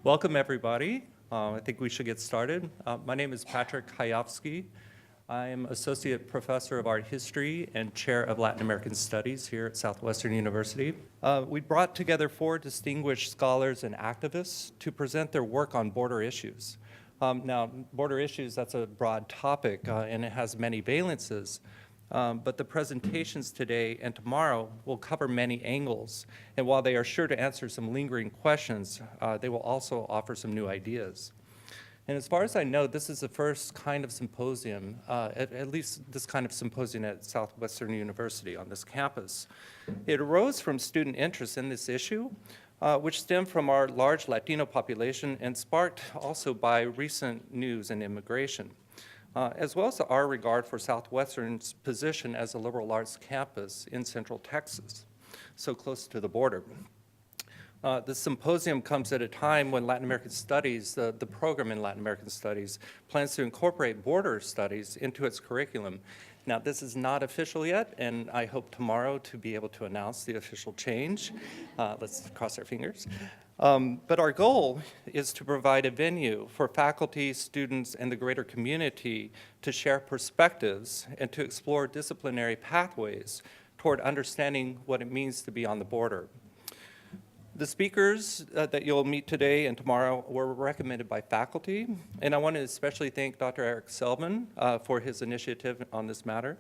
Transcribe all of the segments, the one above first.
Welcome, everybody. I think we should get started. My name is Patrick Hayovsky. I am Associate Professor of Art History and Chair of Latin American Studies here at Southwestern University. We brought together 4 distinguished scholars and activists to present their work on border issues. Now, border issues, that's a broad topic, and it has many valences. But the presentations today and tomorrow will cover many angles. And while they are sure to answer some lingering questions, they will also offer some new ideas. And as far as I know, this is the first kind of symposium, at least this kind of symposium at Southwestern University on this campus. It arose from student interest in this issue, which stemmed from our large Latino population and sparked also by recent news and immigration. As well as our regard for Southwestern's position as a liberal arts campus in Central Texas, so close to the border. The symposium comes at a time when Latin American Studies, the program in Latin American Studies, plans to incorporate border studies into its curriculum. Now, this is not official yet, and I hope tomorrow to be able to announce the official change. Let's cross our fingers. But our goal is to provide a venue for faculty, students, and the greater community to share perspectives and to explore disciplinary pathways toward understanding what it means to be on the border. The speakers that you'll meet today and tomorrow were recommended by faculty, and I want to especially thank Dr. Eric Selvin for his initiative on this matter.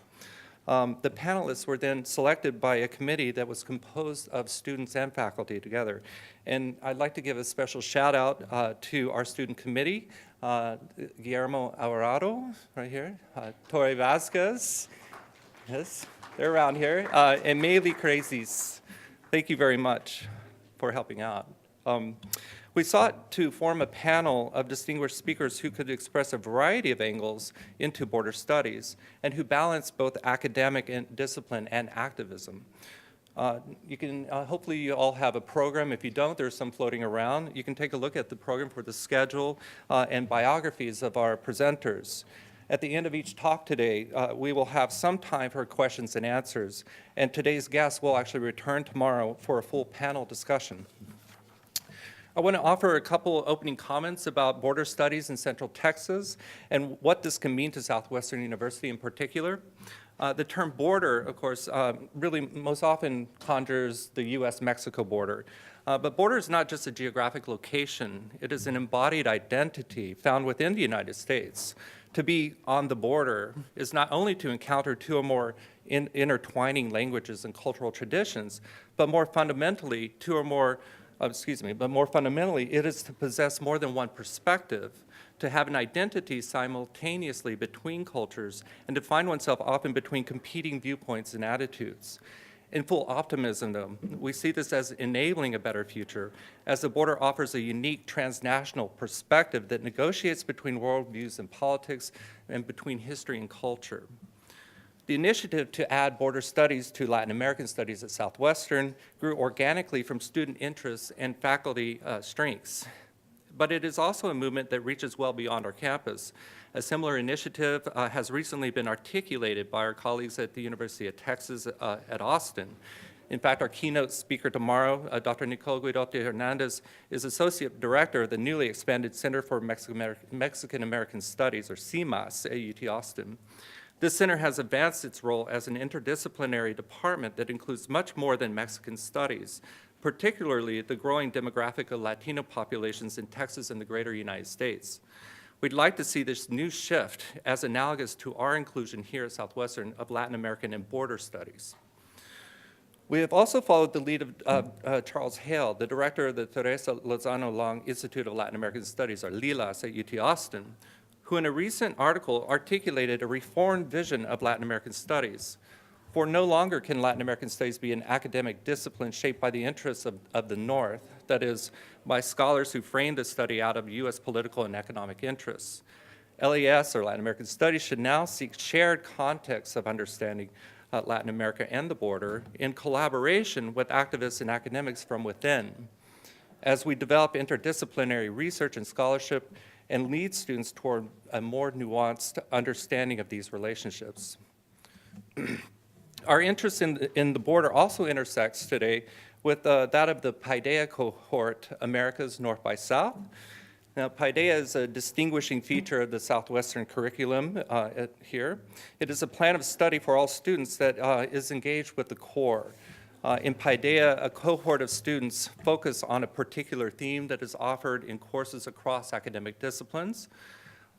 The panelists were then selected by a committee that was composed of students and faculty together. And I'd like to give a special shout out to our student committee, Guillermo Alvarado, right here, Torre Vasquez, yes, they're around here, and Maylee Crazys. Thank you very much for helping out. We sought to form a panel of distinguished speakers who could express a variety of angles into border studies and who balance both academic and discipline and activism. You can, hopefully you all have a program. If you don't, there's some floating around. You can take a look at the program for the schedule and biographies of our presenters. At the end of each talk today, we will have some time for questions and answers, and today's guests will actually return tomorrow for a full panel discussion. I want to offer a couple opening comments about border studies in Central Texas and what this can mean to Southwestern University in particular. The term border, of course, really most often conjures the U.S.-Mexico border. But border is not just a geographic location. It is an embodied identity found within the United States. To be on the border is not only to encounter 2 or more intertwining languages and cultural traditions, but more fundamentally, but more fundamentally, it is to possess more than one perspective, to have an identity simultaneously between cultures, and to find oneself often between competing viewpoints and attitudes. In full optimism, though, we see this as enabling a better future, as the border offers a unique transnational perspective that negotiates between worldviews and politics and between history and culture. The initiative to add border studies to Latin American studies at Southwestern grew organically from student interests and faculty strengths. But it is also a movement that reaches well beyond our campus. A similar initiative has recently been articulated by our colleagues at the University of Texas at Austin. In fact, our keynote speaker tomorrow, Dr. Nicole Guidotti Hernandez, is Associate Director of the newly expanded Center for Mexican American Studies, or CMAS, at UT Austin. This center has advanced its role as an interdisciplinary department that includes much more than Mexican studies, particularly the growing demographic of Latino populations in Texas and the greater United States. We'd like to see this new shift as analogous to our inclusion here at Southwestern of Latin American and border studies. We have also followed the lead of Charles Hale, the director of the Teresa Lozano Long Institute of Latin American Studies, or LILAS, at UT Austin, who in a recent article articulated a reformed vision of Latin American studies. For no longer can Latin American studies be an academic discipline shaped by the interests of the North, that is, by scholars who frame the study out of U.S. political and economic interests. LAS, or Latin American Studies, should now seek shared contexts of understanding Latin America and the border in collaboration with activists and academics from within, as we develop interdisciplinary research and scholarship and lead students toward a more nuanced understanding of these relationships. Our interest in the border also intersects today with that of the Paideia cohort, Americas North by South. Now, Paideia is a distinguishing feature of the Southwestern curriculum here. It is a plan of study for all students that is engaged with the core. In Paideia, a cohort of students focus on a particular theme that is offered in courses across academic disciplines.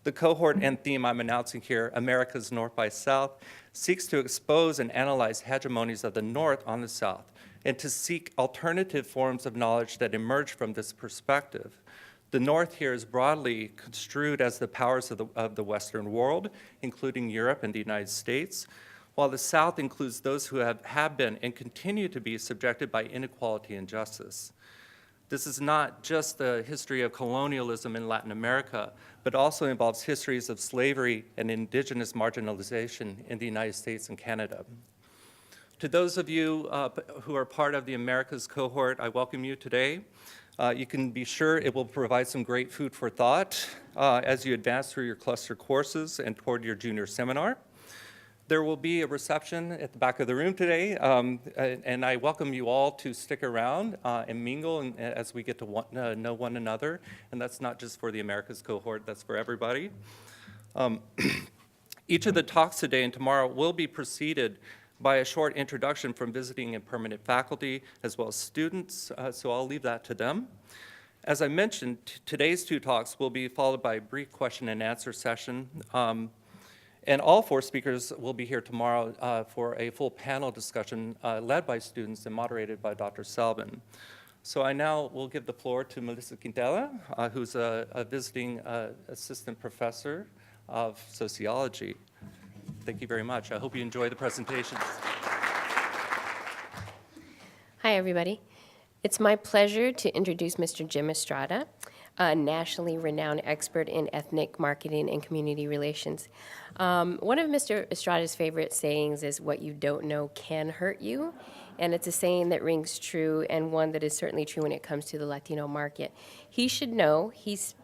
The cohort and theme I'm announcing here, America's North by South, seeks to expose and analyze hegemonies of the North on the South, and to seek alternative forms of knowledge that emerge from this perspective. The North here is broadly construed as the powers of the Western world, including Europe and the United States, while the South includes those who have been and continue to be subjected by inequality and justice. This is not just the history of colonialism in Latin America, but also involves histories of slavery and indigenous marginalization in the United States and Canada. To those of you who are part of the Americas cohort, I welcome you today. You can be sure it will provide some great food for thought as you advance through your cluster courses and toward your junior seminar. There will be a reception at the back of the room today, and I welcome you all to stick around and mingle as we get to know one another. And that's not just for the Americas cohort, that's for everybody. Each of the talks today and tomorrow will be preceded by a short introduction from visiting and permanent faculty, as well as students, so I'll leave that to them. As I mentioned, today's two talks will be followed by a brief question and answer session. And all four speakers will be here tomorrow for a full panel discussion led by students and moderated by Dr. Selvin. So I now will give the floor to Melissa Quintela, who's a visiting assistant professor of sociology. Thank you very much. I hope you enjoy the presentations. Hi, everybody. It's my pleasure to introduce Mr. Jim Estrada, a nationally renowned expert in ethnic marketing and community relations. One of Mr. Estrada's favorite sayings is, "What you don't know can hurt you." And it's a saying that rings true, and one that is certainly true when it comes to the Latino market. He should know he's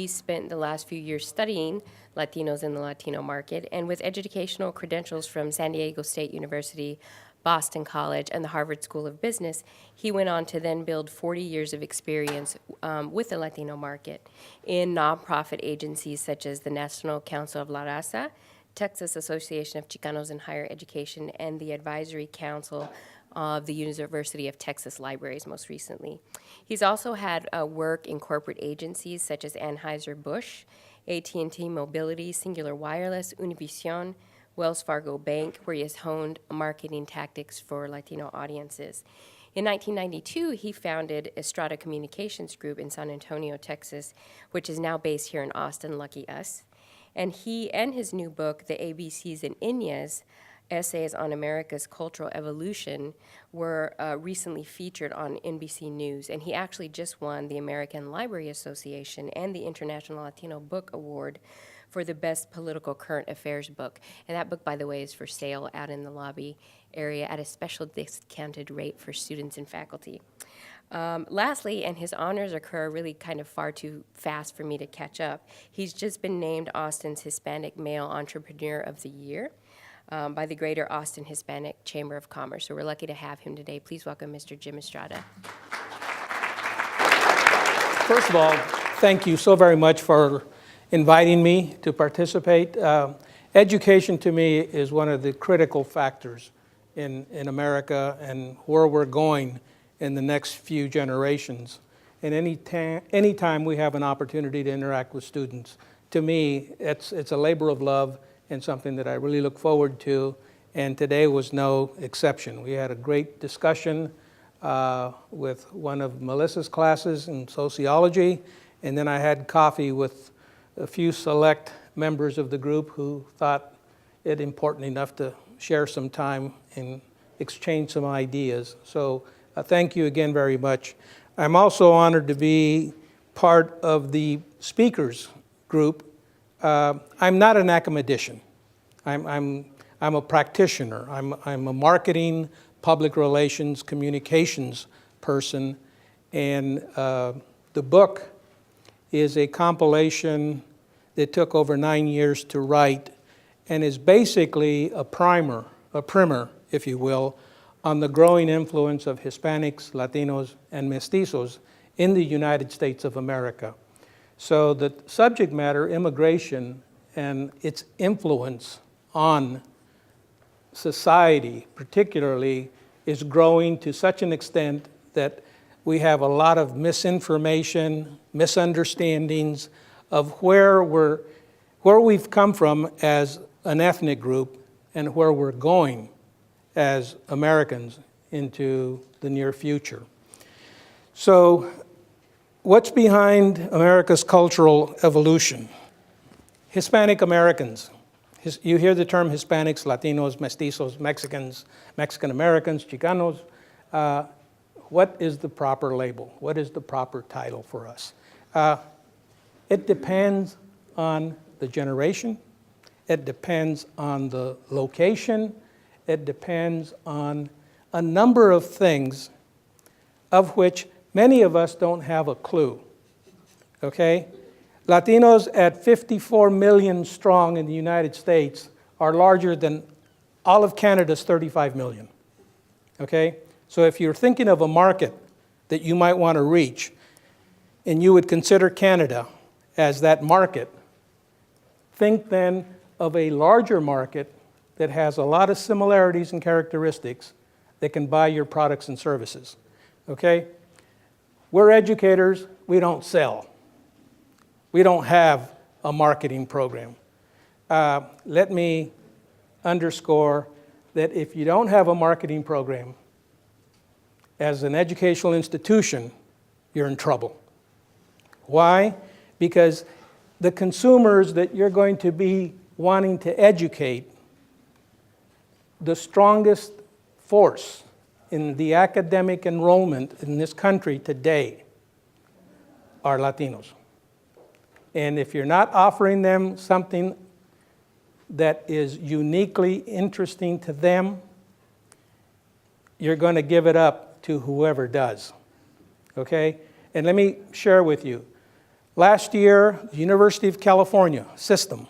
spent the last few years studying Latinos in the Latino market, and with educational credentials from San Diego State University, Boston College, and the Harvard School of Business, he went on to then build 40 years of experience with the Latino market in nonprofit agencies such as the National Council of La Raza, Texas Association of Chicanos in Higher Education, and the Advisory Council of the University of Texas Libraries most recently. He's also had work in corporate agencies such as Anheuser-Busch, AT&T Mobility, Singular Wireless, Univision, Wells Fargo Bank, where he has honed marketing tactics for Latino audiences. In 1992, he founded Estrada Communications Group in San Antonio, Texas, which is now based here in Austin, lucky us. And he and his new book, The ABCs and Iñas, Essays on America's Cultural Evolution, were recently featured on NBC News. And he actually just won the American Library Association and the International Latino Book Award for the best political current affairs book. And that book, by the way, is for sale out in the lobby area at a special discounted rate for students and faculty. Lastly, and his honors occur really kind of far too fast for me to catch up, he's just been named Austin's Hispanic Male Entrepreneur of the Year by the Greater Austin Hispanic Chamber of Commerce. So we're lucky to have him today. Please welcome Mr. Jim Estrada. First of all, thank you so very much for inviting me to participate. Education to me is one of the critical factors in America and where we're going in the next few generations. And anytime we have an opportunity to interact with students, to me, it's a labor of love and something that I really look forward to. And today was no exception. We had a great discussion with one of Melissa's classes in sociology, and then I had coffee with a few select members of the group who thought it important enough to share some time and exchange some ideas. So thank you again very much. I'm also honored to be part of the speakers group. I'm not an academician. I'm a practitioner. I'm a marketing, public relations, communications person, and the book is a compilation that took over 9 years to write and is basically a primer, if you will, on the growing influence of Hispanics, Latinos, and mestizos in the United States of America. So the subject matter, immigration, and its influence on society particularly, is growing to such an extent that we have a lot of misinformation, misunderstandings of where we've come from as an ethnic group and where we're going as Americans into the near future. So what's behind America's cultural evolution? Hispanic Americans. You hear the term Hispanics, Latinos, mestizos, Mexicans, Mexican Americans, Chicanos. What is the proper label? What is the proper title for us? It depends on the generation. It depends on the location. It depends on a number of things of which many of us don't have a clue, okay? Latinos at 54 million strong in the United States are larger than all of Canada's 35 million, okay? So if you're thinking of a market that you might want to reach, and you would consider Canada as that market, think then of a larger market that has a lot of similarities and characteristics that can buy your products and services, okay? We're educators, we don't sell. We don't have a marketing program. Let me underscore that if you don't have a marketing program, as an educational institution, you're in trouble. Why? Because the consumers that you're going to be wanting to educate, the strongest force in the academic enrollment in this country today are Latinos. And if you're not offering them something that is uniquely interesting to them, you're going to give it up to whoever does, okay? And let me share with you. Last year, the University of California system,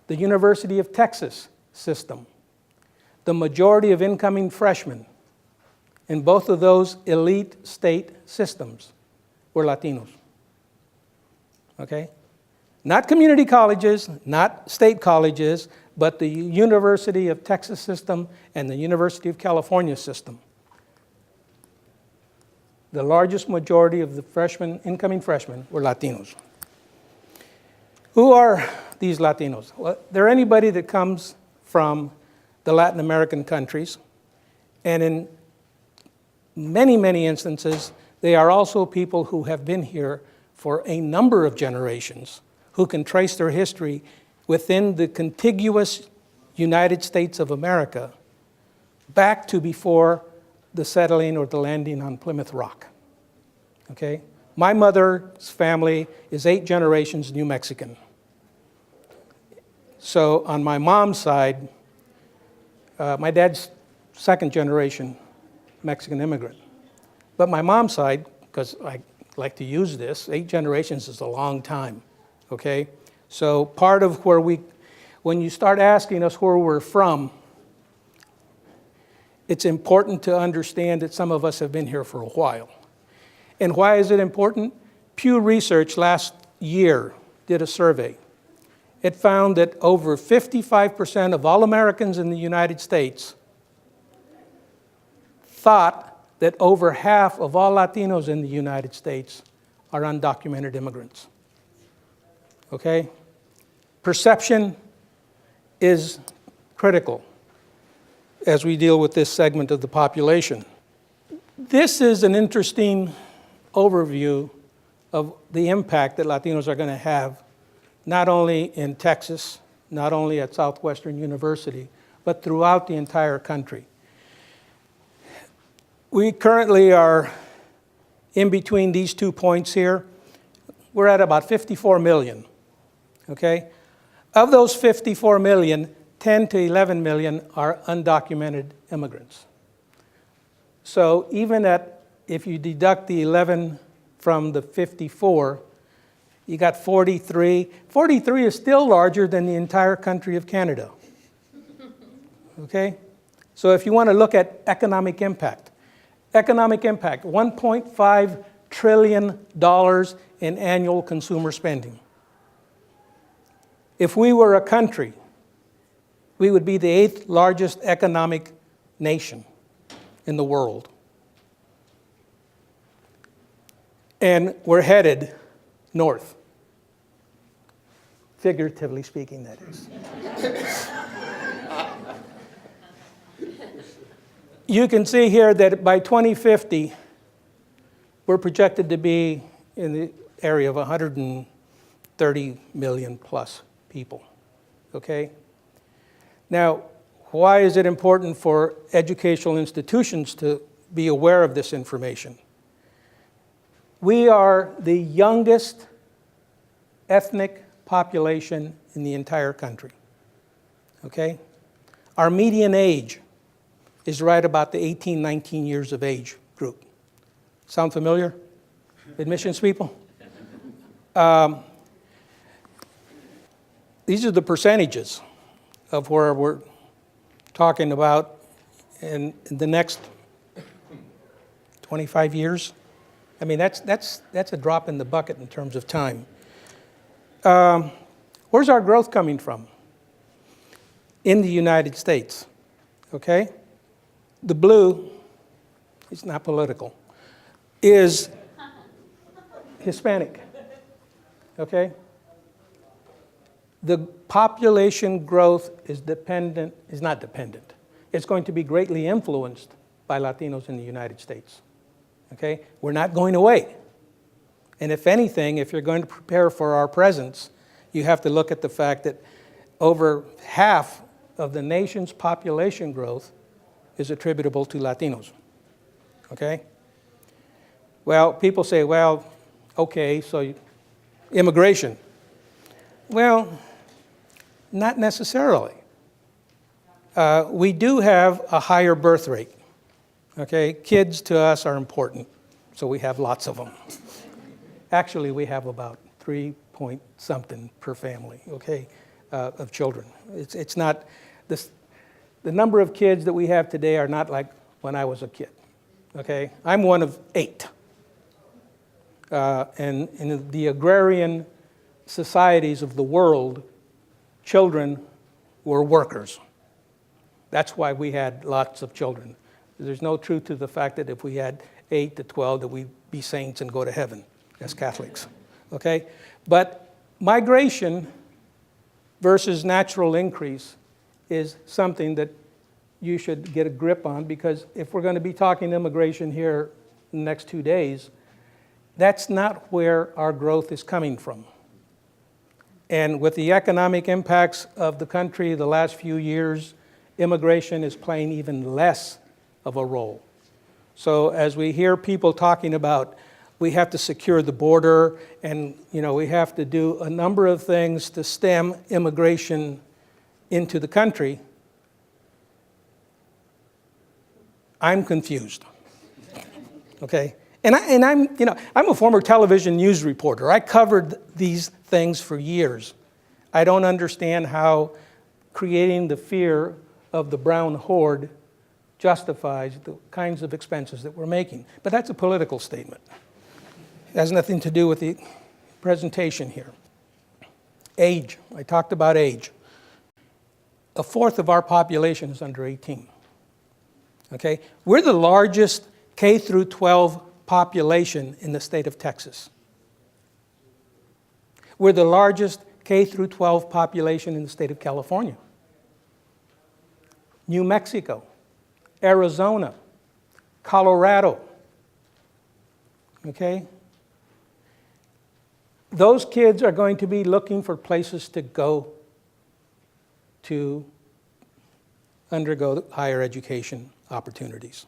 the University of Texas system, the majority of incoming freshmen in both of those elite state systems were Latinos, okay? Not community colleges, not state colleges, but the University of Texas system and the University of California system. The largest majority of the freshmen, incoming freshmen, were Latinos. Who are these Latinos? Well, they're anybody that comes from the Latin American countries, and in many, many instances, they are also people who have been here for a number of generations, who can trace their history within the contiguous United States of America back to before the settling or the landing on Plymouth Rock, okay? My mother's family is 8 generations New Mexican. So on my mom's side, my dad's 2nd generation Mexican immigrant. But my mom's side, because I like to use this, 8 generations is a long time, okay? So part of where when you start asking us where we're from, it's important to understand that some of us have been here for a while. And why is it important? Pew Research last year did a survey. It found that over 55% of all Americans in the United States thought that over half of all Latinos in the United States are undocumented immigrants, okay? Perception is critical as we deal with this segment of the population. This is an interesting overview of the impact that Latinos are going to have, not only in Texas, not only at Southwestern University, but throughout the entire country. We currently are in between these 2 points here. We're at about 54 million, okay? Of those 54 million, 10 to 11 million are undocumented immigrants. So even if you deduct the 11 from the 54, you got 43. 43 is still larger than the entire country of Canada, okay? So if you want to look at economic impact, $1.5 trillion in annual consumer spending. If we were a country, we would be the 8th largest economic nation in the world. And we're headed north. Figuratively speaking, that is. You can see here that by 2050, we're projected to be in the area of 130 million plus people, okay? Now, why is it important for educational institutions to be aware of this information? We are the youngest ethnic population in the entire country, okay? Our median age is right about the 18, 19 years of age group. Sound familiar? Admissions people? These are the percentages of where we're talking about in the next 25 years. I mean, that's a drop in the bucket in terms of time. Where's our growth coming from? In the United States, okay? The blue, it's not political, is Hispanic, okay? The population growth is not dependent. It's going to be greatly influenced by Latinos in the United States, okay? We're not going away. And if anything, if you're going to prepare for our presence, you have to look at the fact that over half of the nation's population growth is attributable to Latinos, okay? Well, people say, well, okay, so immigration. Well, not necessarily. We do have a higher birth rate, okay? Kids to us are important, so we have lots of them. Actually, we have about 3 point something per family, okay, of children. It's not, the number of kids that we have today are not like when I was a kid, okay? I'm one of 8. And in the agrarian societies of the world, children were workers. That's why we had lots of children. There's no truth to the fact that if we had 8 to 12 that we'd be saints and go to heaven as Catholics, okay? But migration versus natural increase is something that you should get a grip on, because if we're going to be talking immigration here in the next 2 days, that's not where our growth is coming from. And with the economic impacts of the country the last few years, immigration is playing even less of a role. So as we hear people talking about we have to secure the border and we have to do a number of things to stem immigration into the country, I'm confused. Okay? And I'm a former television news reporter. I covered these things for years. I don't understand how creating the fear of the brown horde justifies the kinds of expenses that we're making. But that's a political statement. It has nothing to do with the presentation here. Age. I talked about age. 1/4 of our population is under 18. Okay? We're the largest K through 12 population in the state of Texas. We're the largest K through 12 population in the state of California. New Mexico, Arizona, Colorado. Okay? Those kids are going to be looking for places to go to undergo higher education opportunities.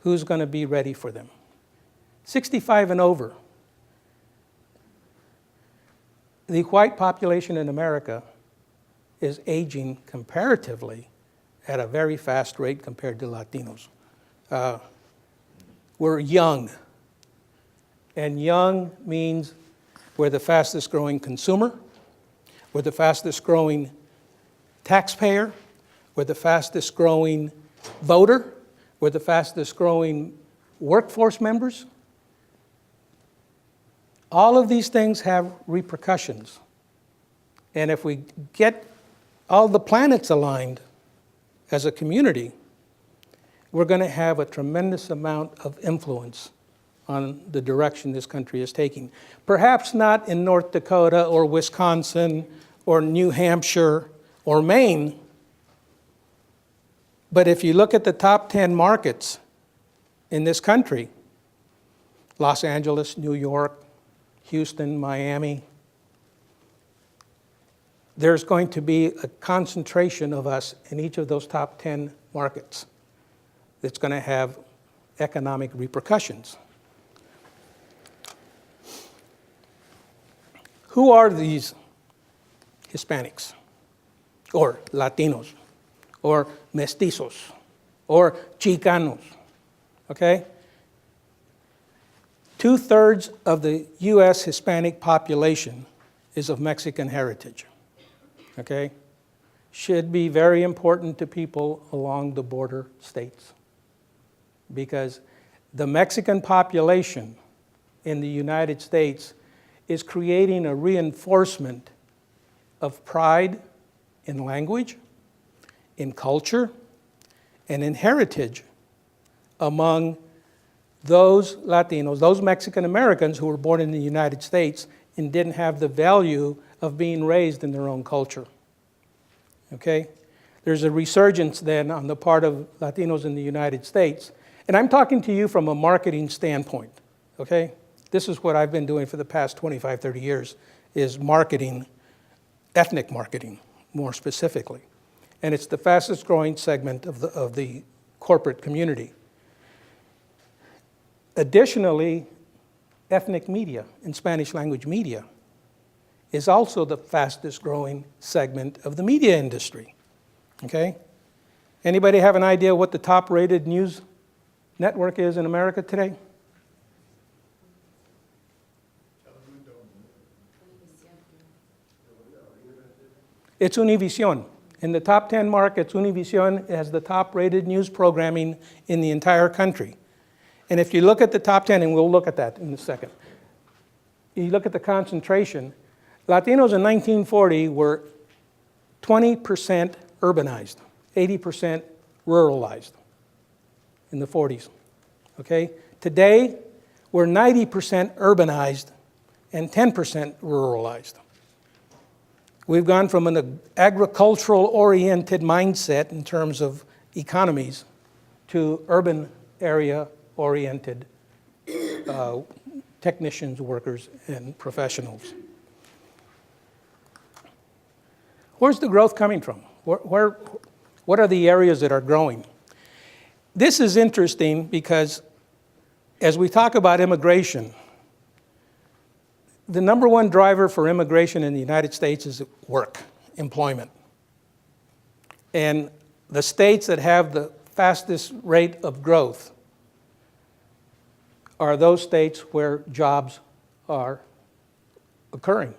Who's going to be ready for them? 65 and over. The white population in America is aging comparatively at a very fast rate compared to Latinos. We're young. And young means we're the fastest growing consumer, we're the fastest growing taxpayer, we're the fastest growing voter. We're the fastest growing workforce members. All of these things have repercussions. And if we get all the planets aligned as a community, we're going to have a tremendous amount of influence on the direction this country is taking. Perhaps not in North Dakota or Wisconsin or New Hampshire or Maine, but if you look at the top 10 markets in this country, Los Angeles, New York, Houston, Miami, there's going to be a concentration of us in each of those top 10 markets that's going to have economic repercussions. Who are these Hispanics, or Latinos, or mestizos, or Chicanos, okay? 2/3 of the US Hispanic population is of Mexican heritage, okay? Should be very important to people along the border states, because the Mexican population in the United States is creating a reinforcement of pride in language, in culture, and in heritage among those Latinos, those Mexican Americans who were born in the United States and didn't have the value of being raised in their own culture. Okay? There's a resurgence then on the part of Latinos in the United States. And I'm talking to you from a marketing standpoint, okay? This is what I've been doing for the past 25, 30 years, is marketing, ethnic marketing, more specifically. And it's the fastest growing segment of the corporate community. Additionally, ethnic media and Spanish language media is also the fastest growing segment of the media industry, okay? Anybody have an idea what the top rated news network is in America today? It's Univision. In the top 10 markets, Univision has the top rated news programming in the entire country. And if you look at the top 10, and we'll look at that in a second, you look at the concentration, Latinos in 1940 were 20% urbanized, 80% ruralized in the 40s, okay? Today, we're 90% urbanized and 10% ruralized. We've gone from an agricultural-oriented mindset in terms of economies to urban area-oriented technicians, workers, and professionals. Where's the growth coming from? What are the areas that are growing? This is interesting because as we talk about immigration, the number one driver for immigration in the United States is work, employment. And the states that have the fastest rate of growth are those states where jobs are occurring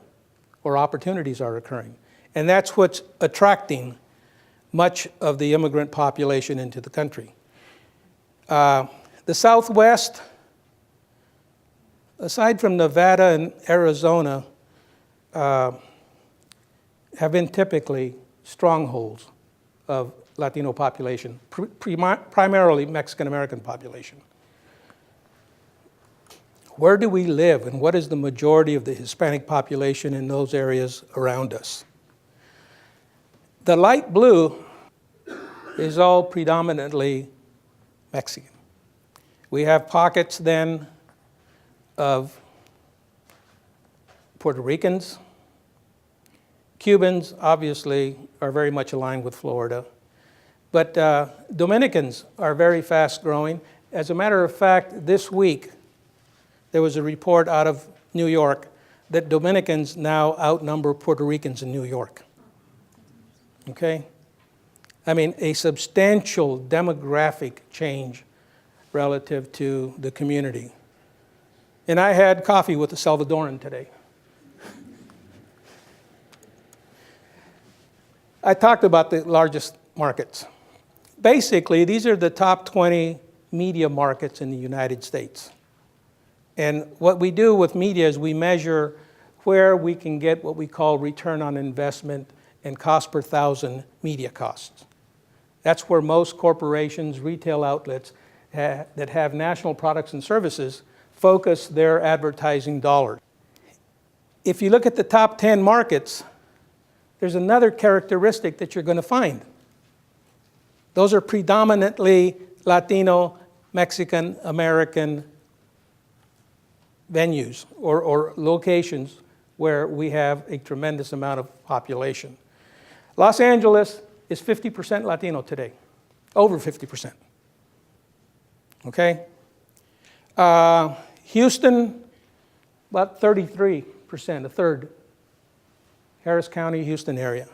or opportunities are occurring. And that's what's attracting much of the immigrant population into the country. The Southwest, aside from Nevada and Arizona, have been typically strongholds of Latino population, primarily Mexican American population. Where do we live, and what is the majority of the Hispanic population in those areas around us? The light blue is all predominantly Mexican. We have pockets then of Puerto Ricans. Cubans, obviously, are very much aligned with Florida. But Dominicans are very fast growing. As a matter of fact, this week, there was a report out of New York that Dominicans now outnumber Puerto Ricans in New York. Okay? I mean, a substantial demographic change relative to the community. And I had coffee with a Salvadoran today. I talked about the largest markets. basically, these are the top 20 media markets in the United States. And what we do with media is we measure where we can get what we call return on investment and cost per thousand media costs. That's where most corporations, retail outlets that have national products and services focus their advertising dollars. If you look at the top 10 markets, there's another characteristic that you're going to find. Those are predominantly Latino, Mexican, American venues or locations where we have a tremendous amount of population. Los Angeles is 50% Latino today, over 50%. Okay? Houston, about 33%, a third. Harris County, Houston area.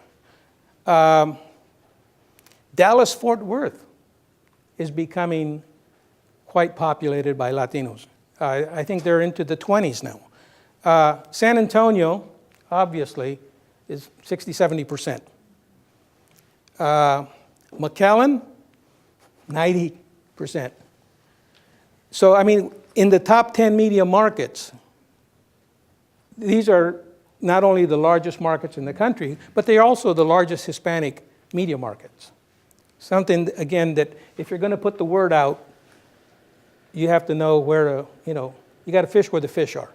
Dallas-Fort Worth is becoming quite populated by Latinos. I think they're into the 20s now. San Antonio, obviously, is 60-70%. McAllen, 90%. So, I mean, in the top 10 media markets, these are not only the largest markets in the country, but they're also the largest Hispanic media markets. Something, again, that if you're going to put the word out, you have to know where to, you got to fish where the fish are,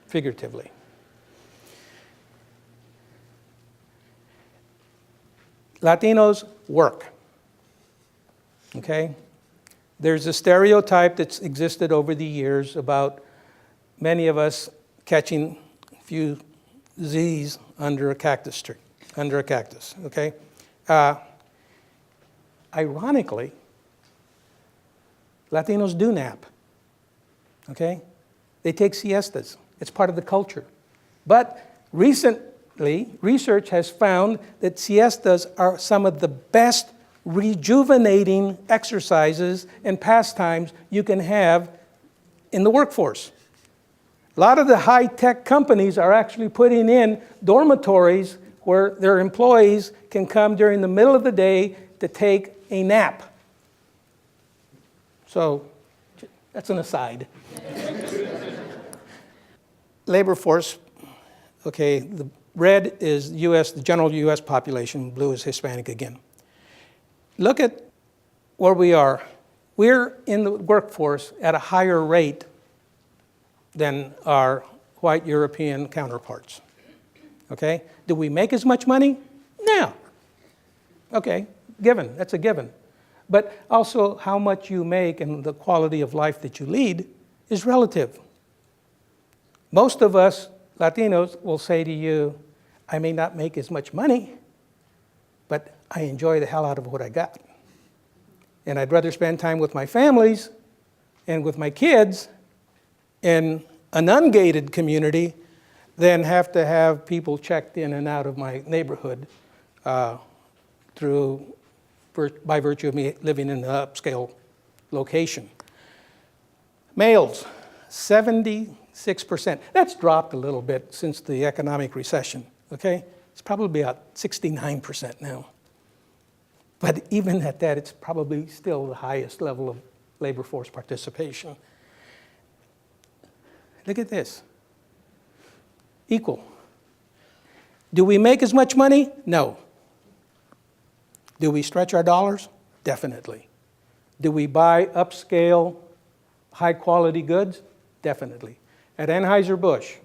figuratively. Latinos work, okay? There's a stereotype that's existed over the years about many of us catching a few Z's under a cactus tree, okay? Ironically, Latinos do nap, okay? They take siestas. It's part of the culture. But recently, research has found that siestas are some of the best rejuvenating exercises and pastimes you can have in the workforce. A lot of the high-tech companies are actually putting in dormitories where their employees can come during the middle of the day to take a nap. So that's an aside. Labor force, okay, the red is US, the general US population, blue is Hispanic again. Look at where we are. We're in the workforce at a higher rate than our white European counterparts. Okay? Do we make as much money? No. Okay, given, that's a given. But also how much you make and the quality of life that you lead is relative. Most of us Latinos will say to you, I may not make as much money, but I enjoy the hell out of what I got. And I'd rather spend time with my families and with my kids in an ungated community than have to have people checked in and out of my neighborhood by virtue of me living in an upscale location. Males, 76%. That's dropped a little bit since the economic recession, okay? It's probably about 69% now. But even at that, it's probably still the highest level of labor force participation. Look at this. Equal. Do we make as much money? No. Do we stretch our dollars? Definitely. Do we buy upscale, high-quality goods? Definitely. At Anheuser-Busch,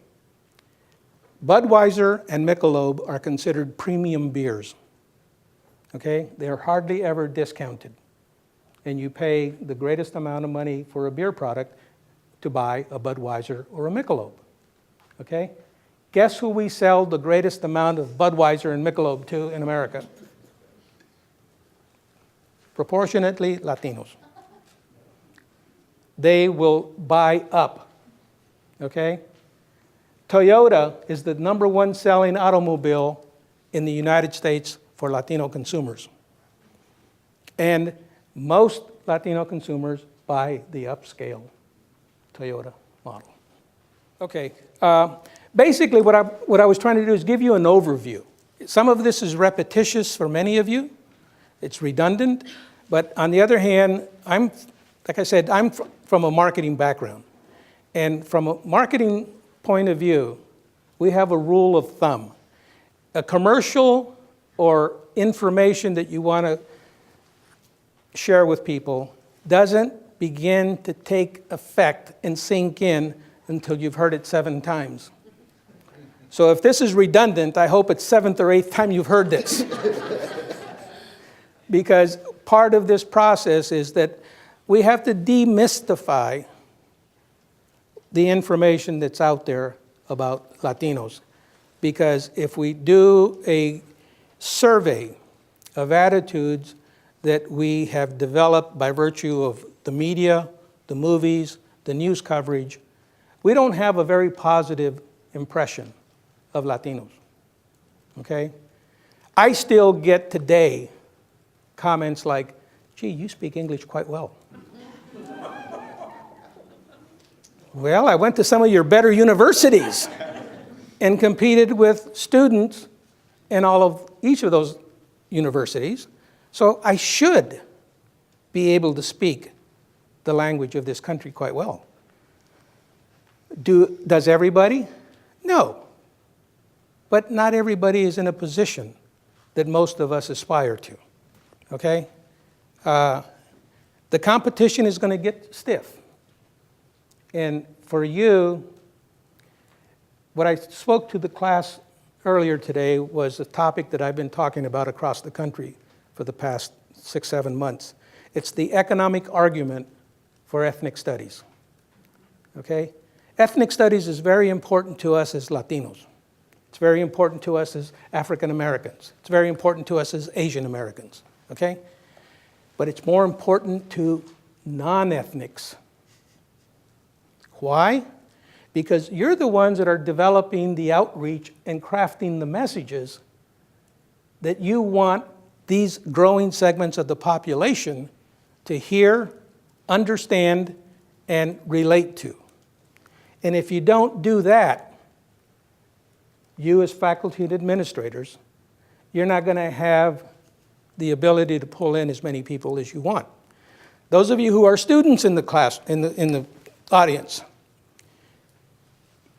Budweiser and Michelob are considered premium beers. Okay? They're hardly ever discounted. And you pay the greatest amount of money for a beer product to buy a Budweiser or a Michelob. Okay? Guess who we sell the greatest amount of Budweiser and Michelob to in America? Proportionately, Latinos. They will buy up. Okay? Toyota is the #1 selling automobile in the United States for Latino consumers. And most Latino consumers buy the upscale Toyota model. Okay, basically what I was trying to do is give you an overview. Some of this is repetitious for many of you. It's redundant. But on the other hand, like I said, I'm from a marketing background. And from a marketing point of view, we have a rule of thumb. A commercial or information that you want to share with people doesn't begin to take effect and sink in until you've heard it 7 times. So if this is redundant, I hope it's 7th or 8th time you've heard this. Because part of this process is that we have to demystify the information that's out there about Latinos. Because if we do a survey of attitudes that we have developed by virtue of the media, the movies, the news coverage, we don't have a very positive impression of Latinos, okay? I still get today comments like, gee, you speak English quite well. Well, I went to some of your better universities and competed with students in each of those universities, so I should be able to speak the language of this country quite well. Does everybody? No. But not everybody is in a position that most of us aspire to, okay? The competition is going to get stiff. And for you, what I spoke to the class earlier today was a topic that I've been talking about across the country for the past 6-7 months. It's the economic argument for ethnic studies, okay? Ethnic studies is very important to us as Latinos. It's very important to us as African Americans. It's very important to us as Asian Americans, okay? But it's more important to non-ethnics. Why? Because you're the ones that are developing the outreach and crafting the messages that you want these growing segments of the population to hear, understand, and relate to. And if you don't do that, you as faculty and administrators, you're not going to have the ability to pull in as many people as you want. Those of you who are students in the class, in the audience,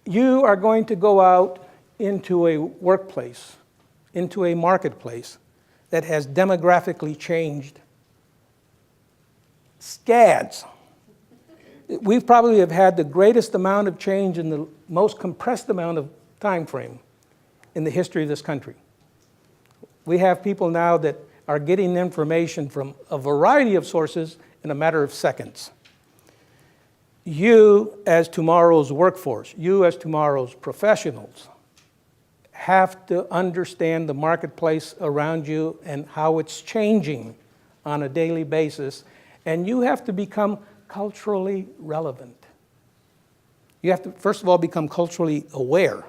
you are going to go out into a workplace, into a marketplace that has demographically changed scads. We probably have had the greatest amount of change in the most compressed amount of time frame in the history of this country. We have people now that are getting information from a variety of sources in a matter of seconds. You, as tomorrow's workforce, you as tomorrow's professionals, have to understand the marketplace around you and how it's changing on a daily basis, and you have to become culturally relevant. You have to, first of all, become culturally aware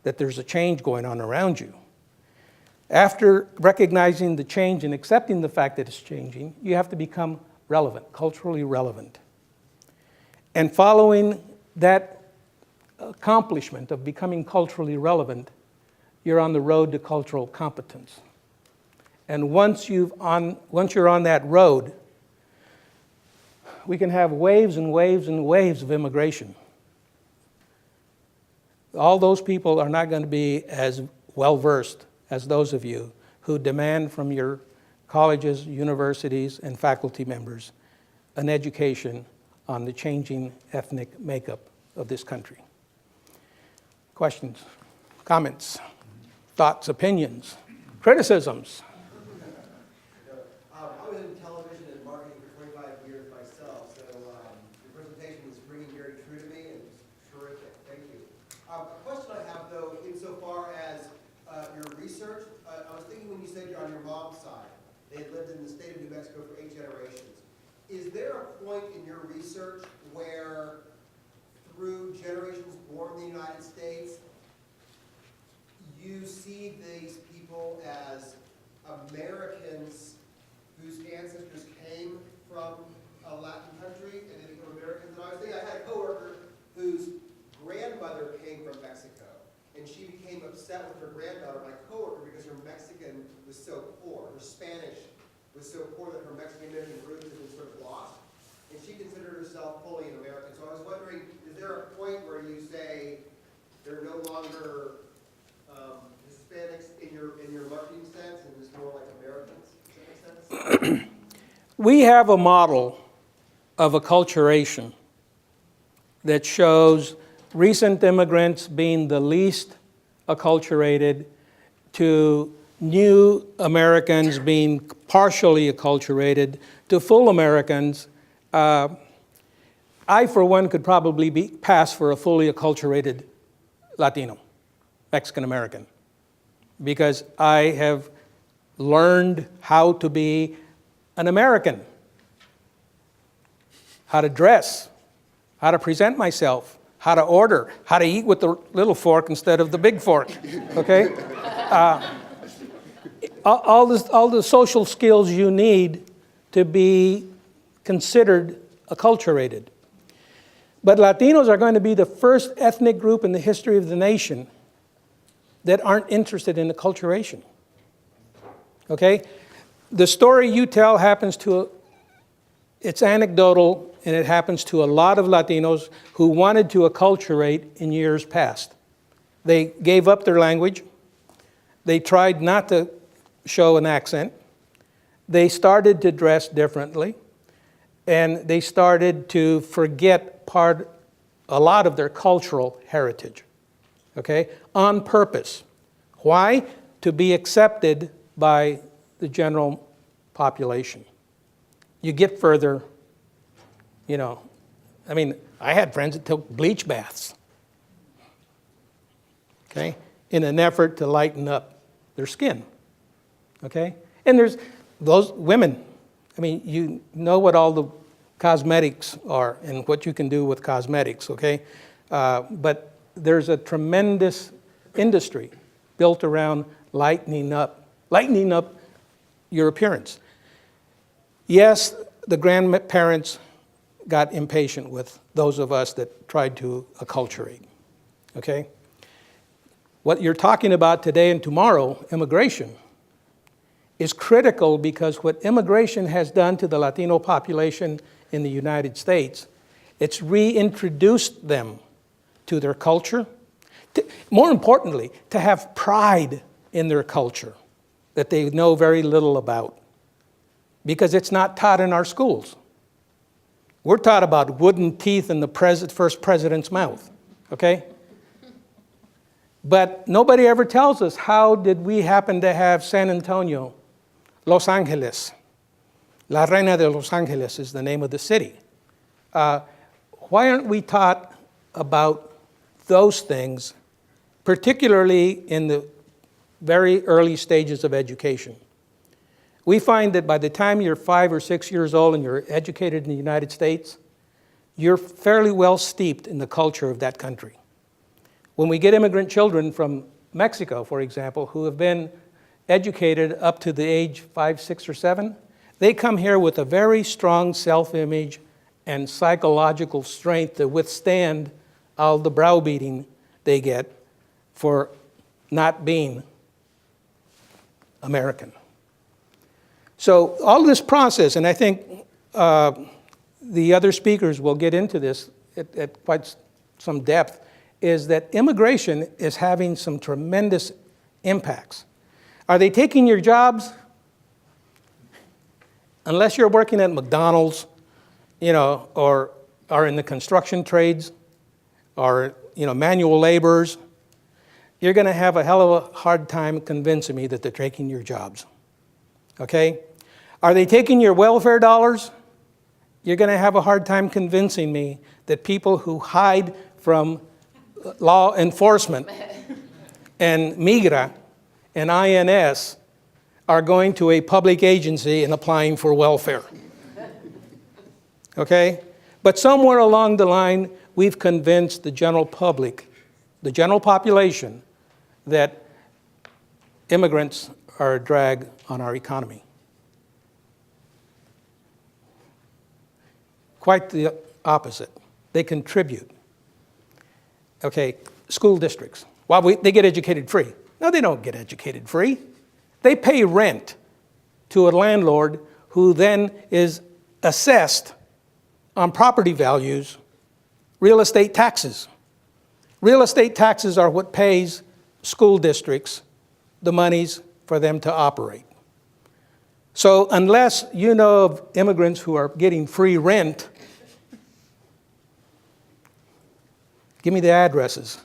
that there's a change going on around you. After recognizing the change and accepting the fact that it's changing, you have to become relevant, culturally relevant. And following that accomplishment of becoming culturally relevant, you're on the road to cultural competence. And once you're on that road, we can have waves and waves and waves of immigration. All those people are not going to be as well-versed as those of you who demand from your colleges, universities, and faculty members an education on the changing ethnic makeup of this country. Questions, comments, thoughts, opinions, criticisms? I was in television and marketing for 25 years myself, so your presentation was ringing very true to me, and it's terrific. Thank you. A question I have, though, insofar as your research, I was thinking when you said you're on your mom's side, they had lived in the state of New Mexico for 8 generations. Is there a point in your research where, through generations born in the United States, you see these people as Americans whose ancestors came from a Latin country and they become Americans? And I was thinking, I had a coworker whose grandmother came from Mexico, and she became upset with her granddaughter, my coworker, because her Mexican was so poor. Her Spanish was so poor that her Mexican-American roots had been sort of lost, and she considered herself fully an American. So I was wondering, is there a point where you say there are no longer Hispanics in your marketing sense, and just more like Americans? Does that make sense? We have a model of acculturation that shows recent immigrants being the least acculturated to new Americans being partially acculturated to full Americans. I, for one, could probably pass for a fully acculturated Latino, Mexican American, because I have learned how to be an American, how to dress, how to present myself, how to order, how to eat with the little fork instead of the big fork, okay? All the social skills you need to be considered acculturated. But Latinos are going to be the first ethnic group in the history of the nation that aren't interested in acculturation, okay? The story you tell happens to, it's anecdotal, and it happens to a lot of Latinos who wanted to acculturate in years past. They gave up their language. They tried not to show an accent. They started to dress differently. And they started to forget a lot of their cultural heritage, okay, on purpose. Why? To be accepted by the general population. You get further, you know, I mean, I had friends that took bleach baths, okay, in an effort to lighten up their skin, okay? And there's those women, I mean, you know what all the cosmetics are and what you can do with cosmetics, okay? But there's a tremendous industry built around lightening up your appearance. Yes, the grandparents got impatient with those of us that tried to acculturate, okay? What you're talking about today and tomorrow, immigration, is critical because what immigration has done to the Latino population in the United States, it's reintroduced them to their culture. More importantly, to have pride in their culture that they know very little about, because it's not taught in our schools. We're taught about wooden teeth in the first president's mouth, okay? But nobody ever tells us, how did we happen to have San Antonio, Los Angeles? La Reina de Los Angeles is the name of the city. Why aren't we taught about those things, particularly in the very early stages of education? We find that by the time you're 5 or 6 years old and you're educated in the United States, you're fairly well steeped in the culture of that country. When we get immigrant children from Mexico, for example, who have been educated up to the age 5, 6, or 7, they come here with a very strong self-image and psychological strength to withstand all the browbeating they get for not being American. So all this process, and I think the other speakers will get into this at quite some depth, is that immigration is having some tremendous impacts. Are they taking your jobs? Unless you're working at McDonald's, you know, or are in the construction trades, or, you know, manual laborers, you're going to have a hell of a hard time convincing me that they're taking your jobs, okay? Are they taking your welfare dollars? You're going to have a hard time convincing me that people who hide from law enforcement and Migra and INS are going to a public agency and applying for welfare. Okay? But somewhere along the line, we've convinced the general public, the general population, that immigrants are a drag on our economy. Quite the opposite. They contribute. Okay, school districts. Well, they get educated free. No, they don't get educated free. They pay rent to a landlord who then is assessed on property values real estate taxes. Real estate taxes are what pays school districts the monies for them to operate. So unless you know of immigrants who are getting free rent, give me the addresses.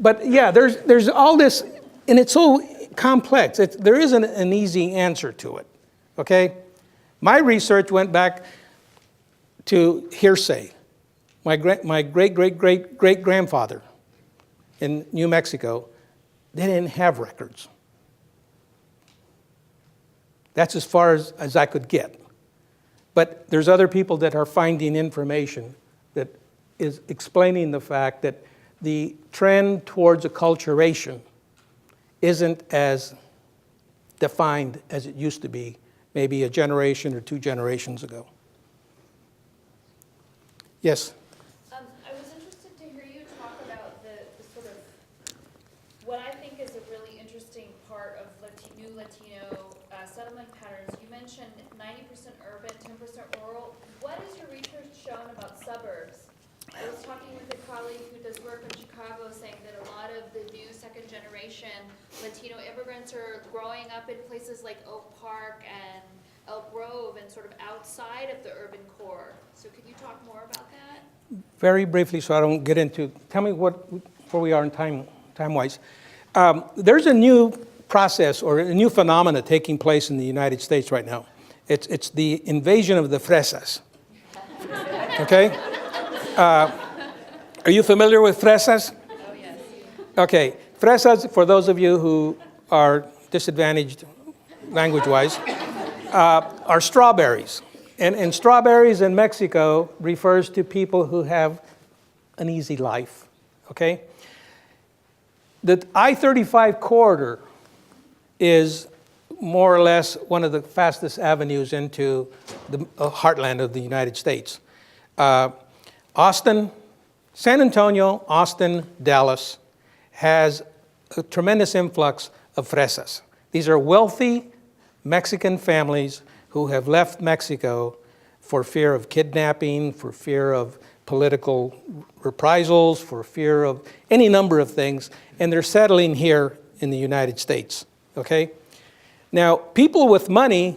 But yeah, there's all this, and it's so complex. There isn't an easy answer to it, okay? My research went back to hearsay. My great-great-great-great-grandfather in New Mexico, they didn't have records. That's as far as I could get. But there's other people that are finding information that is explaining the fact that the trend towards acculturation isn't as defined as it used to be maybe a generation or 2 generations ago. Yes? I was interested to hear you talk about the sort of, what I think is a really interesting part of new Latino settlement patterns. You mentioned 90% urban, 10% rural. What has your research shown about suburbs? I was talking with a colleague who does work in Chicago saying that a lot of the new second generation Latino immigrants are growing up in places like Oak Park and Elk Grove and sort of outside of the urban core. So could you talk more about that? Very briefly, so I don't get into, tell me where we are in time-wise. There's a new process or a new phenomena taking place in the United States right now. It's the invasion of the fresas. Okay? Are you familiar with fresas? Oh, yes. Okay. Fresas, for those of you who are disadvantaged language-wise, are strawberries. And strawberries in Mexico refers to people who have an easy life, okay? The I-35 corridor is more or less one of the fastest avenues into the heartland of the United States. Austin, San Antonio, Austin, Dallas has a tremendous influx of fresas. These are wealthy Mexican families who have left Mexico for fear of kidnapping, for fear of political reprisals, for fear of any number of things, and they're settling here in the United States, okay? Now, people with money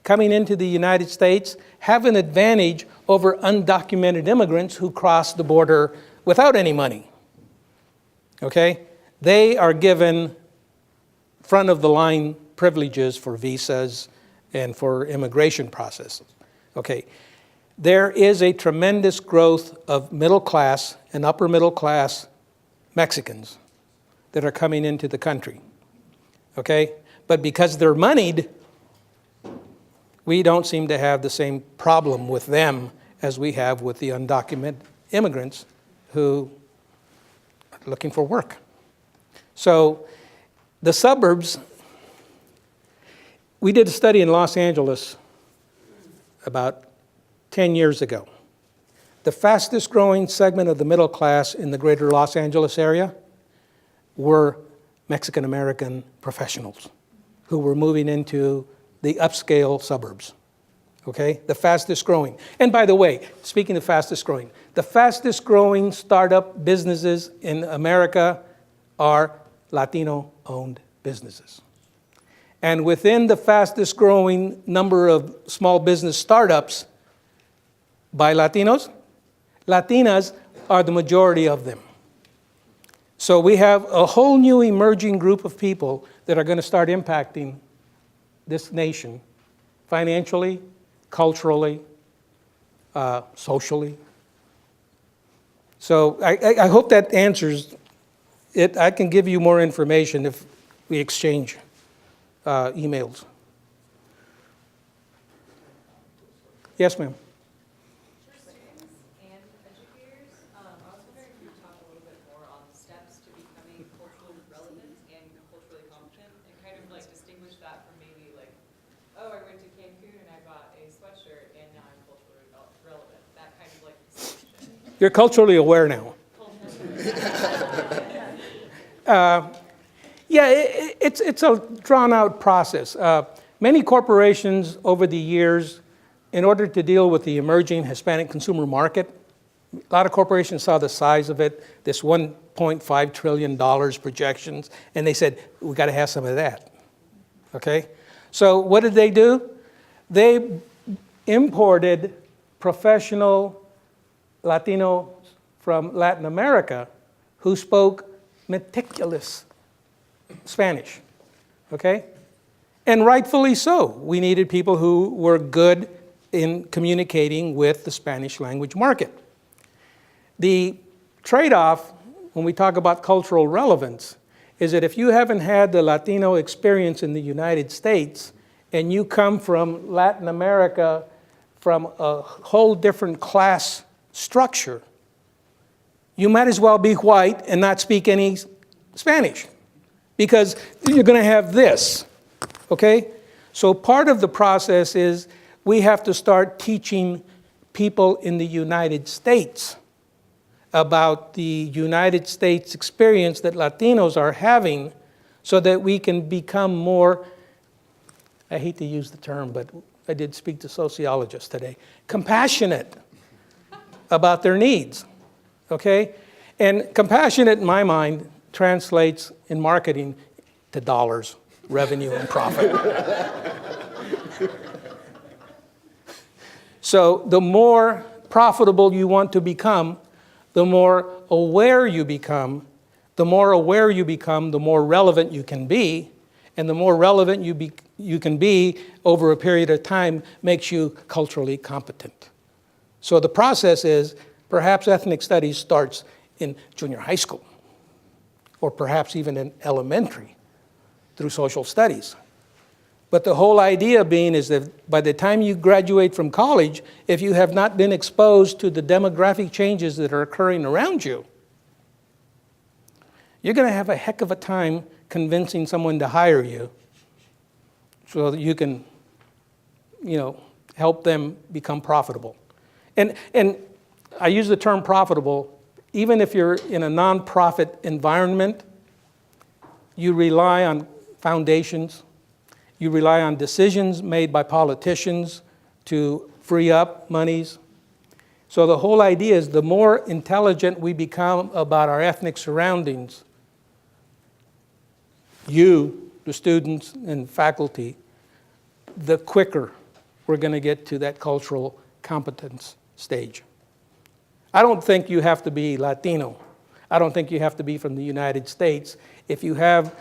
coming into the United States have an advantage over undocumented immigrants who cross the border without any money, okay? They are given front-of-the-line privileges for visas and for immigration processes, okay? There is a tremendous growth of middle class and upper middle class Mexicans that are coming into the country, okay? But because they're moneyed, we don't seem to have the same problem with them as we have with the undocumented immigrants who are looking for work. So the suburbs, we did a study in Los Angeles about 10 years ago. The fastest growing segment of the middle class in the greater Los Angeles area were Mexican American professionals who were moving into the upscale suburbs, okay? The fastest growing. And by the way, speaking of fastest growing, the fastest growing startup businesses in America are Latino-owned businesses. And within the fastest growing number of small business startups by Latinos, Latinas are the majority of them. So we have a whole new emerging group of people that are going to start impacting this nation financially, culturally, socially. So I hope that answers it. I can give you more information if we exchange emails. Yes, ma'am. For students and educators, I was wondering if you could talk a little bit more on the steps to becoming culturally relevant and culturally competent, and kind of like distinguish that from maybe like, oh, I went to Cancun and I bought a sweatshirt and now I'm culturally relevant. That kind of like distinction. You're culturally aware now. Yeah, It's a drawn-out process. Many corporations over the years, in order to deal with the emerging Hispanic consumer market, a lot of corporations saw the size of it, this $1.5 trillion projections, and they said, we got to have some of that, okay? So what did they do? They imported professional Latinos from Latin America who spoke meticulous Spanish, okay? And rightfully so. We needed people who were good in communicating with the Spanish language market. The trade-off when we talk about cultural relevance is that if you haven't had the Latino experience in the United States and you come from Latin America from a whole different class structure, you might as well be white and not speak any Spanish because you're going to have this, okay? So part of the process is we have to start teaching people in the United States about the United States experience that Latinos are having so that we can become more, I hate to use the term, but I did speak to sociologists today, compassionate about their needs, okay? And compassionate, in my mind, translates in marketing to dollars, revenue, and profit. So the more profitable you want to become, the more aware you become. The more aware you become, the more relevant you can be. And the more relevant you can be over a period of time makes you culturally competent. So the process is perhaps ethnic studies starts in junior high school, or perhaps even in elementary through social studies. But the whole idea being is that by the time you graduate from college, if you have not been exposed to the demographic changes that are occurring around you, you're going to have a heck of a time convincing someone to hire you so that you can, help them become profitable. And I use the term profitable, even if you're in a nonprofit environment, you rely on foundations. You rely on decisions made by politicians to free up monies. So the whole idea is the more intelligent we become about our ethnic surroundings, you, the students and faculty, the quicker we're going to get to that cultural competence stage. I don't think you have to be Latino. I don't think you have to be from the United States. If you have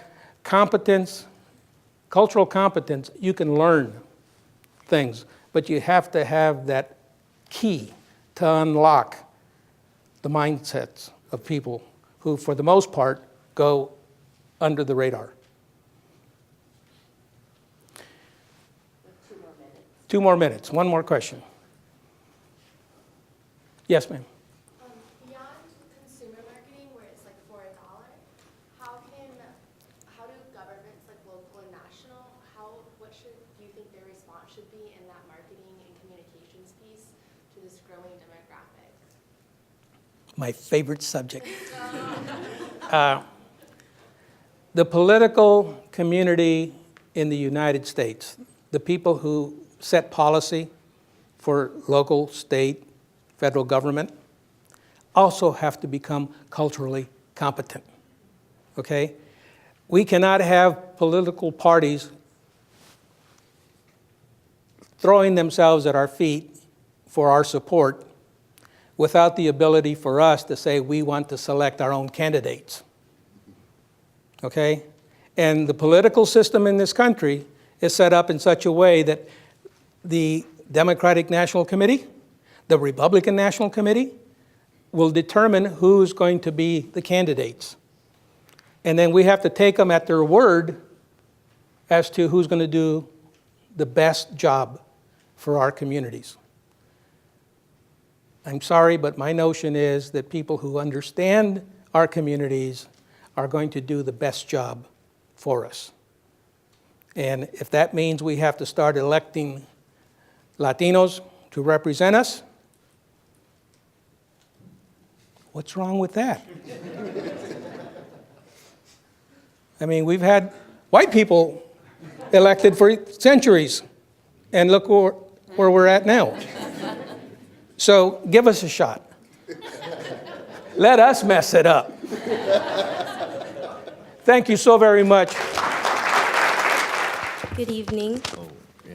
competence, cultural competence, you can learn things, but you have to have that key to unlock the mindsets of people who, for the most part, go under the radar. 2 more minutes. 2 more minutes. One more question. Yes, ma'am. Beyond consumer marketing, where it's like for $1, how do governments, like local and national, do you think their response should be in that marketing and communications piece to this growing demographic? My favorite subject. The political community in the United States, the people who set policy for local, state, federal government, also have to become culturally competent, okay? We cannot have political parties throwing themselves at our feet for our support without the ability for us to say we want to select our own candidates, okay? And the political system in this country is set up in such a way that the Democratic National Committee, the Republican National Committee, will determine who's going to be the candidates. And then we have to take them at their word as to who's going to do the best job for our communities. I'm sorry, but my notion is that people who understand our communities are going to do the best job for us. And if that means we have to start electing Latinos to represent us, what's wrong with that? I mean, we've had white people elected for centuries, and look where we're at now. So give us a shot. Let us mess it up. Thank you so very much. Good evening.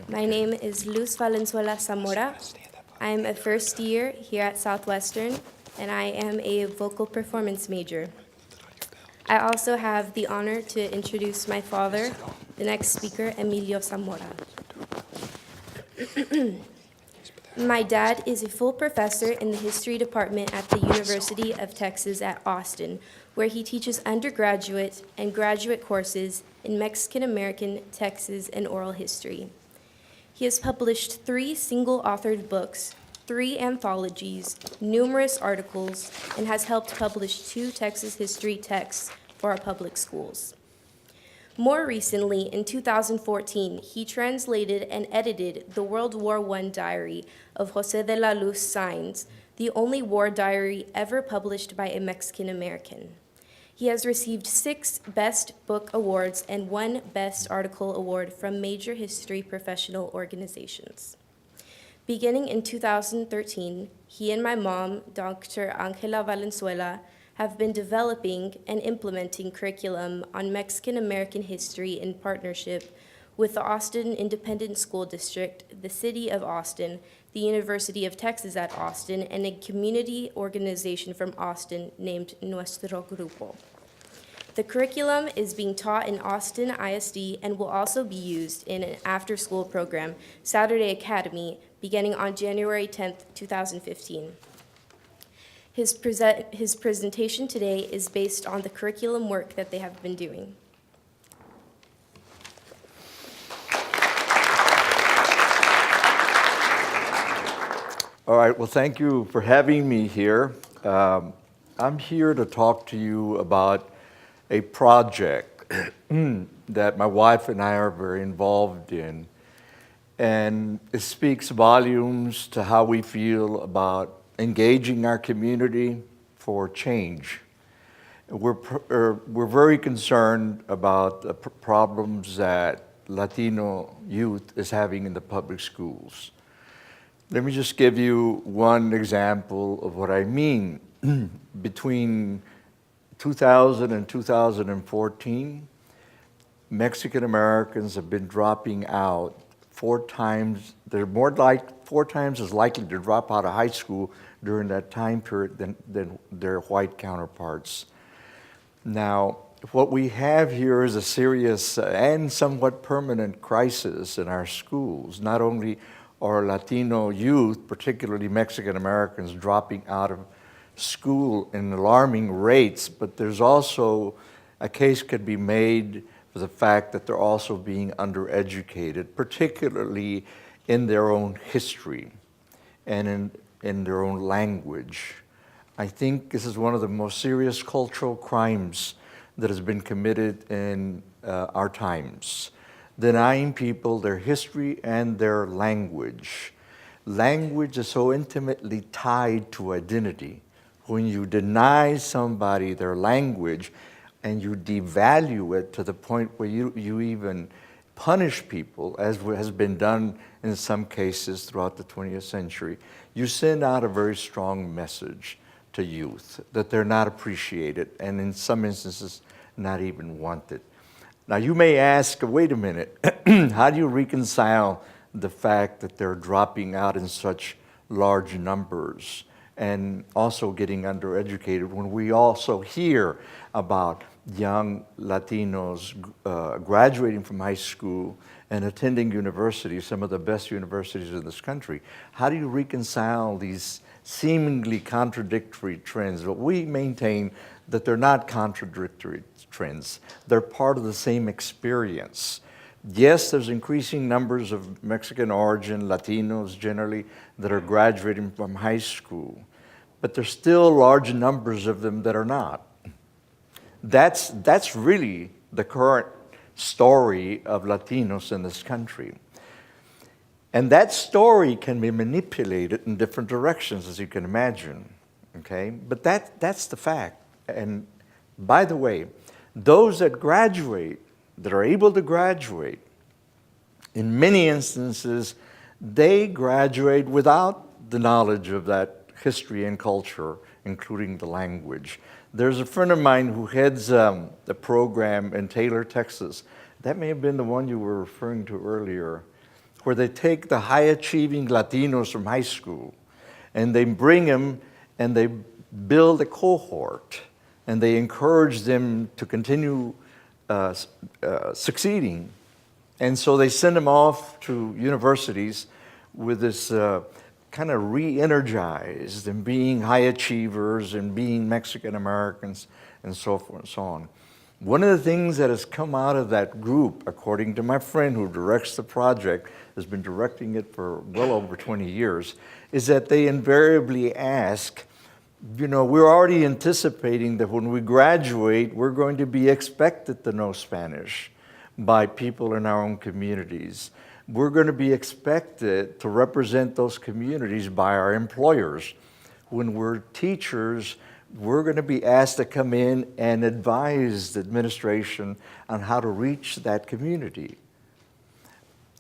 My name is Luz Valenzuela Zamora. I am a first year here at Southwestern, and I am a vocal performance major. I also have the honor to introduce my father, the next speaker, Emilio Zamora. My dad is a full professor in the history department at the University of Texas at Austin, where he teaches undergraduate and graduate courses in Mexican American, Texas, and oral history. He has published 3 single-authored books, 3 anthologies, numerous articles, and has helped publish 2 Texas history texts for our public schools. More recently, in 2014, he translated and edited the World War I diary of José de la Luz Sáenz, the only war diary ever published by a Mexican American. He has received 6 Best Book Awards and 1 Best Article Award from major history professional organizations. Beginning in 2013, he and my mom, Dr. Ángela Valenzuela, have been developing and implementing curriculum on Mexican American history in partnership with the Austin Independent School District, the City of Austin, the University of Texas at Austin, and a community organization from Austin named Nuestro Grupo. The curriculum is being taught in Austin ISD and will also be used in an after-school program, Saturday Academy, beginning on January 10th, 2015. His presentation today is based on the curriculum work that they have been doing. All right, well, thank you for having me here. I'm here to talk to you about a project that my wife and I are very involved in. And it speaks volumes to how we feel about engaging our community for change. We're very concerned about the problems that Latino youth is having in the public schools. Let me just give you one example of what I mean. Between 2000 and 2014, Mexican Americans have been dropping out 4 times. They're 4 times as likely to drop out of high school during that time period than their white counterparts. Now, what we have here is a serious and somewhat permanent crisis in our schools. Not only are Latino youth, particularly Mexican Americans, dropping out of school in alarming rates, but there's also a case could be made for the fact that they're also being undereducated, particularly in their own history and in their own language. I think this is one of the most serious cultural crimes that has been committed in our times, denying people their history and their language. Language is so intimately tied to identity. When you deny somebody their language and you devalue it to the point where you even punish people, as has been done in some cases throughout the 20th century, you send out a very strong message to youth that they're not appreciated and in some instances not even wanted. Now you may ask, wait a minute, how do you reconcile the fact that they're dropping out in such large numbers and also getting undereducated when we also hear about young Latinos graduating from high school and attending universities, some of the best universities in this country? How do you reconcile these seemingly contradictory trends? But we maintain that they're not contradictory trends. They're part of the same experience. Yes, there's increasing numbers of Mexican origin, Latinos generally, that are graduating from high school, but there's still large numbers of them that are not. That's really the current story of Latinos in this country. And that story can be manipulated in different directions, as you can imagine, okay? But that's the fact. And by the way, those that graduate that are able to graduate, in many instances, they graduate without the knowledge of that history and culture, including the language. There's a friend of mine who heads the program in Taylor, Texas. That may have been the one you were referring to earlier, where they take the high-achieving Latinos from high school, and they bring them and they build a cohort, and they encourage them to continue succeeding. And so they send them off to universities with this kind of re-energized and being high achievers and being Mexican Americans and so forth and so on. One of the things that has come out of that group, according to my friend who directs the project, has been directing it for well over 20 years, is that they invariably ask, you know, we're already anticipating that when we graduate, we're going to be expected to know Spanish by people in our own communities. We're going to be expected to represent those communities by our employers. When we're teachers, we're going to be asked to come in and advise the administration on how to reach that community.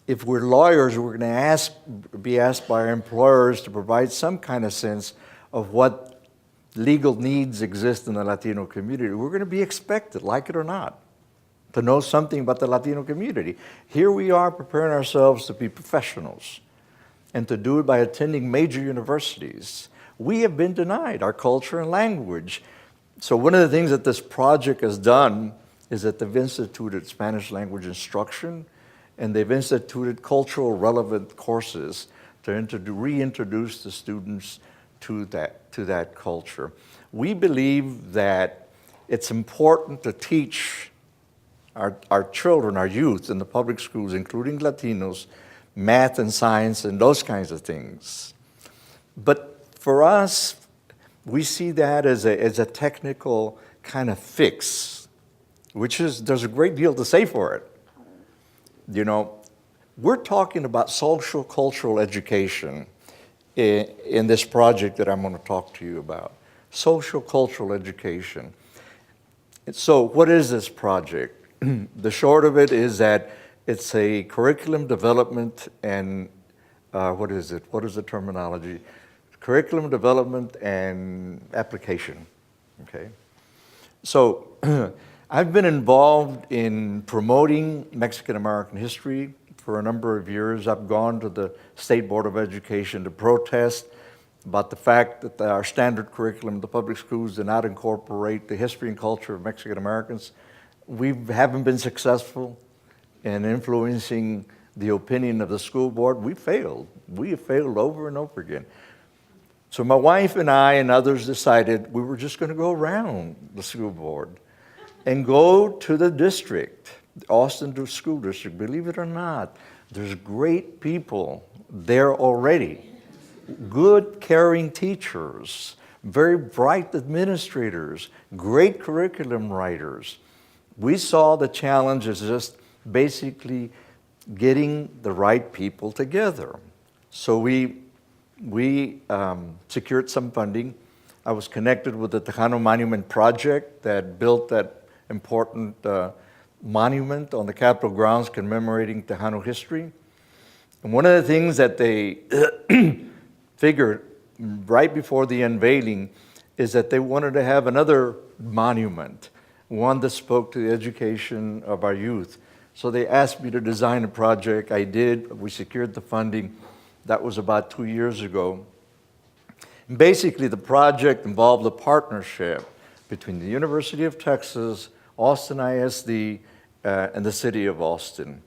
If we're lawyers, we're going to be asked by our employers to provide some kind of sense of what legal needs exist in the Latino community. We're going to be expected, like it or not, to know something about the Latino community. Here we are preparing ourselves to be professionals and to do it by attending major universities. We have been denied our culture and language. So one of the things that this project has done is that they've instituted Spanish language instruction, and they've instituted cultural relevant courses to reintroduce the students to that culture. We believe that it's important to teach our children, our youth in the public schools, including Latinos, math and science and those kinds of things. But for us, we see that as a technical kind of fix, which is, there's a great deal to say for it. You know, we're talking about social cultural education in this project that I'm going to talk to you about. Social cultural education. So what is this project? The short of it is that it's a curriculum development and, what is it? What is the terminology? Curriculum development and application, okay? So I've been involved in promoting Mexican American history for a number of years. I've gone to the State Board of Education to protest about the fact that our standard curriculum in the public schools did not incorporate the history and culture of Mexican Americans. We haven't been successful in influencing the opinion of the school board. We failed. We have failed over and over again. So my wife and I and others decided we were just going to go around the school board and go to the district, the Austin School District. Believe it or not, there's great people there already. Good, caring teachers, very bright administrators, great curriculum writers. We saw the challenge as just basically getting the right people together. So we secured some funding. I was connected with the Tejano Monument Project that built that important monument on the Capitol grounds commemorating Tejano history. And one of the things that they figured right before the unveiling is that they wanted to have another monument, one that spoke to the education of our youth. So they asked me to design a project. I did. We secured the funding. That was about 2 years ago. And basically, the project involved a partnership between the University of Texas, Austin ISD, and the city of Austin.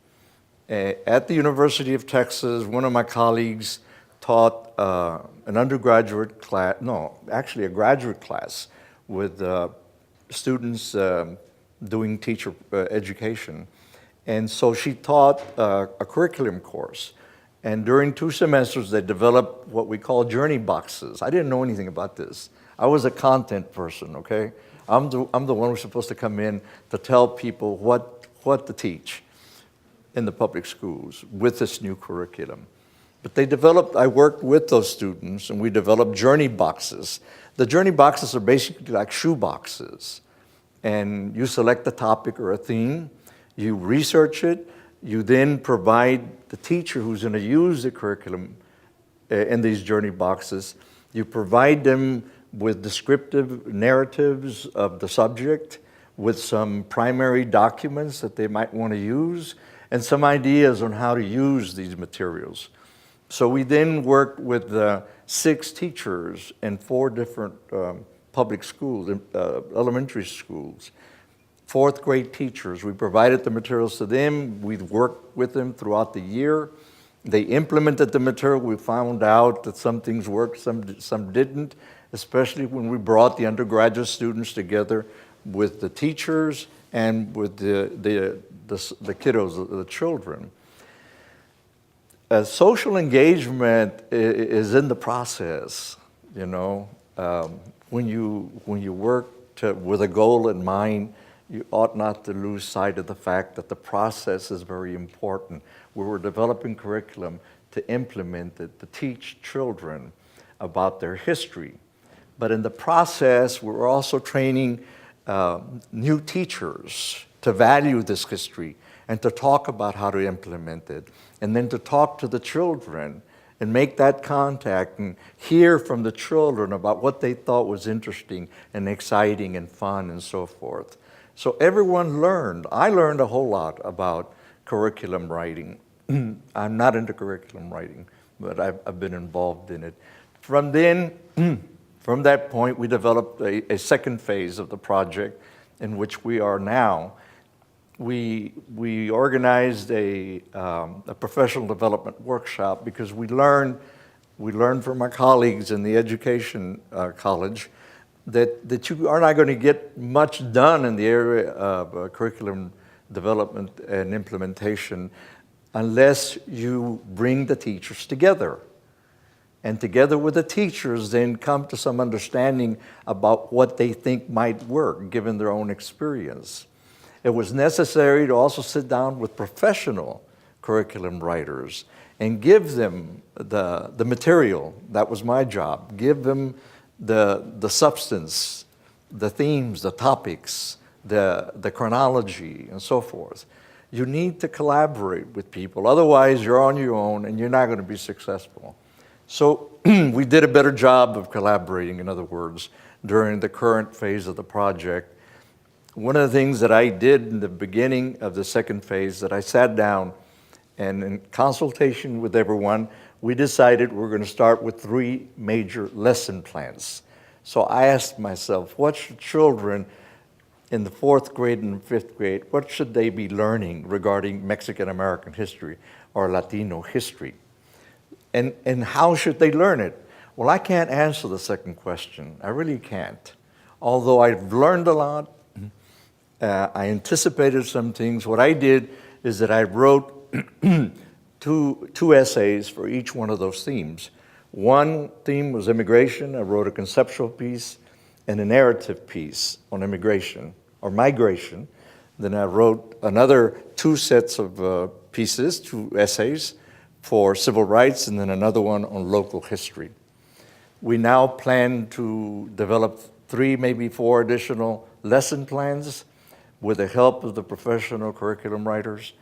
At the University of Texas, one of my colleagues taught an undergraduate class, no, actually a graduate class with students doing teacher education. And so she taught a curriculum course. And during 2 semesters, they developed what we call journey boxes. I didn't know anything about this. I was a content person, okay? I'm the one who's supposed to come in to tell people what to teach in the public schools with this new curriculum. But I worked with those students, and we developed journey boxes. The journey boxes are basically like shoe boxes. And you select a topic or a theme. You research it, you then provide the teacher who's going to use the curriculum in these journey boxes. You provide them with descriptive narratives of the subject, with some primary documents that they might want to use, and some ideas on how to use these materials. So we then worked with 6 teachers in 4 different public schools, elementary schools. 4th grade teachers. We provided the materials to them. We worked with them throughout the year. They implemented the material. We found out that some things worked, some didn't, especially when we brought the undergraduate students together with the teachers and with the kiddos, the children. Social engagement is in the process, you know. When you work with a goal in mind, you ought not to lose sight of the fact that the process is very important. We were developing curriculum to implement it, to teach children about their history. But in the process, we were also training new teachers to value this history and to talk about how to implement it, and then to talk to the children and make that contact and hear from the children about what they thought was interesting and exciting and fun and so forth. So everyone learned. I learned a whole lot about curriculum writing. I'm not into curriculum writing, but I've been involved in it. From that point, we developed a second phase of the project in which we are now. We organized a professional development workshop because we learned from our colleagues in the education college that you are not going to get much done in the area of curriculum development and implementation unless you bring the teachers together. And together with the teachers, then come to some understanding about what they think might work, given their own experience. It was necessary to also sit down with professional curriculum writers and give them the material. That was my job. Give them the substance, the themes, the topics, the chronology, and so forth. You need to collaborate with people. Otherwise, you're on your own and you're not going to be successful. So we did a better job of collaborating, in other words, during the current phase of the project. One of the things that I did in the beginning of the second phase, that I sat down and in consultation with everyone, we decided we're going to start with 3 major lesson plans. So I asked myself, what should children in the 4th grade and 5th grade, what should they be learning regarding Mexican-American history or Latino history? And how should they learn it? Well, I can't answer the second question. I really can't. Although I've learned a lot, I anticipated some things. What I did is that I wrote two essays for each one of those themes. One theme was immigration. I wrote a conceptual piece and a narrative piece on immigration or migration. Then I wrote another 2 sets of pieces, 2 essays for civil rights, and then another one on local history. We now plan to develop 3, maybe 4 additional lesson plans with the help of the professional curriculum writers.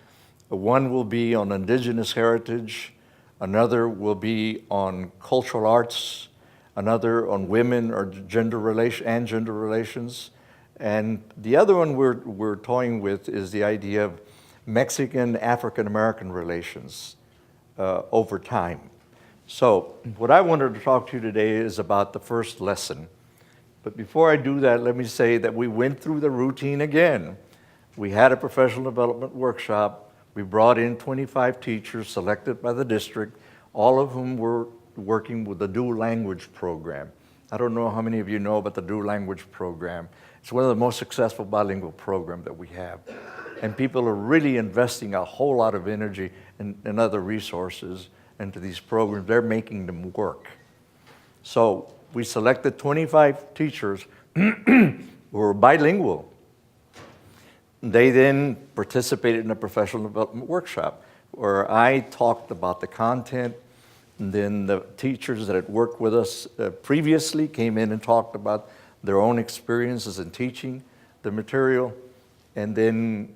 One will be on indigenous heritage, another will be on cultural arts, another on women or gender relations, and the other one we're toying with is the idea of Mexican-African-American relations over time. So what I wanted to talk to you today is about the first lesson. But before I do that, let me say that we went through the routine again. We had a professional development workshop. We brought in 25 teachers selected by the district, all of whom were working with the dual language program. I don't know how many of you know about the dual language program. It's one of the most successful bilingual programs that we have. And people are really investing a whole lot of energy and other resources into these programs. They're making them work. So we selected 25 teachers who were bilingual. They then participated in a professional development workshop where I talked about the content, and then the teachers that had worked with us previously came in and talked about their own experiences in teaching the material. And then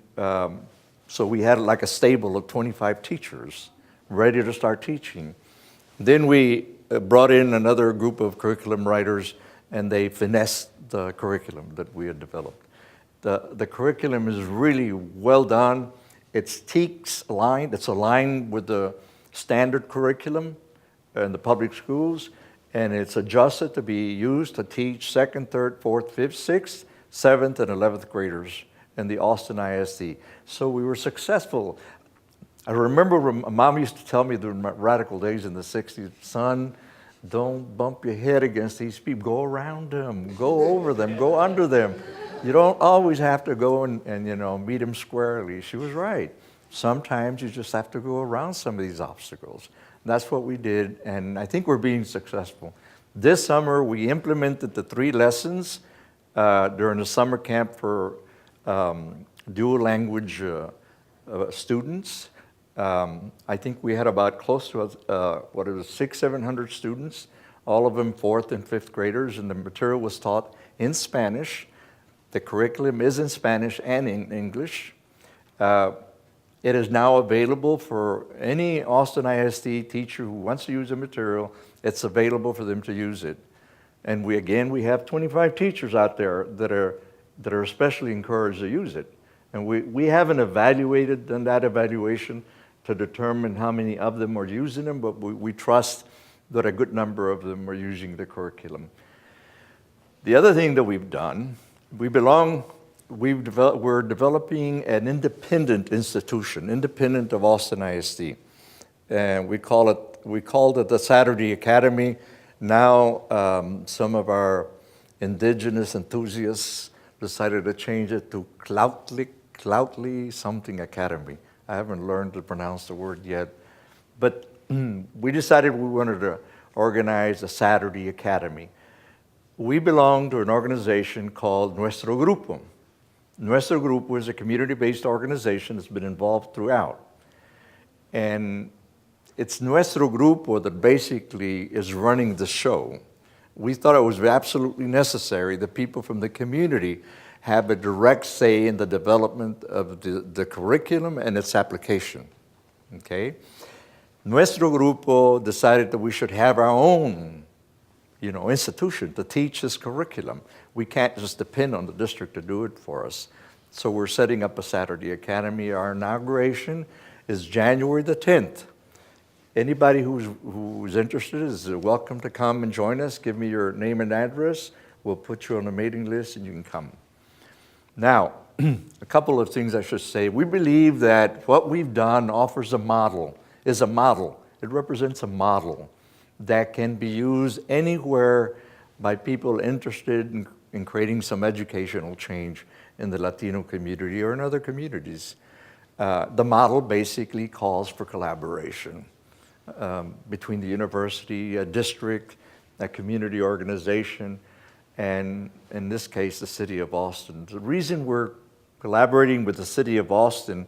So we had like a stable of 25 teachers ready to start teaching. Then we brought in another group of curriculum writers, and they finessed the curriculum that we had developed. The curriculum is really well done. It's TEKS aligned. It's aligned with the standard curriculum in the public schools, and it's adjusted to be used to teach second, third, fourth, fifth, sixth, seventh, and 11th graders in the Austin ISD. So we were successful. I remember Mom used to tell me during my radical days in the 60s, son, don't bump your head against these people. Go around them, go over them, go under them. You don't always have to go and meet them squarely. She was right. Sometimes you just have to go around some of these obstacles. That's what we did, and I think we're being successful. This summer, we implemented the 3 lessons during the summer camp for dual language students. I think we had about close to 600-700 students, all of them 4th and 5th graders, and the material was taught in Spanish. The curriculum is in Spanish and in English. It is now available for any Austin ISD teacher who wants to use the material. It's available for them to use it. And we have 25 teachers out there that are especially encouraged to use it. And we haven't done that evaluation to determine how many of them are using them, but we trust that a good number of them are using the curriculum. The other thing that we've done, we're developing an independent institution, independent of Austin ISD. And we called it the Saturday Academy. Now some of our indigenous enthusiasts decided to change it to Cloutly something Academy. I haven't learned to pronounce the word yet. But we decided we wanted to organize a Saturday Academy. We belong to an organization called Nuestro Grupo. Nuestro Grupo is a community-based organization that's been involved throughout. And it's Nuestro Grupo that basically is running the show. We thought it was absolutely necessary that people from the community have a direct say in the development of the curriculum and its application, okay? Nuestro Grupo decided that we should have our own, institution to teach this curriculum. We can't just depend on the district to do it for us. So we're setting up a Saturday Academy. Our inauguration is January the 10th. Anybody who's interested is welcome to come and join us. Give me your name and address. We'll put you on the mailing list and you can come. Now, a couple of things I should say. We believe that what we've done offers is a model. It represents a model that can be used anywhere by people interested in creating some educational change in the Latino community or in other communities. The model basically calls for collaboration between the university, a district, a community organization, and in this case, the city of Austin. The reason we're collaborating with the city of Austin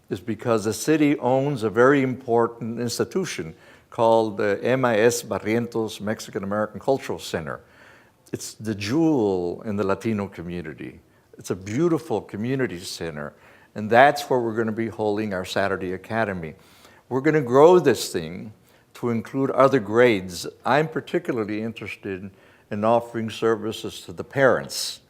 is because the city owns a very important institution called the MIS Barrientos Mexican American Cultural Center. It's the jewel in the Latino community. It's a beautiful community center, and that's where we're going to be holding our Saturday Academy. We're going to grow this thing to include other grades. I'm particularly interested in offering services to the parents,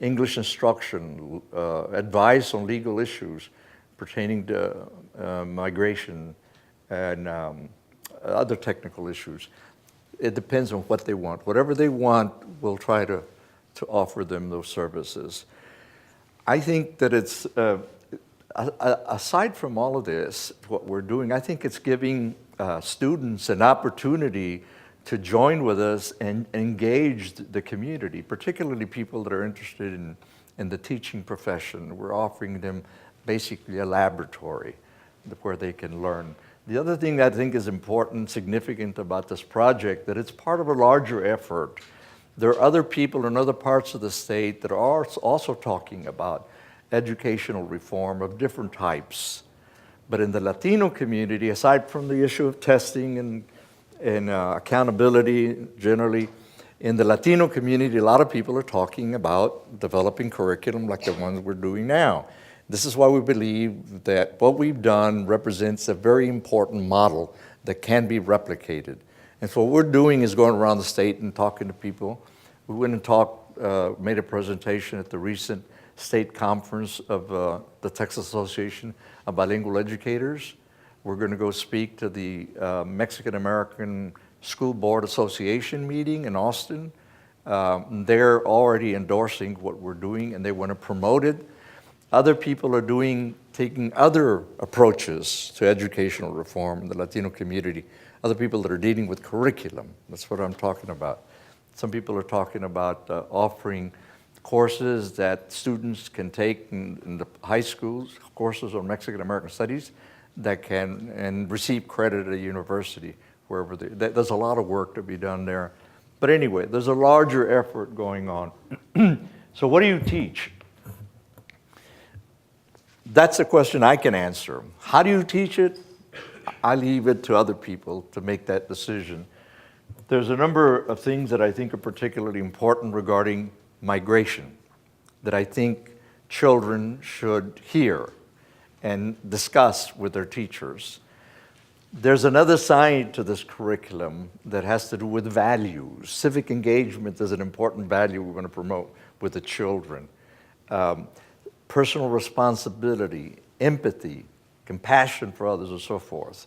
English instruction, advice on legal issues pertaining to migration and other technical issues. It depends on what they want. Whatever they want, we'll try to offer them those services. I think that it's, aside from all of this, what we're doing, I think it's giving students an opportunity to join with us and engage the community, particularly people that are interested in the teaching profession. We're offering them basically a laboratory where they can learn. The other thing I think is important, significant about this project, that it's part of a larger effort. There are other people in other parts of the state that are also talking about educational reform of different types. But in the Latino community, aside from the issue of testing and accountability generally, in the Latino community, a lot of people are talking about developing curriculum like the ones we're doing now. This is why we believe that what we've done represents a very important model that can be replicated. And so what we're doing is going around the state and talking to people. We went and made a presentation at the recent state conference of the Texas Association of Bilingual Educators. We're going to go speak to the Mexican American School Board Association meeting in Austin. They're already endorsing what we're doing and they want to promote it. Other people are taking other approaches to educational reform in the Latino community. Other people that are dealing with curriculum. That's what I'm talking about. Some people are talking about offering courses that students can take in the high schools, courses on Mexican American studies and receive credit at a university, wherever there's a lot of work to be done there. But anyway, there's a larger effort going on. So what do you teach? That's a question I can answer. How do you teach it? I leave it to other people to make that decision. There's a number of things that I think are particularly important regarding migration that I think children should hear and discuss with their teachers. There's another side to this curriculum that has to do with values. Civic engagement is an important value we're going to promote with the children. Personal responsibility, empathy, compassion for others, and so forth.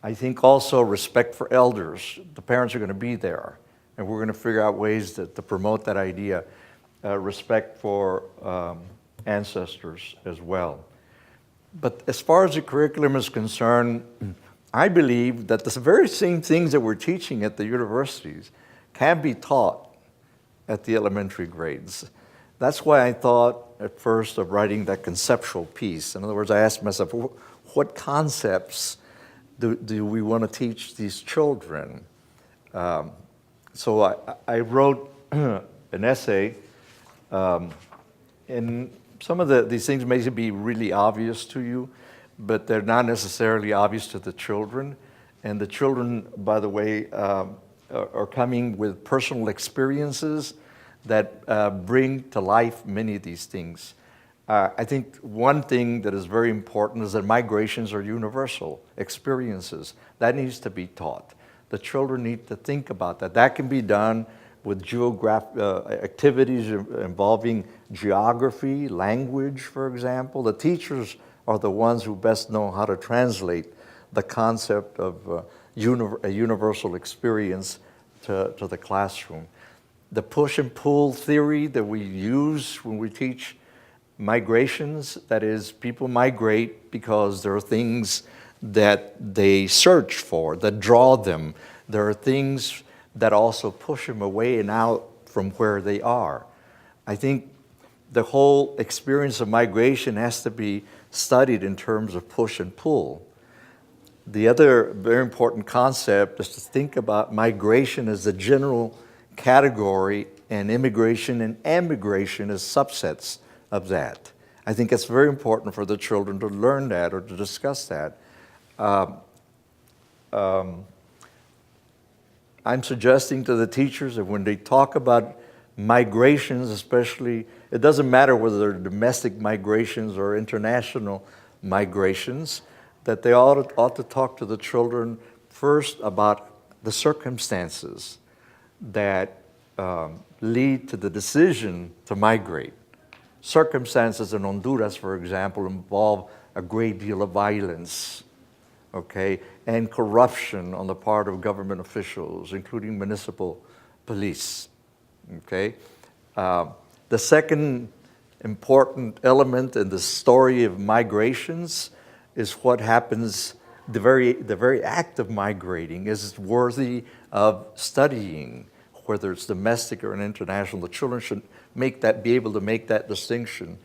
I think also respect for elders. The parents are going to be there, and we're going to figure out ways to promote that idea. Respect for ancestors as well. But as far as the curriculum is concerned, I believe that the very same things that we're teaching at the universities can be taught at the elementary grades. That's why I thought at first of writing that conceptual piece. In other words, I asked myself, what concepts do we want to teach these children? So I wrote an essay, and some of these things may be really obvious to you, but they're not necessarily obvious to the children. And the children, by the way, are coming with personal experiences that bring to life many of these things. I think one thing that is very important is that migrations are universal experiences. That needs to be taught. The children need to think about that. That can be done with activities involving geography, language, for example. The teachers are the ones who best know how to translate the concept of a universal experience to the classroom. The push and pull theory that we use when we teach migrations, that is, people migrate because there are things that they search for, that draw them. There are things that also push them away and out from where they are. I think the whole experience of migration has to be studied in terms of push and pull. The other very important concept is to think about migration as a general category and immigration and emigration as subsets of that. I think it's very important for the children to learn that or to discuss that. I'm suggesting to the teachers that when they talk about migrations, especially, it doesn't matter whether they're domestic migrations or international migrations, that they ought to talk to the children first about the circumstances that lead to the decision to migrate. Circumstances in Honduras, for example, involve a great deal of violence, okay, and corruption on the part of government officials, including municipal police, okay? The second important element in the story of migrations is what happens, the very act of migrating is worthy of studying, whether it's domestic or international. The children should be able to make that distinction.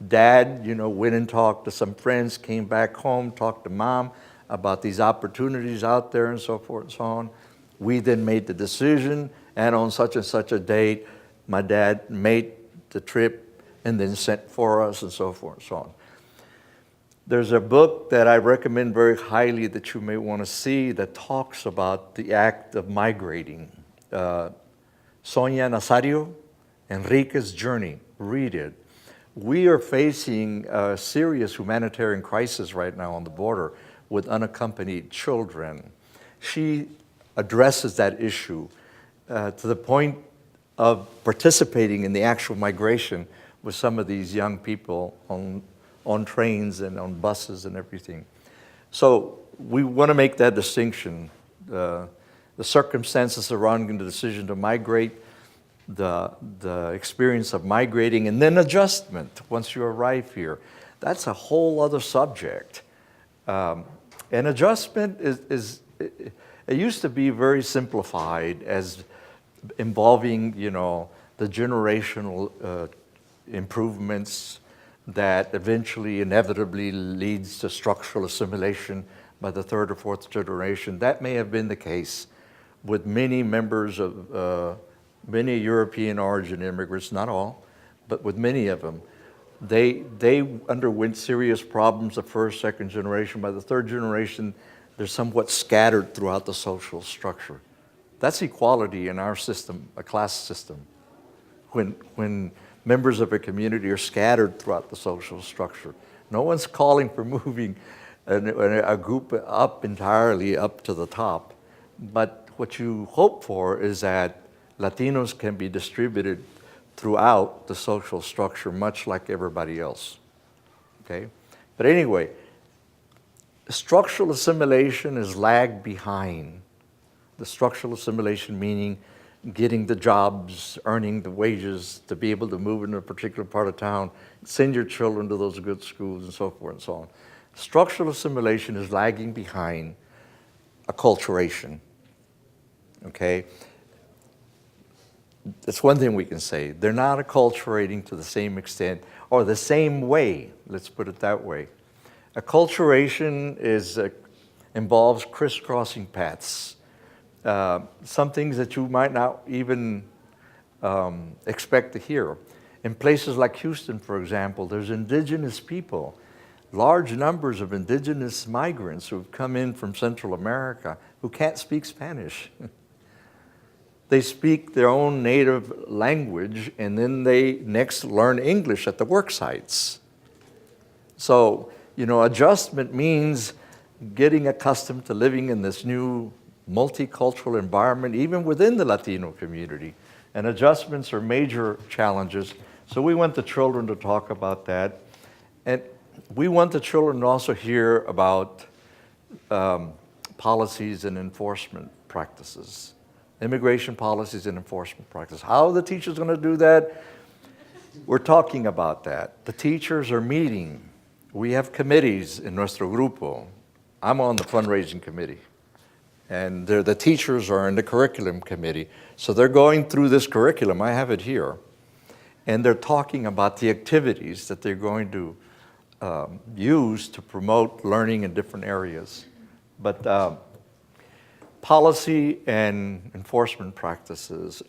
Dad, went and talked to some friends, came back home, talked to mom about these opportunities out there and so forth and so on. We then made the decision, and on such and such a date, my dad made the trip and then sent for us and so forth and so on. There's a book that I recommend very highly that you may want to see that talks about the act of migrating. Sonia Nazario, Enrique's Journey. Read it. we are facing a serious humanitarian crisis right now on the border with unaccompanied children. She addresses that issue to the point of participating in the actual migration with some of these young people on trains and on buses and everything. So we want to make that distinction. The circumstances surrounding the decision to migrate, the experience of migrating, and then adjustment once you arrive here. That's a whole other subject. And adjustment it used to be very simplified as involving, the generational improvements that eventually inevitably leads to structural assimilation by the third or fourth generation. That may have been the case with many members of many European origin immigrants, not all, but with many of them. They underwent serious problems the first, second generation. By the third generation, they're somewhat scattered throughout the social structure. That's equality in our system, a class system. When members of a community are scattered throughout the social structure. No one's calling for moving a group up entirely up to the top. But what you hope for is that Latinos can be distributed throughout the social structure, much like everybody else, okay? But anyway, structural assimilation is lagged behind. The structural assimilation meaning getting the jobs, earning the wages to be able to move in a particular part of town, send your children to those good schools and so forth and so on. Structural assimilation is lagging behind acculturation, okay? That's one thing we can say. They're not acculturating to the same extent or the same way, let's put it that way. Acculturation involves crisscrossing paths. Some things that you might not even expect to hear. In places like Houston, for example, there's indigenous people, large numbers of indigenous migrants who've come in from Central America who can't speak Spanish. They speak their own native language, and then they next learn English at the work sites. So, adjustment means getting accustomed to living in this new multicultural environment, even within the Latino community. And adjustments are major challenges. So we want the children to talk about that. And we want the children to also hear about policies and enforcement practices. Immigration policies and enforcement practices. How are the teachers going to do that? We're talking about that. The teachers are meeting. We have committees in nuestro grupo. I'm on the fundraising committee. And the teachers are in the curriculum committee. So they're going through this curriculum. I have it here. And they're talking about the activities that they're going to use to promote learning in different areas. But policy and enforcement practices,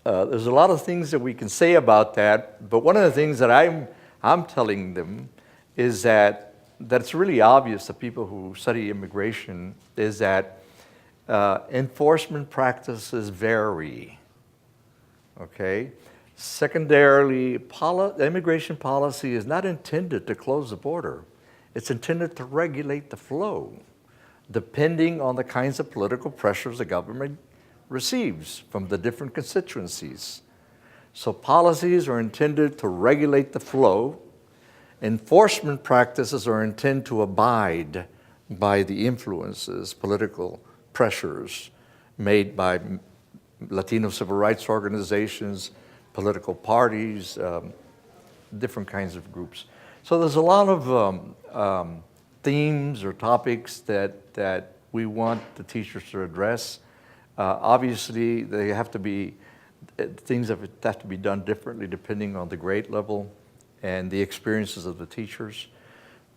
there's a lot of things that we can say about that. But one of the things that I'm telling them is that it's really obvious to people who study immigration is that enforcement practices vary, okay? Secondarily, immigration policy is not intended to close the border. It's intended to regulate the flow, depending on the kinds of political pressures the government receives from the different constituencies. So policies are intended to regulate the flow. Enforcement practices are intended to abide by the influences, political pressures made by Latino civil rights organizations, political parties, different kinds of groups. So there's a lot of themes or topics that we want the teachers to address. Obviously, they have to be, things have to be done differently depending on the grade level and the experiences of the teachers.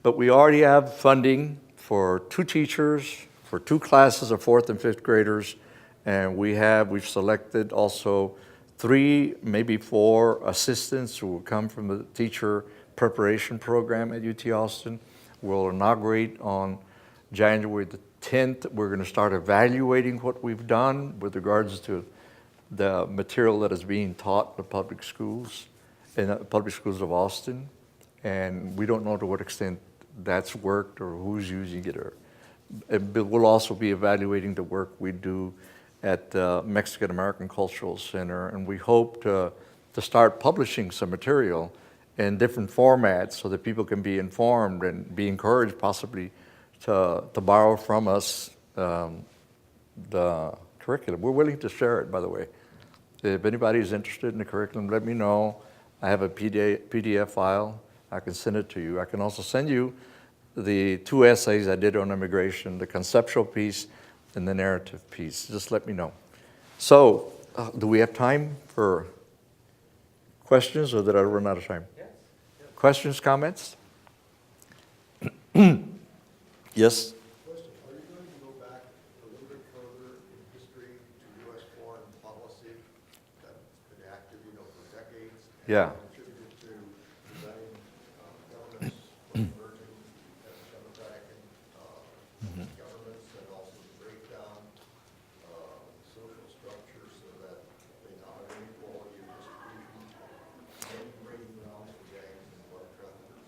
But we already have funding for 2 teachers, for 2 classes of 4th and 5th graders, and we've selected also 3, maybe 4 assistants who will come from the teacher preparation program at UT Austin. We'll inaugurate on January the 10th. We're going to start evaluating what we've done with regards to the material that is being taught in the public schools. in the public schools of Austin, and we don't know to what extent that's worked or who's using it. But we'll also be evaluating the work we do at the Mexican American Cultural Center, and we hope to start publishing some material in different formats so that people can be informed and be encouraged possibly to borrow from us the curriculum. We're willing to share it, by the way. If anybody is interested in the curriculum, let me know. I have a PDF file. I can send it to you. I can also send you the 2 essays I did on immigration, the conceptual piece and the narrative piece. Just let me know. So, do we have time for questions, or did I run out of time? Yes. Questions, comments? Yes? Question, are you going to go back a little bit further in history to U.S. foreign policy that's been active, for decades? Yeah. And contributed to preventing governments from emerging as democratic governments, and also to break down social structure so that they not have inequality of distribution, breaking grounds for gangs and blood traffickers?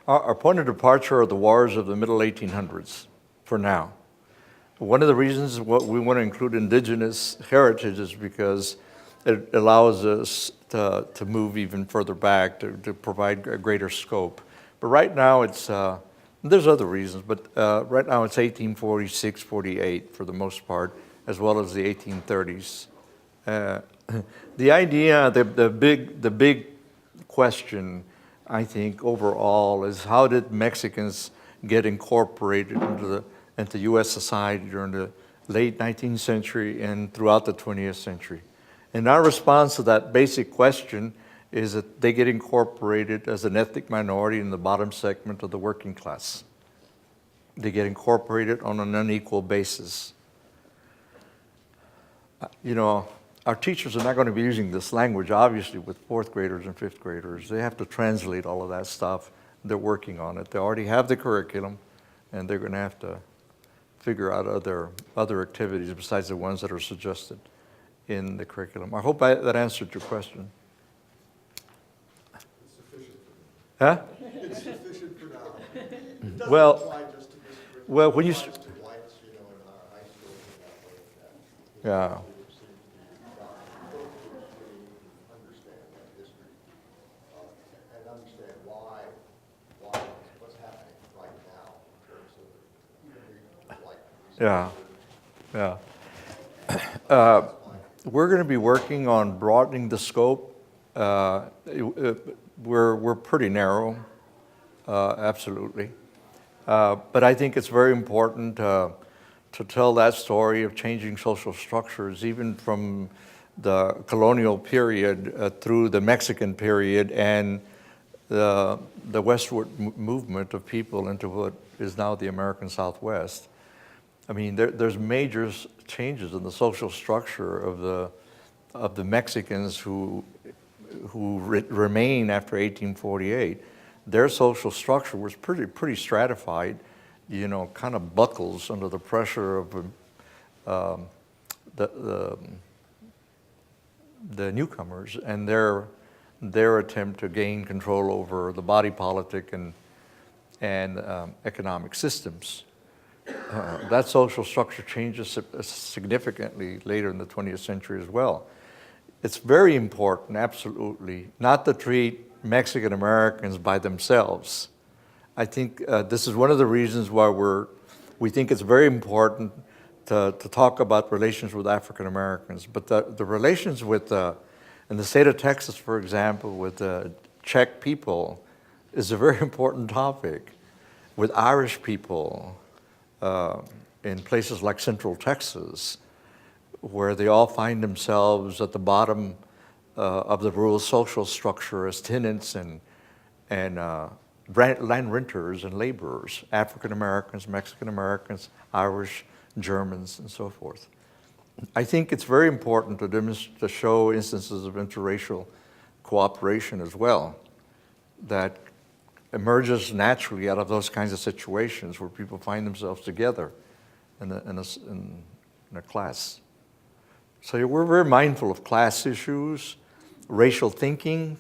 Our point of departure are the wars of the middle 1800s, for now. One of the reasons what we want to include indigenous heritage is because it allows us to move even further back, to provide a greater scope. But right now it's, there's other reasons, but right now it's 1846, 48 for the most part, as well as the 1830s. The idea, the big question, I think, overall, is how did Mexicans get incorporated into U.S. society during the late 19th century and throughout the 20th century? And our response to that basic question is that they get incorporated as an ethnic minority in the bottom segment of the working class. They get incorporated on an unequal basis. Our teachers are not going to be using this language, obviously, with 4th graders and 5th graders. They have to translate all of that stuff. They're working on it. They already have the curriculum, and they're going to have to figure out other activities besides the ones that are suggested in the curriculum. I hope that answered your question. It's sufficient for Huh? It's sufficient for now. It doesn't Well, apply just to this curriculum. well, when you It applies to whites, in our high schools and that way. Yeah. It seems to be about really understand that history and understand why what's happening right now in terms of like. Yeah. We're going to be working on broadening the scope. We're pretty narrow, absolutely. But I think it's very important to tell that story of changing social structures, even from the colonial period through the Mexican period and the westward movement of people into what is now the American Southwest. I mean, there's major changes in the social structure of the Mexicans who remain after 1848. Their social structure was pretty stratified, kind of buckles under the pressure of the newcomers and their attempt to gain control over the body politic and economic systems. That social structure changes significantly later in the 20th century as well. It's very important, absolutely, not to treat Mexican Americans by themselves. I think this is one of the reasons why we think it's very important to talk about relations with African Americans. But the relations with, in the state of Texas, for example, with the Czech people is a very important topic. With Irish people, in places like Central Texas, where they all find themselves at the bottom of the rural social structure as tenants and land renters and laborers, African Americans, Mexican Americans, Irish, Germans, and so forth. I think it's very important to show instances of interracial cooperation as well, that emerges naturally out of those kinds of situations where people find themselves together in a class. So we're very mindful of class issues, racial thinking,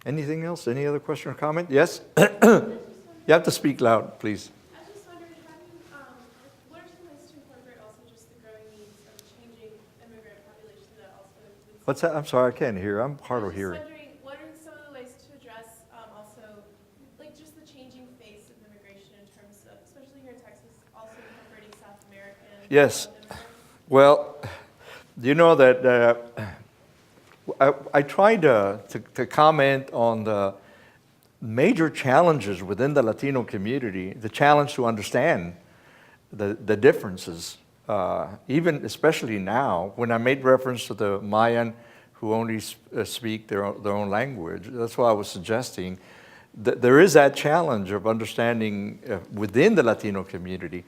Anything else? Any other question or comment? Yes? You have to speak loud, please. I was just wondering, what are some ways to incorporate also just the growing needs of a changing immigrant population that also includes? What's that? I'm sorry, I can't hear. I'm hard of I was hearing. just wondering, what are some of the ways to address also, like just the changing face of immigration in terms of, especially here in Texas, also incorporating South American Yes. immigrants? Well, you know that I tried to comment on the major challenges within the Latino community, the challenge to understand the differences, even especially now, when I made reference to the Mayan who only speak their own language. That's why I was suggesting that there is that challenge of understanding within the Latino community.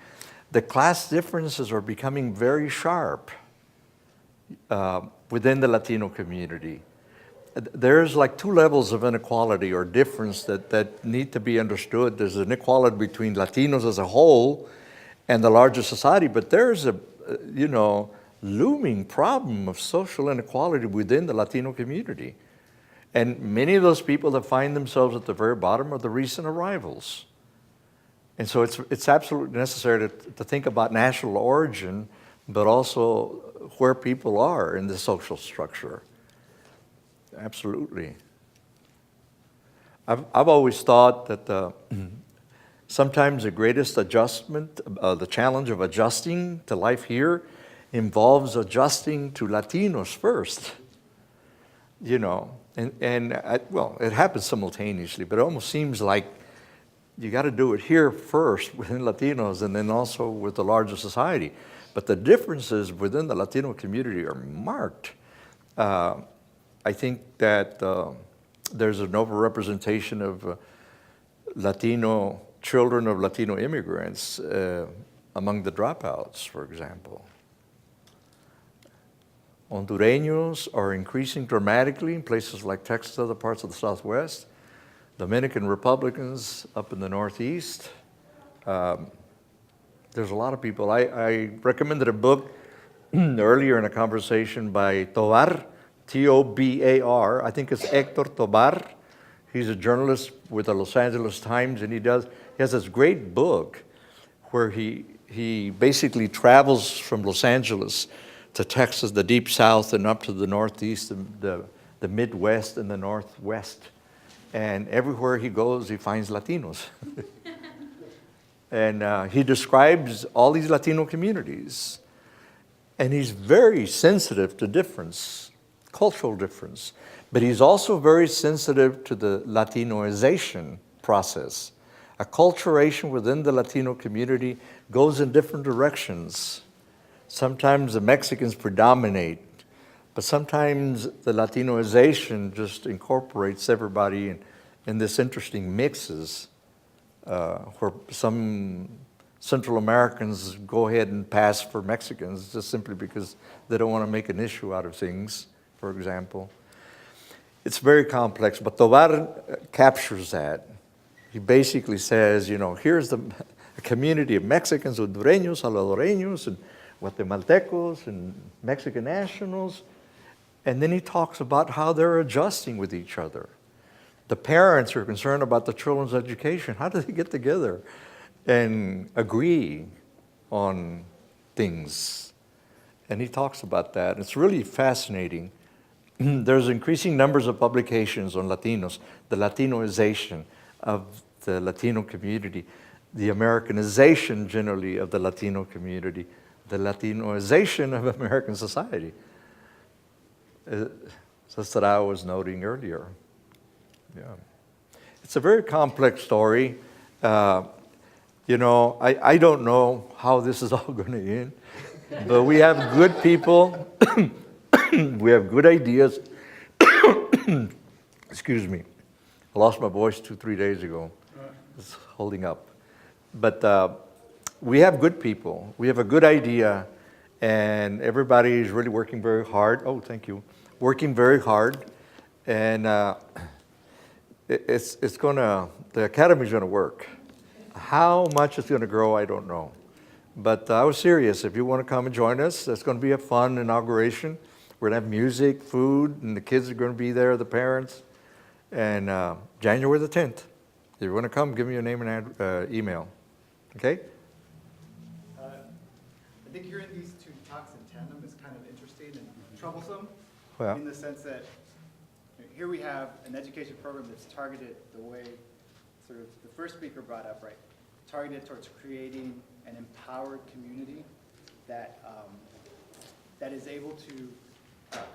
The class differences are becoming very sharp within the Latino community. There's like two levels of inequality or difference that need to be understood. There's inequality between Latinos as a whole and the larger society, but there's a, looming problem of social inequality within the Latino community. And many of those people that find themselves at the very bottom are the recent arrivals. And so it's absolutely necessary to think about national origin, but also where people are in the social structure. Absolutely. I've always thought that sometimes the greatest adjustment, the challenge of adjusting to life here involves adjusting to Latinos first. Well, it happens simultaneously, but it almost seems like you got to do it here first within Latinos and then also with the larger society. But the differences within the Latino community are marked. I think that there's an overrepresentation of Latino children of Latino immigrants among the dropouts, for example. Hondureños are increasing dramatically in places like Texas, other parts of the Southwest. Dominican Republicans up in the Northeast. There's a lot of people. I recommended a book earlier in a conversation by Tobar, T-O-B-A-R. I think it's Hector Tobar. He's a journalist with the Los Angeles Times, and he has this great book where he basically travels from Los Angeles to Texas, the Deep South, and up to the Northeast, the Midwest, and the Northwest. And everywhere he goes, he finds Latinos. And he describes all these Latino communities. And he's very sensitive to difference, cultural difference. But he's also very sensitive to the Latinoization process. Acculturation within the Latino community goes in different directions. Sometimes the Mexicans predominate, but sometimes the Latinoization just incorporates everybody in this interesting mixes where some Central Americans go ahead and pass for Mexicans just simply because they don't want to make an issue out of things, for example. It's very complex, but Tobar captures that. He basically says, here's a community of Mexicans, Hondureños, Salvadoreños, and Guatemaltecos, and Mexican nationals. And then he talks about how they're adjusting with each other. The parents are concerned about the children's education. How do they get together and agree on things? And he talks about that. It's really fascinating. There's increasing numbers of publications on Latinos, the Latinoization of the Latino community, the Americanization generally of the Latino community, the Latinoization of American society. That's what I was noting earlier. Yeah. It's a very complex story. I don't know how this is all going to end, but we have good people. We have good ideas. Excuse me. I lost my voice 2-3 days ago. It's holding up. But we have good people. We have a good idea, and everybody is really working very hard. Oh, thank you. Working very hard, and the academy's gonna work. How much it's gonna grow, I don't know. But I was serious. If you want to come and join us, it's gonna be a fun inauguration. We're gonna have music, food, and the kids are gonna be there, the parents. And January the 10th. If you want to come, give me your name and email. Okay? I think hearing these two talks in tandem is kind of interesting and troublesome Well. in the sense that here we have an education program that's targeted the way sort of the first speaker brought up, right? Targeted towards creating an empowered community that, that is able to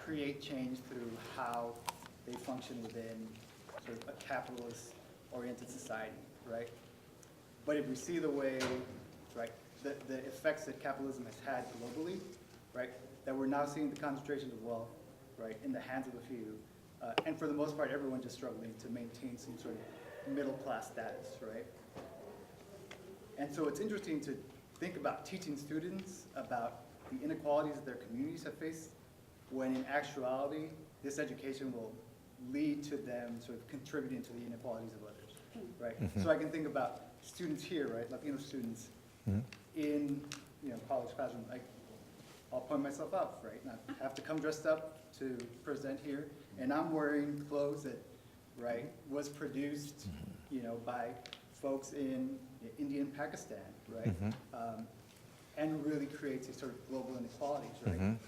create change through how they function within sort of a capitalist-oriented society, right? But if we see the way, right, the effects that capitalism has had globally, right, that we're now seeing the concentration of wealth, right, in the hands of a few, and for the most part, everyone just struggling to maintain some sort of middle-class status, right? And so it's interesting to think about teaching students about the inequalities that their communities have faced, when in actuality, this education will lead to them sort of contributing to the inequalities of others, right? So I can think about students here, right, Latino students in, college classroom. I'll point myself out, right? And I have to come dressed up to present here, and I'm wearing clothes that, right, was produced, by folks in India and Pakistan, right? And really creates these sort of global inequalities, right?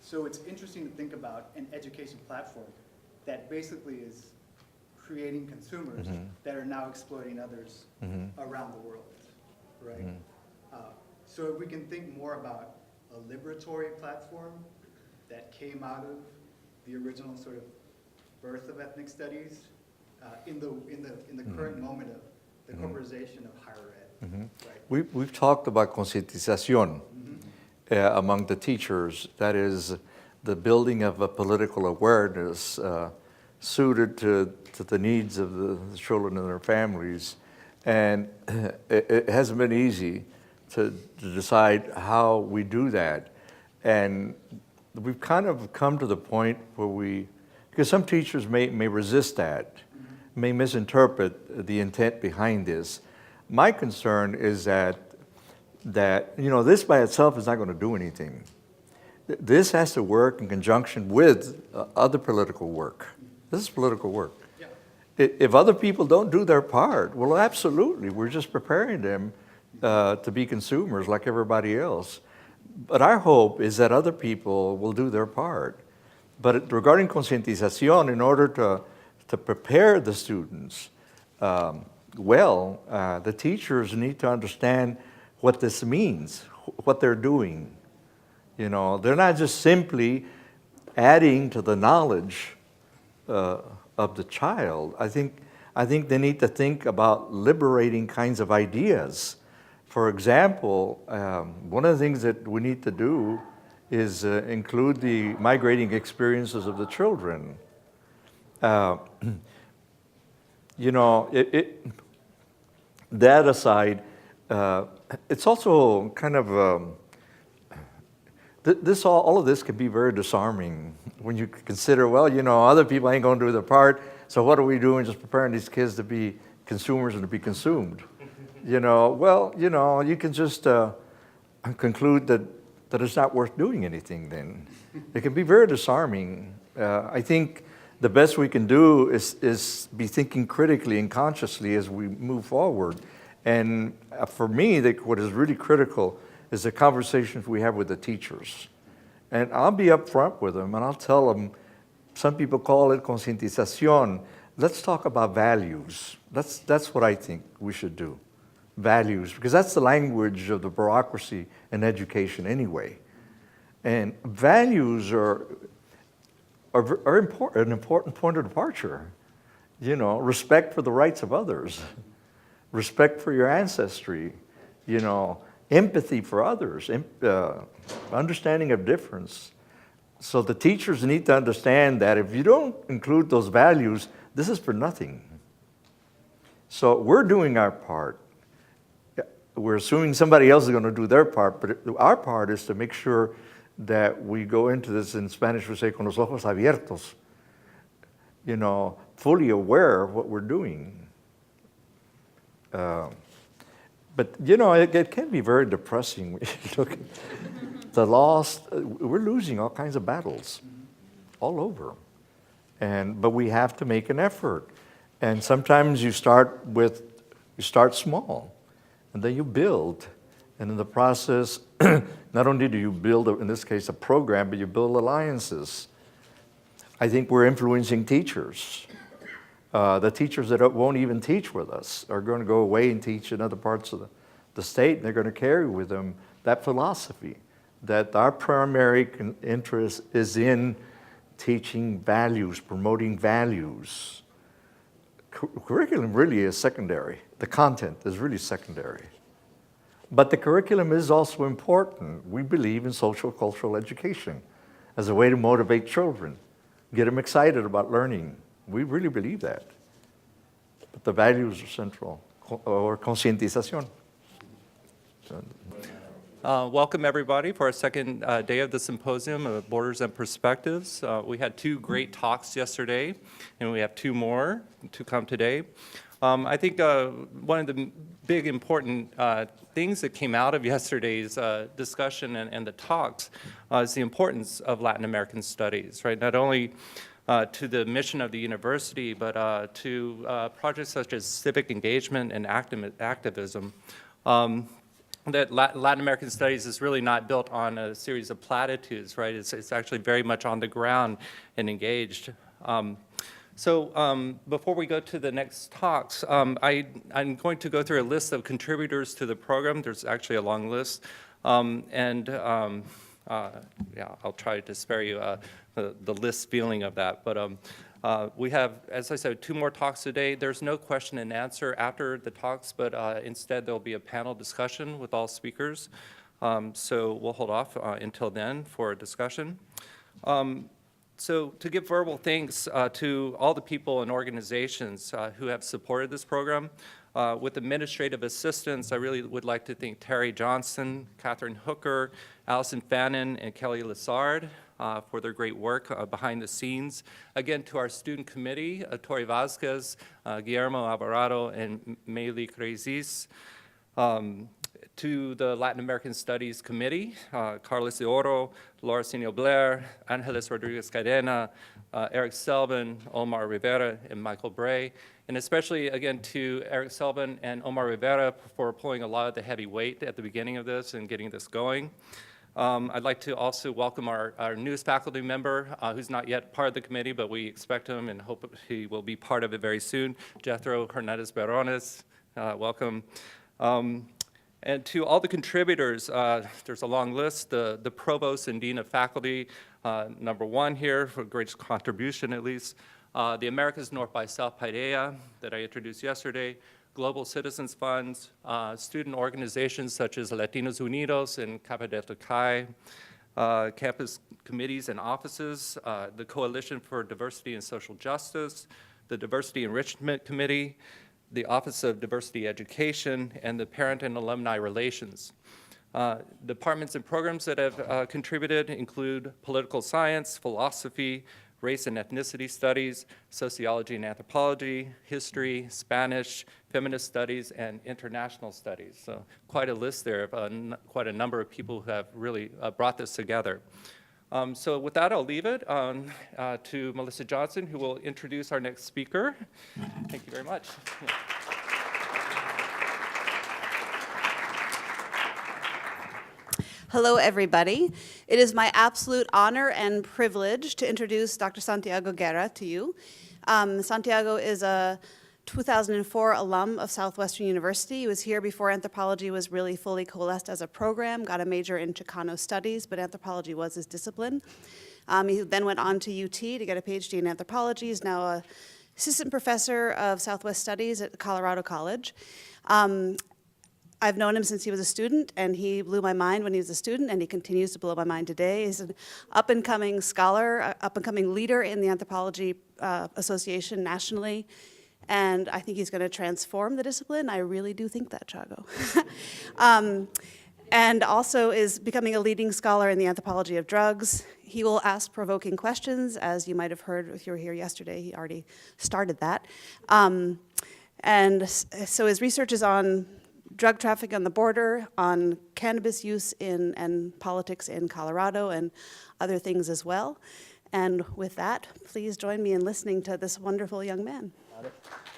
So it's interesting to think about an education platform that basically is creating consumers that are now exploiting others around the world, right? So if we can think more about a liberatory platform that came out of the original sort of birth of ethnic studies in the current moment of the corporatization of higher ed, right? We've talked about concientización among the teachers. That is the building of a political awareness suited to the needs of the children and their families. And it hasn't been easy to decide how we do that. And we've kind of come to the point where because some teachers may resist that, may misinterpret the intent behind this. My concern is that this by itself is not going to do anything. This has to work in conjunction with other political work. This is political work. Yeah. If other people don't do their part, well, absolutely, we're just preparing them to be consumers like everybody else. But our hope is that other people will do their part. But regarding concientización, in order to prepare the students the teachers need to understand what this means, what they're doing. They're not just simply adding to the knowledge of the child. I think they need to think about liberating kinds of ideas. For example, one of the things that we need to do is include the migrating experiences of the children. That aside, it's also kind of all of this can be very disarming when you consider, other people ain't going to do their part, so what are we doing? Just preparing these kids to be consumers and to be consumed. You can just conclude that it's not worth doing anything then. It can be very disarming. I think the best we can do is be thinking critically and consciously as we move forward. And for me, what is really critical is the conversations we have with the teachers. And I'll be upfront with them and I'll tell them, some people call it concientización. Let's talk about values. That's what I think we should do. Values, because that's the language of the bureaucracy in education anyway. And values are important, an important point of departure. Respect for the rights of others, respect for your ancestry, empathy for others, understanding of difference. So the teachers need to understand that if you don't include those values, this is for nothing. So we're doing our part. We're assuming somebody else is going to do their part, but our part is to make sure that we go into this, in Spanish we say, con los ojos abiertos, fully aware of what we're doing. But, it can be very depressing when you look at the loss. We're losing all kinds of battles all over. But we have to make an effort. And sometimes you start small, and then you build. And in the process, not only do you build, in this case, a program, but you build alliances. I think we're influencing teachers. The teachers that won't even teach with us are going to go away and teach in other parts of the state, and they're going to carry with them that philosophy, that our primary interest is in teaching values, promoting values. Curriculum really is secondary. The content is really secondary. But the curriculum is also important. We believe in social cultural education as a way to motivate children, get them excited about learning. We really believe that. But the values are central, or concientización. Welcome, everybody, for our second day of the symposium of Borders and Perspectives. We had 2 great talks yesterday, and we have 2 more to come today. I think one of the big important things that came out of yesterday's discussion and the talks is the importance of Latin American studies, right? Not only to the mission of the university, but to projects such as civic engagement and activism. That Latin American studies is really not built on a series of platitudes, right? It's actually very much on the ground and engaged. Before we go to the next talks, I'm going to go through a list of contributors to the program. There's actually a long list. Yeah, I'll try to spare you the list feeling of that. But we have, as I said, 2 more talks today. There's no question and answer after the talks, but instead there'll be a panel discussion with all speakers. So we'll hold off until then for a discussion. So to give verbal thanks to all the people and organizations who have supported this program. With administrative assistance, I really would like to thank Terry Johnson, Catherine Hooker, Allison Fannin, and Kelly Lessard for their great work behind the scenes. Again, to our student committee, Tori Vasquez, Guillermo Alvarado, and Meili Crazis. To the Latin American Studies Committee, Carlos de Oro, Laura Senio Blair, Angeles Rodriguez Cadena, Eric Selvin, Omar Rivera, and Michael Bray. And especially, again, to Eric Selvin and Omar Rivera for pulling a lot of the heavy weight at the beginning of this and getting this going. I'd like to also welcome our newest faculty member, who's not yet part of the committee, but we expect him and hope he will be part of it very soon, Jethro Hernandez Barones. Welcome. And to all the contributors, there's a long list. The Provost and Dean of Faculty, number 1 here, for greatest contribution at least. The Americas North by South Paideia that I introduced yesterday. Global Citizens Funds, student organizations such as Latinos Unidos and Kappa Delta Chi, campus committees and offices, the Coalition for Diversity and Social Justice, the Diversity Enrichment Committee, the Office of Diversity Education, and the Parent and Alumni Relations. Departments and programs that have contributed include political science, philosophy, race and ethnicity studies, sociology and anthropology, history, Spanish, feminist studies, and international studies. So quite a list there of quite a number of people who have really brought this together. So with that, I'll leave it to Melissa Johnson, who will introduce our next speaker. Thank you very much. Hello, everybody. It is my absolute honor and privilege to introduce Dr. Santiago Guerra to you. Santiago is a 2004 alum of Southwestern University. He was here before anthropology was really fully coalesced as a program, got a major in Chicano studies, but anthropology was his discipline. He then went on to UT to get a PhD in anthropology. He's now an assistant professor of Southwest Studies at Colorado College. I've known him since he was a student, and he blew my mind when he was a student, and he continues to blow my mind today. He's an up-and-coming scholar, up-and-coming leader in the Anthropology Association nationally, and I think he's going to transform the discipline. I really do think that, Chago. And also is becoming a leading scholar in the anthropology of drugs. He will ask provoking questions, as you might have heard if you were here yesterday. He already started that. And so his research is on drug trafficking on the border, on cannabis use and politics in Colorado, and other things as well. And with that, please join me in listening to this wonderful young man.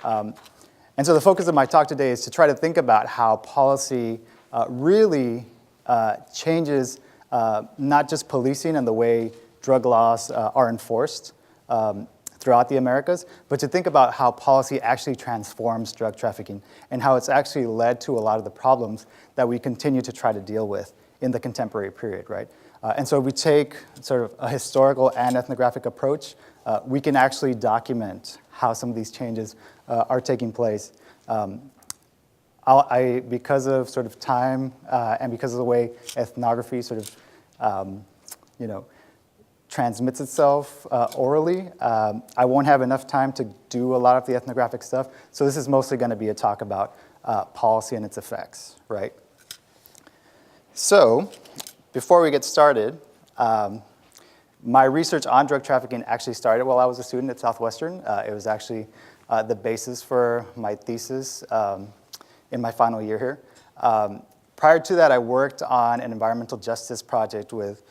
And so the focus of my talk today is to try to think about how policy really changes not just policing and the way drug laws are enforced throughout the Americas, but to think about how policy actually transforms drug trafficking and how it's actually led to a lot of the problems that we continue to try to deal with in the contemporary period, right? And so if we take sort of a historical and ethnographic approach, we can actually document how some of these changes are taking place. Because of sort of time and because of the way ethnography sort of, transmits itself orally, I won't have enough time to do a lot of the ethnographic stuff. So this is mostly going to be a talk about policy and its effects, right? So before we get started, my research on drug trafficking actually started while I was a student at Southwestern. It was actually the basis for my thesis in my final year here. Prior to that, I worked on an environmental justice project with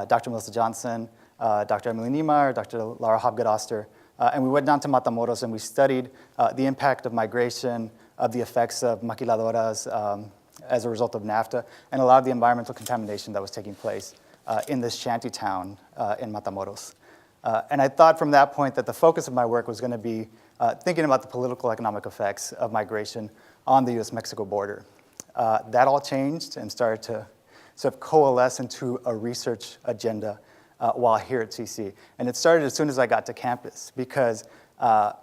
Dr. Melissa Johnson, Dr. Emily Niemeyer, Dr. Laura Hobgood-Oster, and we went down to Matamoros and we studied the impact of migration, of the effects of maquiladoras as a result of NAFTA, and a lot of the environmental contamination that was taking place in this shanty town in Matamoros. And I thought from that point that the focus of my work was going to be thinking about the political economic effects of migration on the US-Mexico border. That all changed and started to sort of coalesce into a research agenda while here at CC. And it started as soon as I got to campus because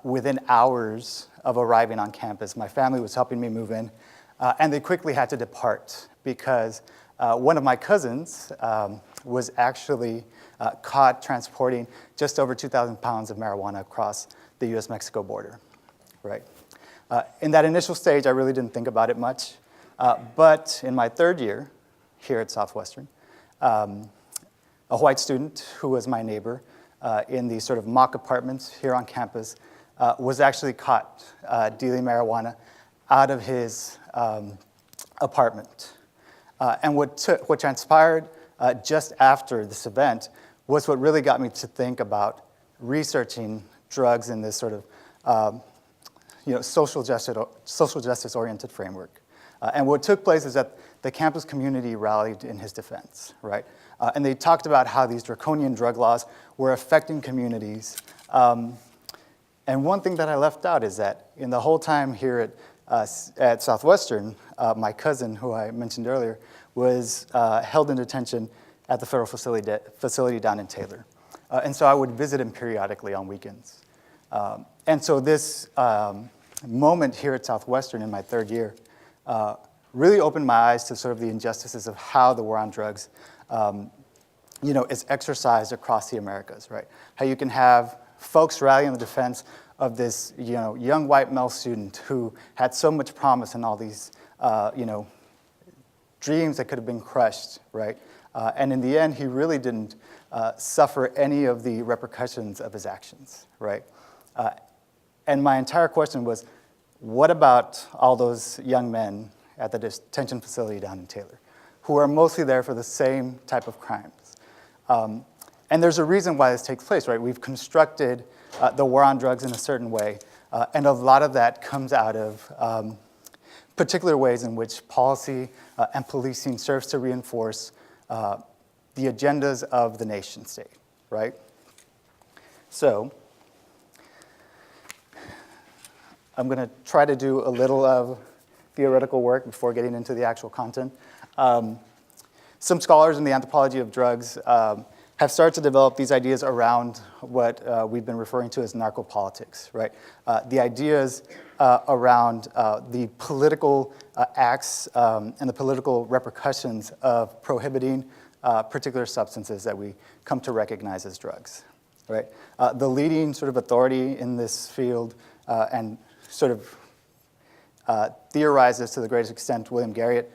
within hours of arriving on campus, my family was helping me move in, and they quickly had to depart because one of my cousins was actually caught transporting just over 2,000 pounds of marijuana across the US-Mexico border, right? In that initial stage, I really didn't think about it much, but in my third year here at Southwestern, a white student who was my neighbor in these sort of mock apartments here on campus was actually caught dealing marijuana out of his apartment. And what transpired just after this event was what really got me to think about researching drugs in this sort of social justice-oriented framework. And what took place is that the campus community rallied in his defense, right? And they talked about how these draconian drug laws were affecting communities. And one thing that I left out is that in the whole time here at Southwestern, my cousin, who I mentioned earlier, was held in detention at the federal facility down in Taylor. And so I would visit him periodically on weekends. And so this moment here at Southwestern in my third year really opened my eyes to sort of the injustices of how the war on drugs is exercised across the Americas, right? How you can have folks rallying in the defense of this young white male student who had so much promise and all these dreams that could have been crushed, right? And in the end, he really didn't suffer any of the repercussions of his actions, right? And my entire question was, what about all those young men at the detention facility down in Taylor, who are mostly there for the same type of crimes? And there's a reason why this takes place, right? We've constructed the war on drugs in a certain way, and a lot of that comes out of particular ways in which policy and policing serves to reinforce the agendas of the nation state, right? So I'm going to try to do a little of theoretical work before getting into the actual content. Some scholars in the anthropology of drugs have started to develop these ideas around what we've been referring to as narcopolitics, right? The ideas around the political acts and the political repercussions of prohibiting particular substances that we come to recognize as drugs, right? The leading sort of authority in this field and sort of theorizes to the greatest extent, William Garriott,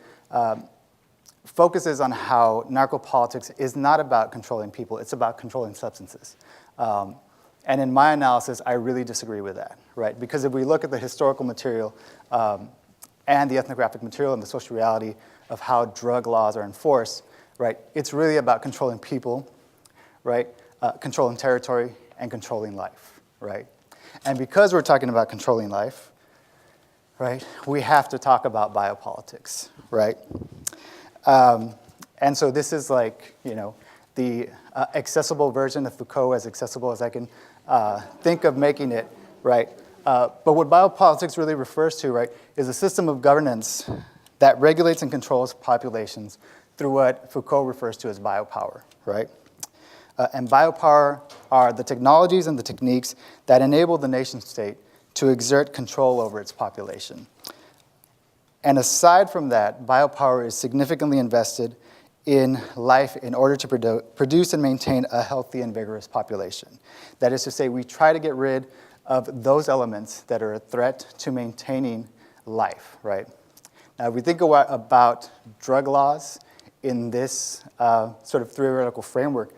focuses on how narcopolitics is not about controlling people, it's about controlling substances. And in my analysis, I really disagree with that, right? Because if we look at the historical material and the ethnographic material and the social reality of how drug laws are enforced, right, it's really about controlling people, right? controlling territory, and controlling life, right? And because we're talking about controlling life, right, we have to talk about biopolitics, right? And so this is like, the accessible version of Foucault, as accessible as I can think of making it, right? But what biopolitics really refers to, right, is a system of governance that regulates and controls populations through what Foucault refers to as biopower, right? And biopower are the technologies and the techniques that enable the nation state to exert control over its population. And aside from that, biopower is significantly invested in life in order to produce and maintain a healthy and vigorous population. That is to say, we try to get rid of those elements that are a threat to maintaining life, right? Now, if we think about drug laws in this sort of theoretical framework,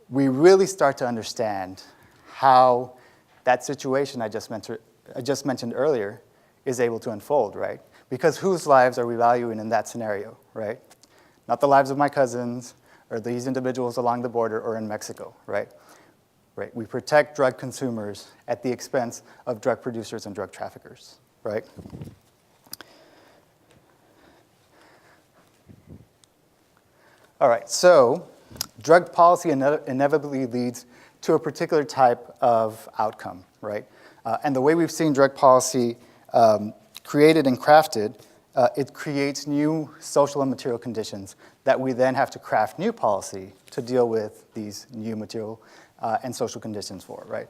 we really start to understand how that situation I just mentioned earlier is able to unfold, right? Because whose lives are we valuing in that scenario, right? Not the lives of my cousins or these individuals along the border or in Mexico, right? Right. We protect drug consumers at the expense of drug producers and drug traffickers, right? All right, so drug policy inevitably leads to a particular type of outcome, right? And the way we've seen drug policy created and crafted, it creates new social and material conditions that we then have to craft new policy to deal with these new material and social conditions for, right?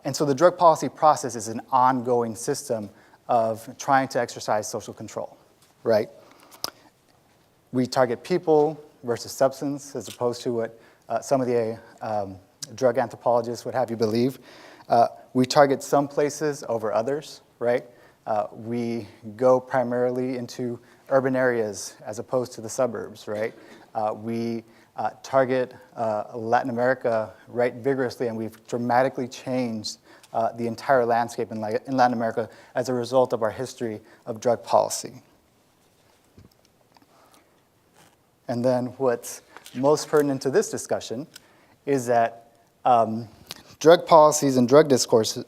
And so the drug policy process is an ongoing system of trying to exercise social control, right? We target people versus substance, as opposed to what some of the drug anthropologists would have you believe. We target some places over others, right? We go primarily into urban areas as opposed to the suburbs, right? We target Latin America right vigorously, and we've dramatically changed the entire landscape in Latin America as a result of our history of drug policy. And then what's most pertinent to this discussion is that drug policies and drug discourses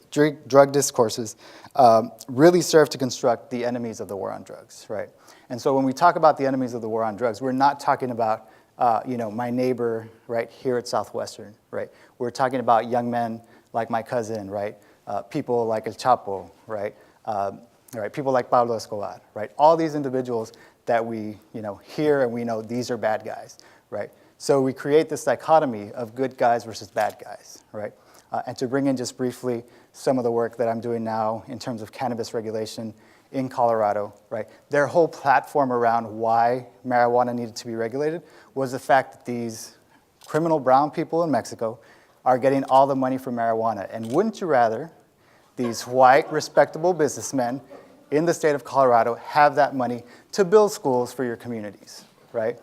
really serve to construct the enemies of the war on drugs, right? And so when we talk about the enemies of the war on drugs, we're not talking about my neighbor right here at Southwestern, right? We're talking about young men like my cousin, right? People like El Chapo, right? Right? People like Pablo Escobar, right? All these individuals that we hear and we know these are bad guys, right? So we create this dichotomy of good guys versus bad guys, right? And to bring in just briefly some of the work that I'm doing now in terms of cannabis regulation in Colorado, right? Their whole platform around why marijuana needed to be regulated was the fact that these criminal brown people in Mexico are getting all the money from marijuana. And wouldn't you rather these white, respectable businessmen in the state of Colorado have that money to build schools for your communities, right?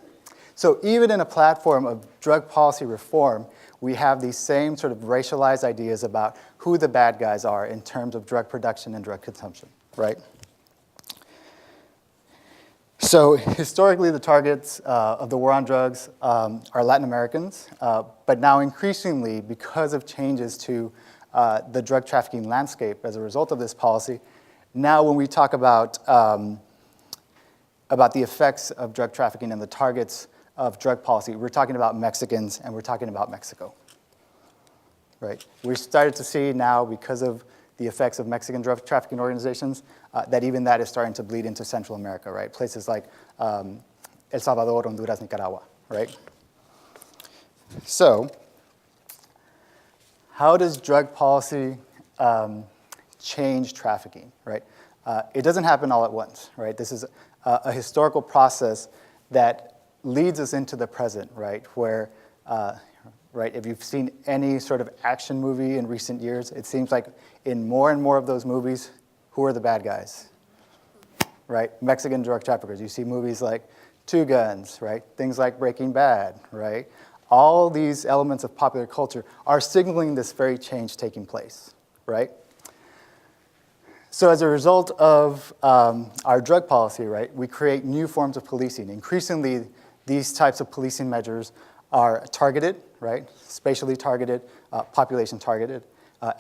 So even in a platform of drug policy reform, we have these same sort of racialized ideas about who the bad guys are in terms of drug production and drug consumption, right? So historically, the targets of the war on drugs are Latin Americans, but now increasingly, because of changes to the drug trafficking landscape as a result of this policy, now when we talk about the effects of drug trafficking and the targets of drug policy, we're talking about Mexicans and we're talking about Mexico, right? We've started to see now, because of the effects of Mexican drug trafficking organizations, that even that is starting to bleed into Central America, right? Places like El Salvador, Honduras, Nicaragua, right? So how does drug policy change trafficking, right? It doesn't happen all at once, right? This is a historical process that leads us into the present, right? Where, right, if you've seen any sort of action movie in recent years, it seems like in more and more of those movies, who are the bad guys, right? Mexican drug traffickers. You see movies like Two Guns, right? Things like Breaking Bad, right? All these elements of popular culture are signaling this very change taking place, right? So as a result of our drug policy, right, we create new forms of policing. Increasingly, these types of policing measures are targeted, right? Spatially targeted, population targeted,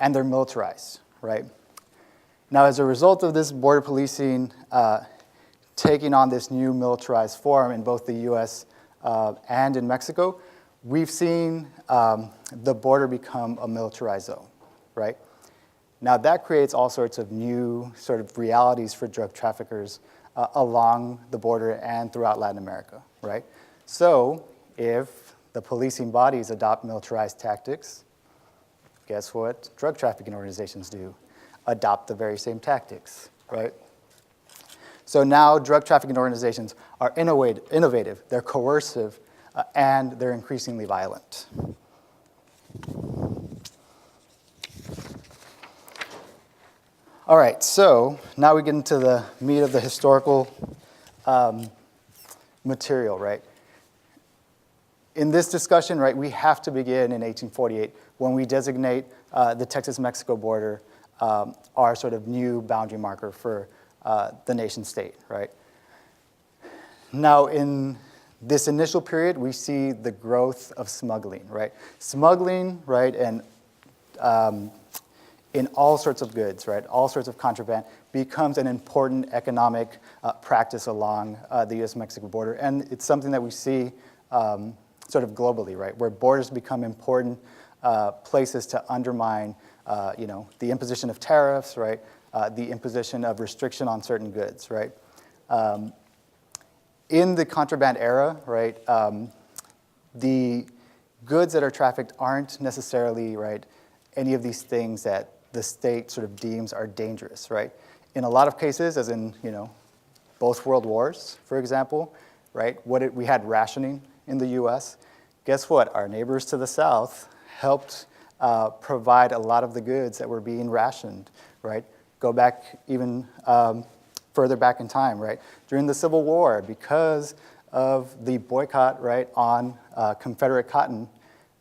and they're militarized, right? Now, as a result of this border policing taking on this new militarized form in both the US and in Mexico, we've seen the border become a militarized zone, right? Now, that creates all sorts of new sort of realities for drug traffickers along the border and throughout Latin America, right? So if the policing bodies adopt militarized tactics, guess what drug trafficking organizations do? Adopt the very same tactics, right? So now drug trafficking organizations are innovative, they're coercive, and they're increasingly violent. All right, so now we get into the meat of the historical material, right? In this discussion, right, we have to begin in 1848 when we designate the Texas-Mexico border our sort of new boundary marker for the nation state, right? Now, in this initial period, we see the growth of smuggling, right? Smuggling, right, and in all sorts of goods, right, all sorts of contraband becomes an important economic practice along the U.S.-Mexico border, and it's something that we see sort of globally, right, where borders become important places to undermine, the imposition of tariffs, right, the imposition of restriction on certain goods, right. In the contraband era, right, the goods that are trafficked aren't necessarily, right, any of these things that the state sort of deems are dangerous, right. In a lot of cases, as in, both world wars, for example, right, we had rationing in the U.S. Guess what? Our neighbors to the south helped provide a lot of the goods that were being rationed, right? Go back even further back in time, right? During the Civil War, because of the boycott, right, on Confederate cotton,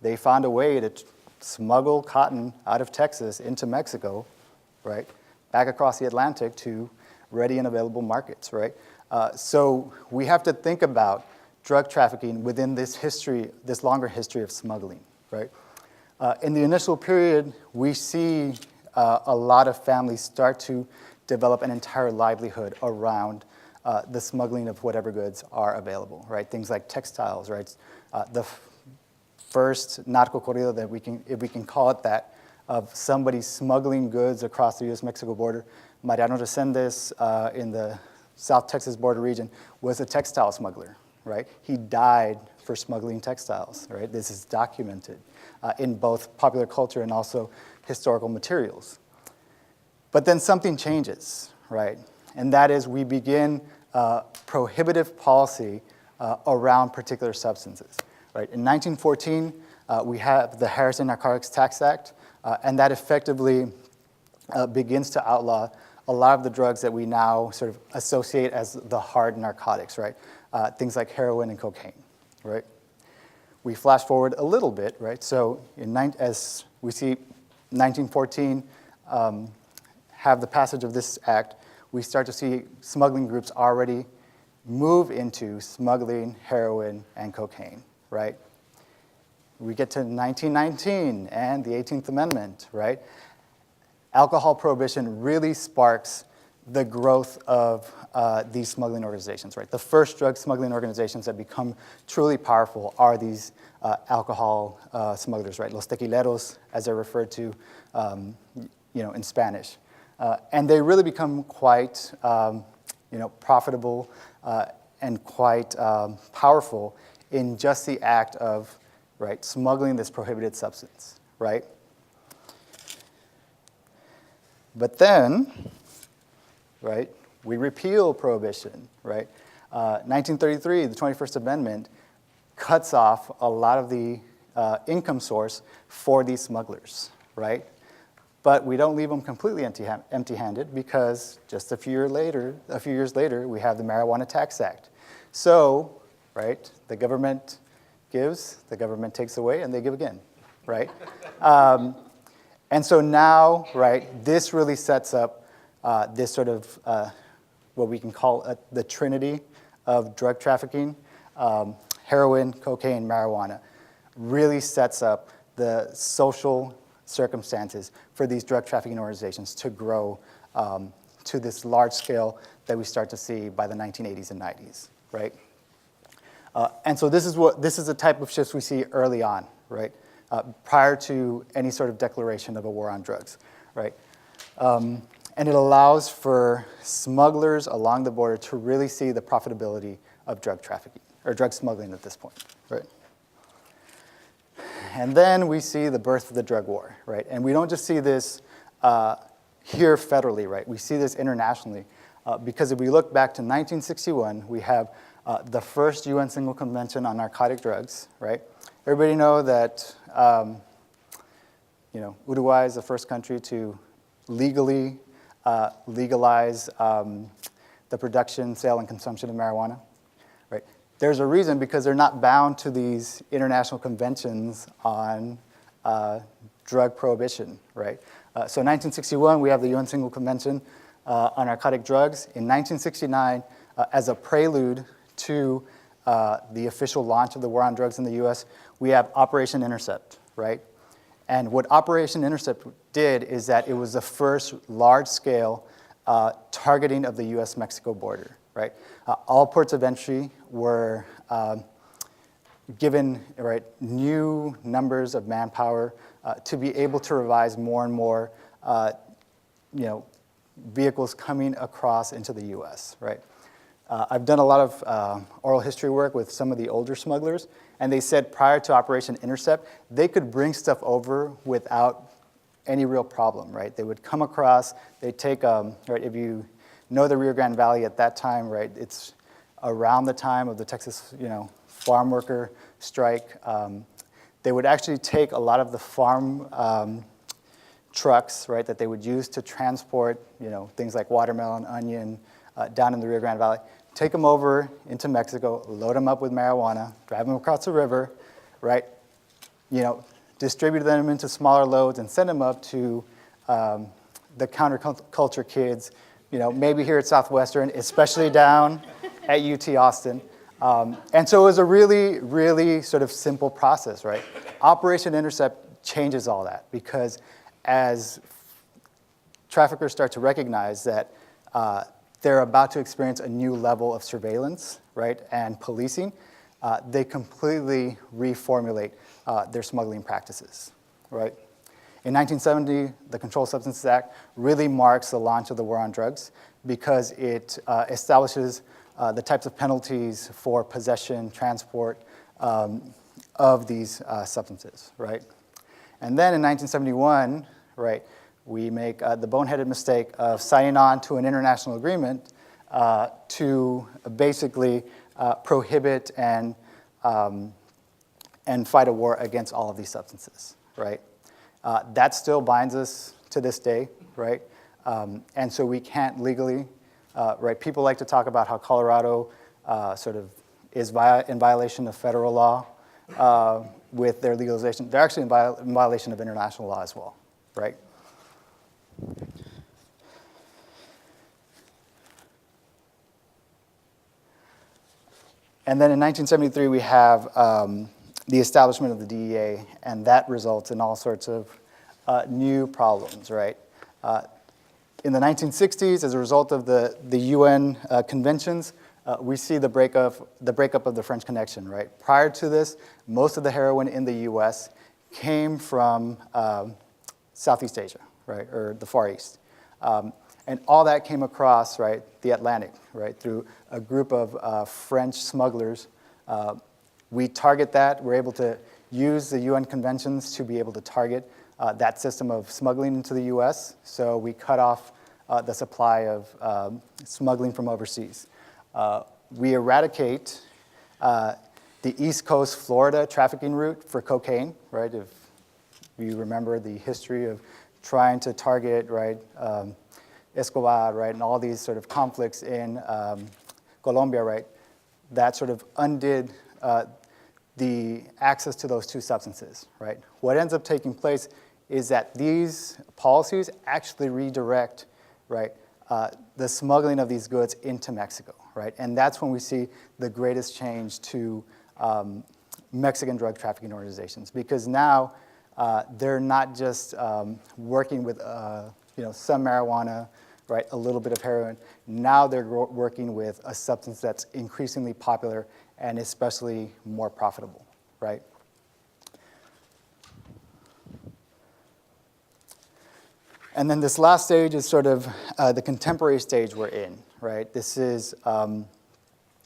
they found a way to smuggle cotton out of Texas into Mexico, right, back across the Atlantic to ready and available markets, right? So we have to think about drug trafficking within this history, this longer history of smuggling, right? In the initial period, we see a lot of families start to develop an entire livelihood around the smuggling of whatever goods are available, right? Things like textiles, right? The first narco corrido that if we can call it that, of somebody smuggling goods across the U.S.-Mexico border, Mariano Reséndez in the South Texas border region was a textile smuggler, right? He died for smuggling textiles, right? This is documented in both popular culture and also historical materials. But then something changes, right? And that is we begin prohibitive policy around particular substances, right? In 1914, we have the Harrison Narcotics Tax Act, and that effectively begins to outlaw a lot of the drugs that we now sort of associate as the hard narcotics, right? Things like heroin and cocaine, right? We flash forward a little bit, right? So as we see 1914 have the passage of this act, we start to see smuggling groups already move into smuggling heroin and cocaine, right? We get to 1919 and the 18th Amendment, right? Alcohol prohibition really sparks the growth of these smuggling organizations, right? The first drug smuggling organizations that become truly powerful are these alcohol smugglers, right? Los tequileros, as they're referred to, in Spanish. And they really become quite, profitable and quite powerful in just the act of, right, smuggling this prohibited substance, right? But then, right, we repeal prohibition, right? 1933, the 21st Amendment, cuts off a lot of the income source for these smugglers, right? But we don't leave them completely empty-handed because just a few years later, we have the Marijuana Tax Act. So, right, the government gives, the government takes away, and they give again, right? And so now, right, this really sets up this sort of what we can call the trinity of drug trafficking, heroin, cocaine, marijuana. really sets up the social circumstances for these drug trafficking organizations to grow to this large scale that we start to see by the 1980s and 90s, right? And so this is the type of shifts we see early on, right? Prior to any sort of declaration of a war on drugs, right? And it allows for smugglers along the border to really see the profitability of drug trafficking, or drug smuggling at this point, right? And then we see the birth of the drug war, right? And we don't just see this here federally, right? We see this internationally. Because if we look back to 1961, we have the first UN Single Convention on Narcotic Drugs, right? Everybody know that Uruguay is the first country to legally legalize the production, sale, and consumption of marijuana, right? There's a reason, because they're not bound to these international conventions on drug prohibition, right? So in 1961, we have the UN Single Convention on Narcotic Drugs. In 1969, as a prelude to the official launch of the war on drugs in the US, we have Operation Intercept, right? And what Operation Intercept did is that it was the first large-scale targeting of the US-Mexico border, right? All ports of entry were given new numbers of manpower to be able to revise more and more vehicles coming across into the US, right? I've done a lot of oral history work with some of the older smugglers, and they said prior to Operation Intercept, they could bring stuff over without any real problem, right? They would come across, they'd take, if you know the Rio Grande Valley at that time, right, it's around the time of the Texas, farm worker strike. They would actually take a lot of the farm trucks, right, that they would use to transport, things like watermelon, onion, down in the Rio Grande Valley, take them over into Mexico, load them up with marijuana, drive them across the river, right, distribute them into smaller loads and send them up to the counterculture kids, maybe here at Southwestern, especially down at UT Austin. And so it was a really, really sort of simple process, right? Operation Intercept changes all that, because as traffickers start to recognize that they're about to experience a new level of surveillance, right, and policing, they completely reformulate their smuggling practices, right? In 1970, the Controlled Substances Act really marks the launch of the war on drugs, because it establishes the types of penalties for possession, transport of these substances, right? And then in 1971, right, we make the boneheaded mistake of signing on to an international agreement to basically prohibit and fight a war against all of these substances, right? That still binds us to this day, right? And so we can't legally, right? People like to talk about how Colorado sort of is in violation of federal law with their legalization. They're actually in violation of international law as well, right? And then in 1973, we have the establishment of the DEA, and that results in all sorts of new problems, right? In the 1960s, as a result of the UN conventions, we see the breakup of the French Connection, right? Prior to this, most of the heroin in the US came from Southeast Asia, right, or the Far East. And all that came across, right, the Atlantic, right, through a group of French smugglers. We target that. We're able to use the UN conventions to be able to target that system of smuggling into the US. So we cut off the supply of smuggling from overseas. We eradicate the East Coast Florida trafficking route for cocaine, right? If you remember the history of trying to target, right, Escobar, right, and all these sort of conflicts in Colombia, right, that sort of undid the access to those two substances, right? What ends up taking place is that these policies actually redirect, right, the smuggling of these goods into Mexico, right? And that's when we see the greatest change to Mexican drug trafficking organizations, because now they're not just working with some marijuana, right, a little bit of heroin. Now they're working with a substance that's increasingly popular and especially more profitable, right? And then this last stage is sort of the contemporary stage we're in, right? This is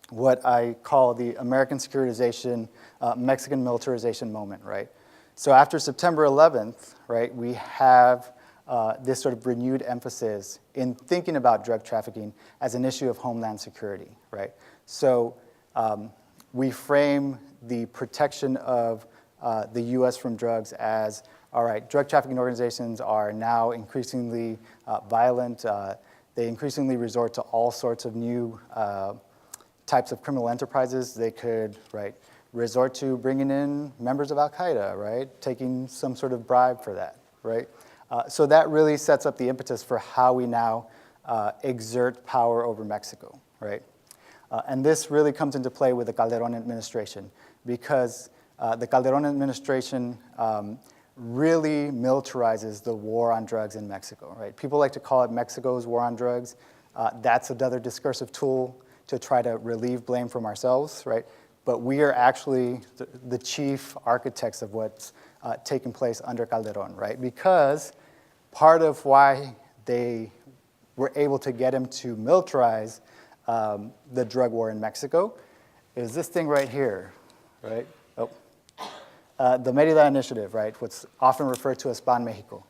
what I call the American securitization, Mexican militarization moment, right? So after September 11th, right, we have this sort of renewed emphasis in thinking about drug trafficking as an issue of homeland security, right? So we frame the protection of the U.S. from drugs as, all right, drug trafficking organizations are now increasingly violent. They increasingly resort to all sorts of new types of criminal enterprises. They could, right, resort to bringing in members of Al-Qaeda, right, taking some sort of bribe for that, right? So that really sets up the impetus for how we now exert power over Mexico, right? And this really comes into play with the Calderon administration, because the Calderon administration really militarizes the war on drugs in Mexico, right? People like to call it Mexico's war on drugs. That's another discursive tool to try to relieve blame from ourselves, right? But we are actually the chief architects of what's taking place under Calderon, right? Because part of why they were able to get him to militarize the drug war in Mexico is this thing right here, right? Oh. The Merida Initiative, right? What's often referred to as Plan Mexico.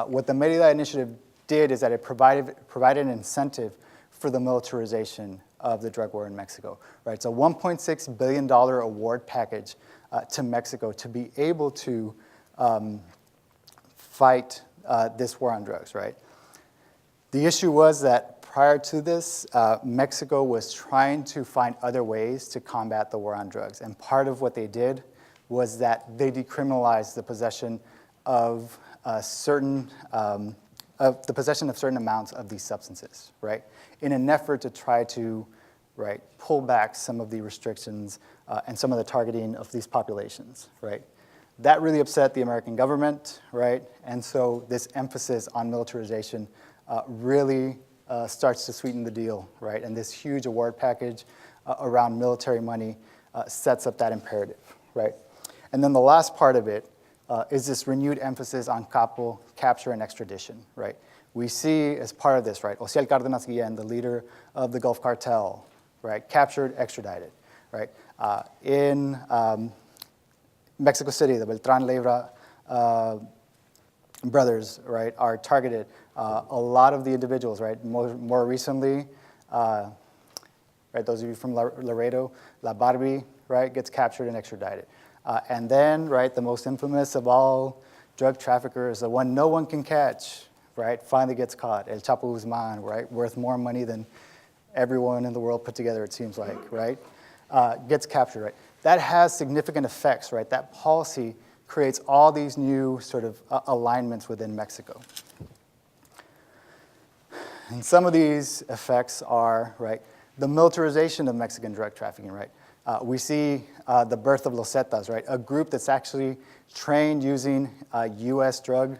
What the Merida Initiative did is that it provided an incentive for the militarization of the drug war in Mexico, right? It's a $1.6 billion award package to Mexico to be able to fight this war on drugs, right? The issue was that prior to this, Mexico was trying to find other ways to combat the war on drugs. And part of what they did was that they decriminalized the possession of certain amounts of these substances, right? In an effort to try to, right, pull back some of the restrictions and some of the targeting of these populations, right? That really upset the American government, right? And so this emphasis on militarization really starts to sweeten the deal, right? And this huge award package around military money sets up that imperative, right? And then the last part of it is this renewed emphasis on capo, capture, and extradition, right? We see as part of this, right, Ociel Cárdenas Guillén, the leader of the Gulf Cartel, right, captured, extradited, right? In Mexico City, the Beltran Leyva brothers, right, are targeted. A lot of the individuals, right, more recently, right, those of you from Laredo, La Barbie, right, gets captured and extradited. And then, right, the most infamous of all drug traffickers, the one no one can catch, right, finally gets caught, El Chapo Guzman, right, worth more money than everyone in the world put together, it seems like, right, gets captured, right. That has significant effects, right. That policy creates all these new sort of alignments within Mexico. And some of these effects are, right, the militarization of Mexican drug trafficking, right. We see the birth of Los Zetas, right, a group that's actually trained using U.S. drug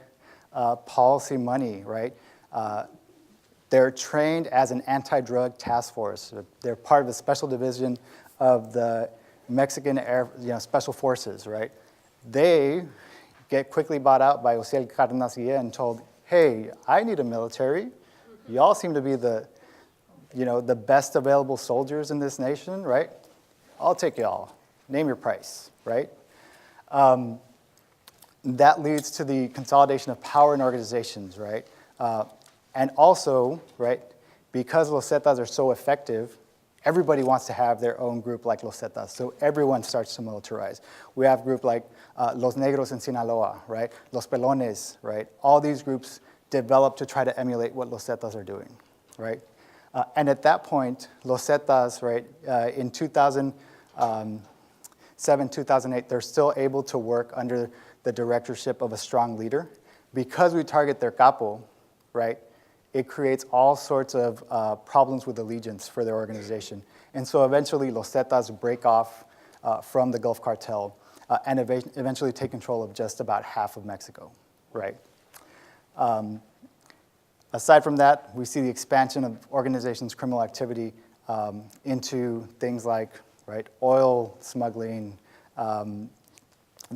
policy money, right. They're trained as an anti-drug task force. They're part of a special division of the Mexican Special Forces, right. They get quickly bought out by Ociel Cárdenas Guillén and told, hey, I need a military. Y'all seem to be the best available soldiers in this nation, right? I'll take y'all. Name your price, right? That leads to the consolidation of power in organizations, right? And also, right, because Los Zetas are so effective, everybody wants to have their own group like Los Zetas, so everyone starts to militarize. We have a group like Los Negros in Sinaloa, right? Los Pelones, right? All these groups develop to try to emulate what Los Zetas are doing, right? And at that point, Los Zetas, right, in 2007, 2008, they're still able to work under the directorship of a strong leader. Because we target their capo, right, it creates all sorts of problems with allegiance for their organization. And so eventually Los Zetas break off from the Gulf Cartel and eventually take control of just about half of Mexico, right? Aside from that, we see the expansion of organizations' criminal activity into things like, right, oil smuggling,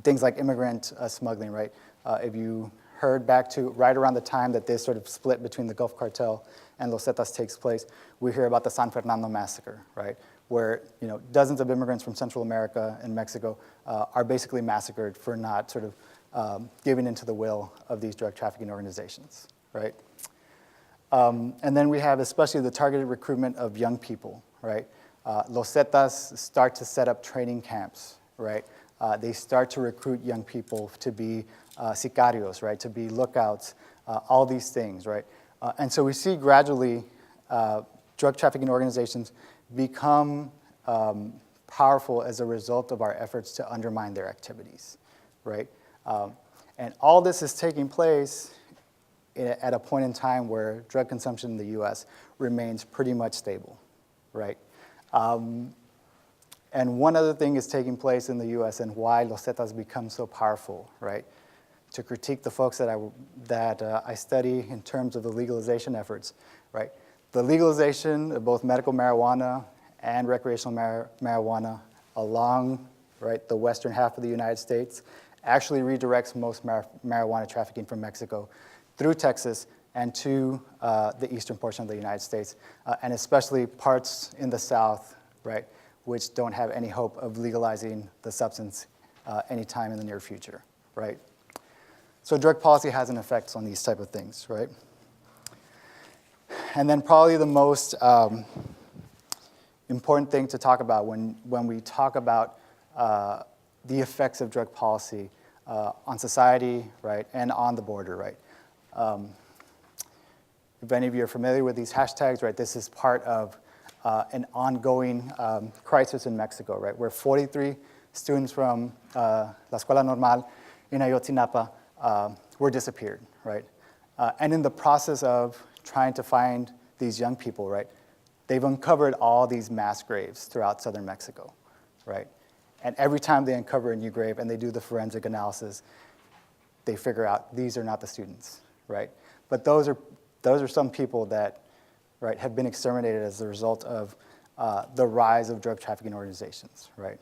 things like immigrant smuggling, right? If you heard back to right around the time that this sort of split between the Gulf Cartel and Los Zetas takes place, we hear about the San Fernando massacre, right? Where dozens of immigrants from Central America and Mexico are basically massacred for not sort of giving into the will of these drug trafficking organizations, right? And then we have especially the targeted recruitment of young people, right? Los Zetas start to set up training camps, right? They start to recruit young people to be sicarios, right? To be lookouts, all these things, right? And so we see gradually drug trafficking organizations become powerful as a result of our efforts to undermine their activities, right? And all this is taking place at a point in time where drug consumption in the US remains pretty much stable, right? And one other thing is taking place in the US and why Los Zetas become so powerful, right? To critique the folks that I study in terms of the legalization efforts, right? The legalization of both medical marijuana and recreational marijuana along, right, the western half of the United States actually redirects most marijuana trafficking from Mexico through Texas and to the eastern portion of the United States, and especially parts in the South, right, which don't have any hope of legalizing the substance anytime in the near future, right? So drug policy has an effect on these type of things, right? And then probably the most important thing to talk about when we talk about the effects of drug policy on society, right, and on the border, right? If any of you are familiar with these hashtags, right, this is part of an ongoing crisis in Mexico, right, where 43 students from La Escuela Normal in Ayotzinapa were disappeared, right? And in the process of trying to find these young people, right, they've uncovered all these mass graves throughout southern Mexico, right? And every time they uncover a new grave and they do the forensic analysis, they figure out these are not the students, right? But those are some people that, right, have been exterminated as a result of the rise of drug trafficking organizations, right?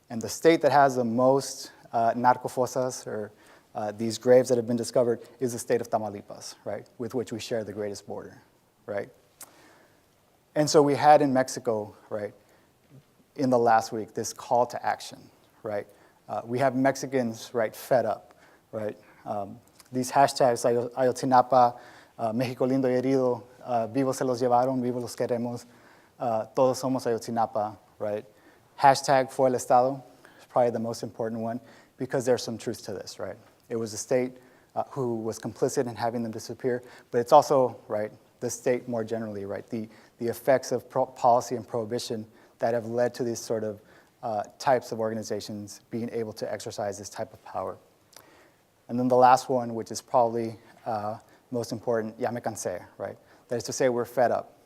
And the state that has the most narcofosas, or these graves that have been discovered, is the state of Tamaulipas, right, with which we share the greatest border, right? And so we had in Mexico, right, in the last week, this call to action, right? We have Mexicans, right, fed up, right? These hashtags, Ayotzinapa, México lindo y herido, vivos se los llevaron, vivos los queremos, todos somos Ayotzinapa, right? Hashtag for el Estado is probably the most important one because there's some truth to this, right? It was the state who was complicit in having them disappear, but it's also, right, the state more generally, right? The effects of policy and prohibition that have led to these sort of types of organizations being able to exercise this type of power. And then the last one, which is probably most important, ya me cansé, right? That is to say, we're fed up.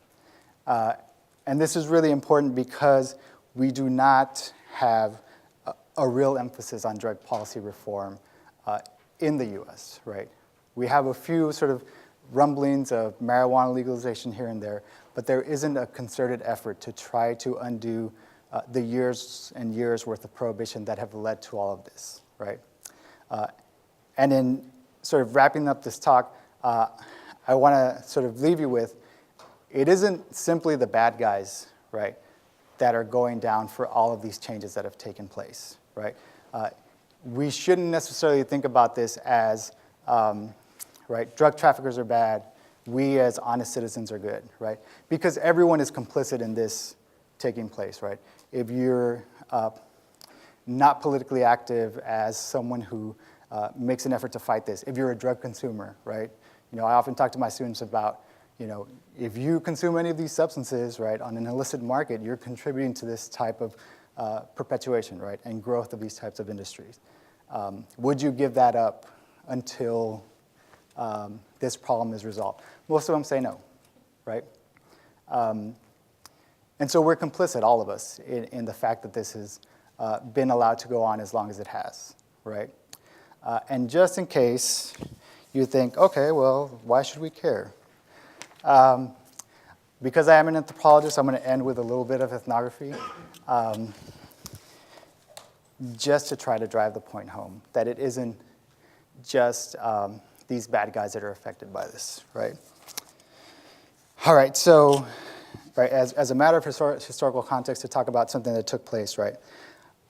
And this is really important because we do not have a real emphasis on drug policy reform in the US, right? We have a few sort of rumblings of marijuana legalization here and there, but there isn't a concerted effort to try to undo the years and years worth of prohibition that have led to all of this, right? And in sort of wrapping up this talk, I want to sort of leave you with, it isn't simply the bad guys, right, that are going down for all of these changes that have taken place, right? We shouldn't necessarily think about this as, right, drug traffickers are bad, we as honest citizens are good, right? Because everyone is complicit in this taking place, right? If you're not politically active as someone who makes an effort to fight this, if you're a drug consumer, right? I often talk to my students about, if you consume any of these substances, right, on an illicit market, you're contributing to this type of perpetuation, right, and growth of these types of industries. Would you give that up until this problem is resolved? Most of them say no, right? And so we're complicit, all of us, in the fact that this is been allowed to go on as long as it has, right? And just in case you think, okay, well, why should we care? Because I am an anthropologist, I'm going to end with a little bit of ethnography, just to try to drive the point home, that it isn't just these bad guys that are affected by this, right? All right, so right, as a matter of historical context, to talk about something that took place, right?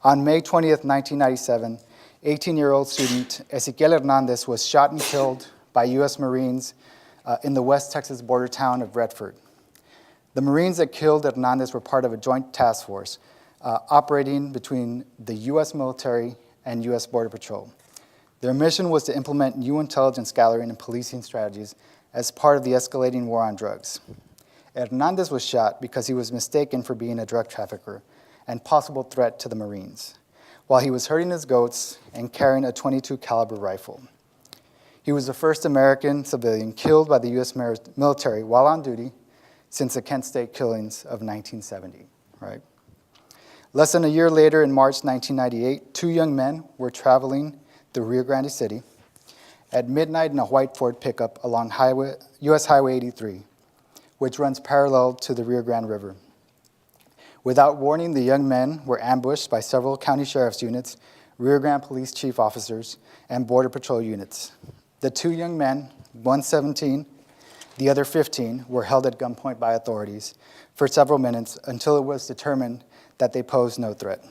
On May 20th, 1997, 18-year-old student Ezequiel Hernandez was shot and killed by U.S. Marines in the West Texas border town of Redford. The Marines that killed Hernandez were part of a joint task force operating between the U.S. military and U.S. Border Patrol. Their mission was to implement new intelligence gathering and policing strategies as part of the escalating war on drugs. Hernandez was shot because he was mistaken for being a drug trafficker and possible threat to the Marines, while he was herding his goats and carrying a .22 caliber rifle. He was the first American civilian killed by the U.S. military while on duty since the Kent State killings of 1970, right? Less than a year later, in March 1998, two young men were traveling through Rio Grande City at midnight in a white Ford pickup along U.S. Highway 83, which runs parallel to the Rio Grande River. Without warning, the young men were ambushed by several county sheriff's units, Rio Grande police chief officers, and Border Patrol units. The two young men, one 17, the other 15, were held at gunpoint by authorities for several minutes until it was determined that they posed no threat.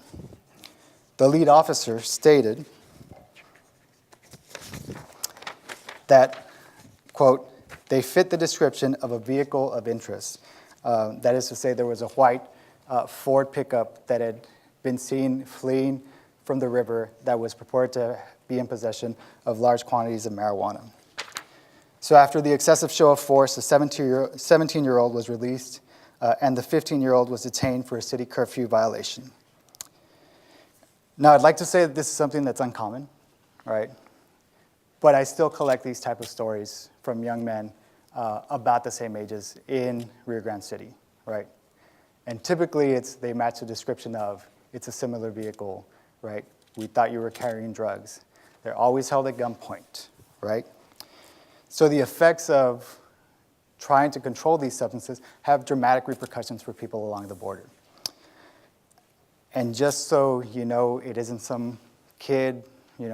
The lead officer stated that, quote, they fit the description of a vehicle of interest. That is to say, there was a white Ford pickup that had been seen fleeing from the river that was purported to be in possession of large quantities of marijuana. So after the excessive show of force, the 17-year-old was released, and the 15-year-old was detained for a city curfew violation. Now, I'd like to say that this is something that's uncommon, right? But I still collect these type of stories from young men about the same ages in Rio Grande City, right? And typically, they match the description of, it's a similar vehicle, right? We thought you were carrying drugs. They're always held at gunpoint, right? So the effects of trying to control these substances have dramatic repercussions for people along the border. And just so you know, it isn't some kid,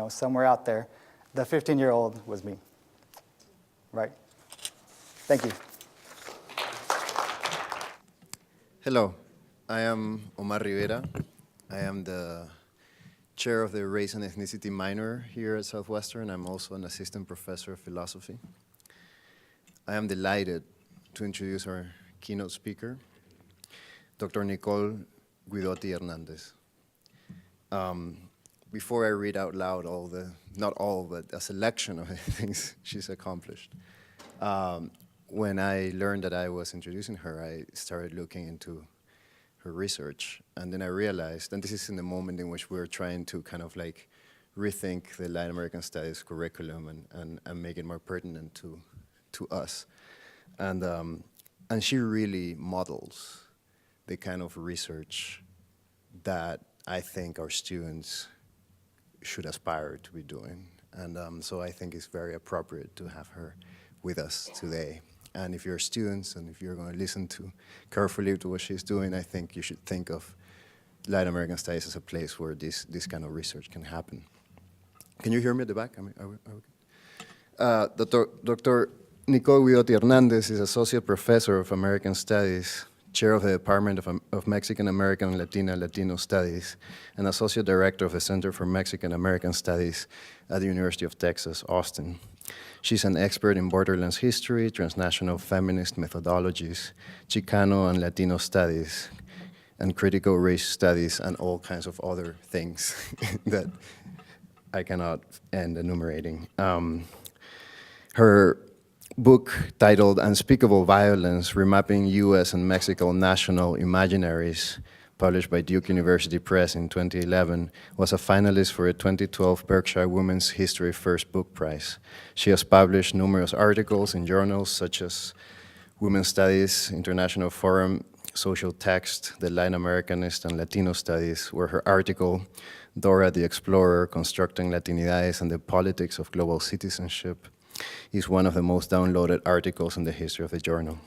somewhere out there, the 15-year-old was me, right? Thank you. Hello, I am Omar Rivera. I am the chair of the Race and Ethnicity minor here at Southwestern. I'm also an assistant professor of philosophy. I am delighted to introduce our keynote speaker, Dr. Nicole Guidotti Hernandez. Before I read out loud not all, but a selection of the things she's accomplished, when I learned that I was introducing her, I started looking into her research, and then I realized, and this is in the moment in which we're trying to kind of like rethink the Latin American Studies curriculum and make it more pertinent to us. And she really models the kind of research that I think our students should aspire to be doing. And so I think it's very appropriate to have her with us today. And if you're students and if you're going to listen carefully to what she's doing, I think you should think of Latin American Studies as a place where this kind of research can happen. Can you hear me at the back? Dr. Nicole Guidotti Hernandez is Associate Professor of American Studies, Chair of the Department of Mexican American and Latino Studies, and Associate Director of the Center for Mexican American Studies at the University of Texas, Austin. She's an expert in borderlands history, transnational feminist methodologies, Chicano and Latino studies, and critical race studies, and all kinds of other things that I cannot end enumerating. Her book titled Unspeakable Violence, Remapping U.S. and Mexico National Imaginaries, published by Duke University Press in 2011, was a finalist for a 2012 Berkshire Women's History First Book Prize. She has published numerous articles in journals such as Women's Studies International Forum, social text, The Latin Americanist and Latino Studies, where her article, Dora the Explorer, Constructing Latinidades and the Politics of Global Citizenship, is one of the most downloaded articles in the history of the journal.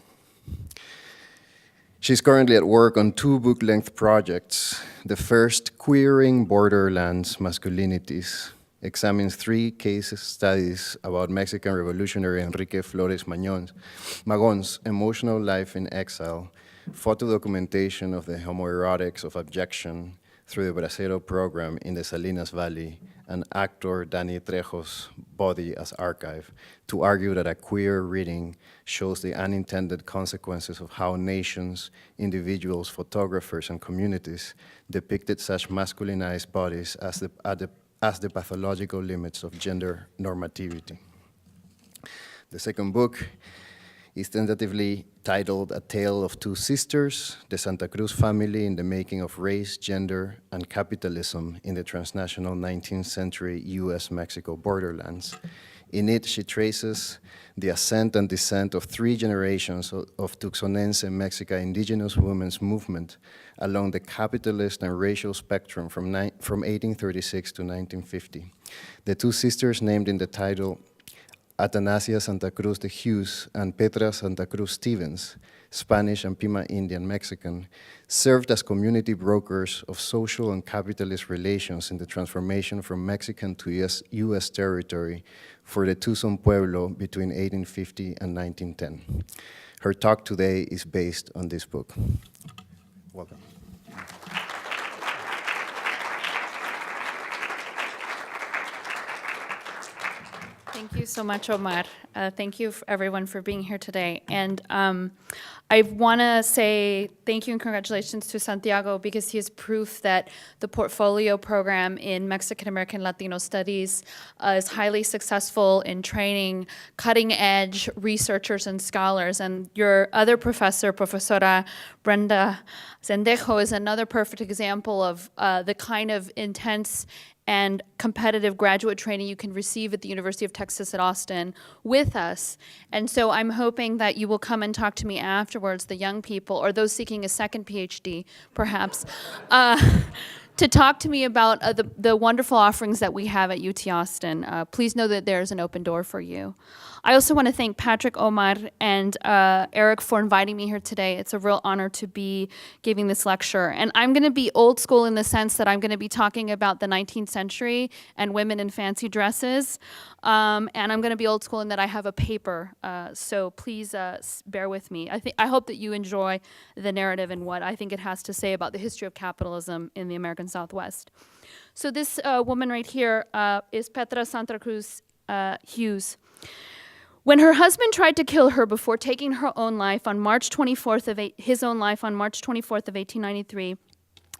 She's currently at work on 2 book-length projects. The first, Queering Borderlands Masculinities, examines 3 case studies about Mexican revolutionary Enrique Flores Magon's emotional life in exile, photo documentation of the homoerotics of abjection through the Bracero program in the Salinas Valley, and actor Danny Trejo's body as archive, to argue that a queer reading shows the unintended consequences of how nations, individuals, photographers, and communities depicted such masculinized bodies as the pathological limits of gender normativity. The second book is tentatively titled A Tale of Two Sisters, the Santa Cruz Family in the Making of Race, Gender, and Capitalism in the Transnational 19th Century US-Mexico Borderlands. In it, she traces the ascent and descent of 3 generations of Tucsonense Mexica indigenous women's movement along the capitalist and racial spectrum from 1836 to 1950. The 2 sisters named in the title, Atanasia Santa Cruz de Hughes and Petra Santa Cruz Stevens, Spanish and Pima Indian Mexican, served as community brokers of social and capitalist relations in the transformation from Mexican to US territory for the Tucson Pueblo between 1850 and 1910. Her talk today is based on this book. Welcome. Thank you so much, Omar. Thank you, everyone, for being here today. And I want to say thank you and congratulations to Santiago, because he is proof that the portfolio program in Mexican American Latino Studies is highly successful in training cutting-edge researchers and scholars. And your other professor, Professora Brenda Zendejo, is another perfect example of the kind of intense and competitive graduate training you can receive at the University of Texas at Austin with us. And so I'm hoping that you will come and talk to me afterwards, the young people, or those seeking a second PhD, perhaps, to talk to me about the wonderful offerings that we have at UT Austin. Please know that there's an open door for you. I also want to thank Patrick, Omar, and Eric for inviting me here today. It's a real honor to be giving this lecture. And I'm going to be old school in the sense that I'm going to be talking about the 19th century and women in fancy dresses. And I'm going to be old school in that I have a paper. So please bear with me. I hope that you enjoy the narrative and what I think it has to say about the history of capitalism in the American Southwest. So this woman right here is Petra Santa Cruz Hughes. When her husband tried to kill her before taking her own life on March 24th of 1893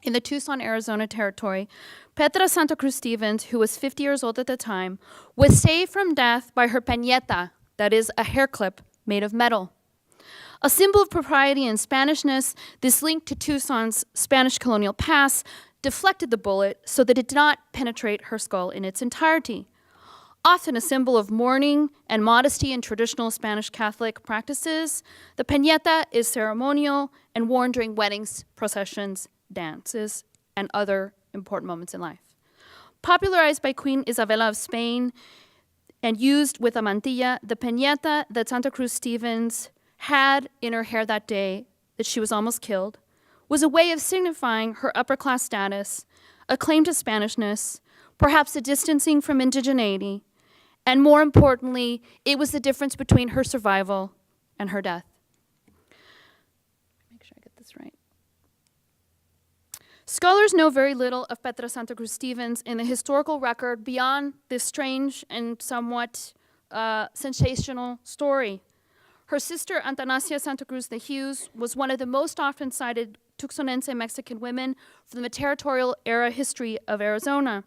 in the Tucson, Arizona territory, Petra Santa Cruz Stevens, who was 50 years old at the time, was saved from death by her peñeta, that is, a hair clip made of metal. A symbol of propriety and Spanishness, this link to Tucson's Spanish colonial past deflected the bullet so that it did not penetrate her skull in its entirety. Often a symbol of mourning and modesty in traditional Spanish Catholic practices, the peñeta is ceremonial and worn during weddings, processions, dances, and other important moments in life. Popularized by Queen Isabella of Spain and used with a mantilla, the peñeta that Santa Cruz Stevens had in her hair that day that she was almost killed was a way of signifying her upper-class status, a claim to Spanishness, perhaps a distancing from indigeneity, and more importantly, it was the difference between her survival and her death. Make sure I get this right. Scholars know very little of Petra Santa Cruz Stevens in the historical record beyond this strange and somewhat sensational story. Her sister, Atanasia Santa Cruz de Hughes, was one of the most often cited Tucsonense Mexican women from the territorial era history of Arizona.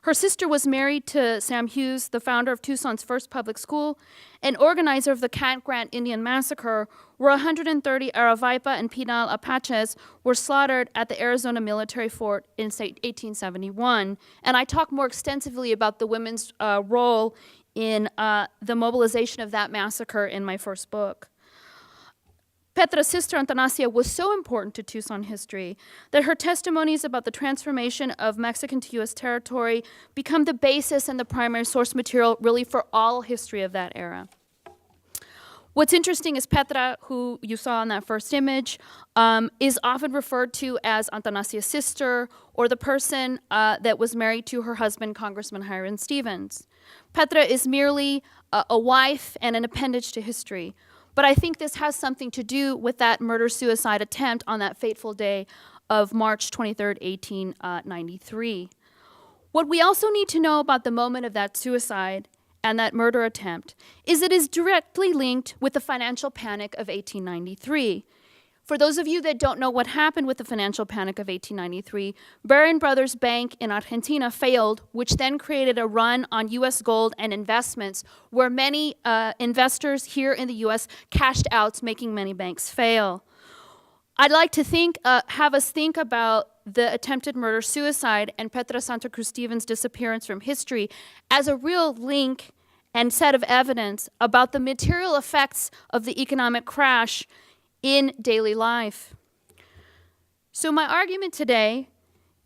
Her sister was married to Sam Hughes, the founder of Tucson's first public school, and organizer of the Cat Grant Indian Massacre, where 130 Aravaipa and Pinal Apaches were slaughtered at the Arizona Military Fort in 1871. And I talk more extensively about the women's role in the mobilization of that massacre in my first book. Petra's sister, Antanasia, was so important to Tucson history that her testimonies about the transformation of Mexican to U.S. territory become the basis and the primary source material really for all history of that era. What's interesting is Petra, who you saw in that first image, is often referred to as Antanasia's sister or the person that was married to her husband, Congressman Hiram Stevens. Petra is merely a wife and an appendage to history. But I think this has something to do with that murder-suicide attempt on that fateful day of March 23rd, 1893. What we also need to know about the moment of that suicide and that murder attempt is it is directly linked with the financial panic of 1893. For those of you that don't know what happened with the financial panic of 1893, Barron Brothers Bank in Argentina failed, which then created a run on U.S. gold and investments, where many investors here in the U.S. cashed out, making many banks fail. I'd like to have us think about the attempted murder-suicide and Petra Santa Cruz Stevens' disappearance from history as a real link and set of evidence about the material effects of the economic crash in daily life. So my argument today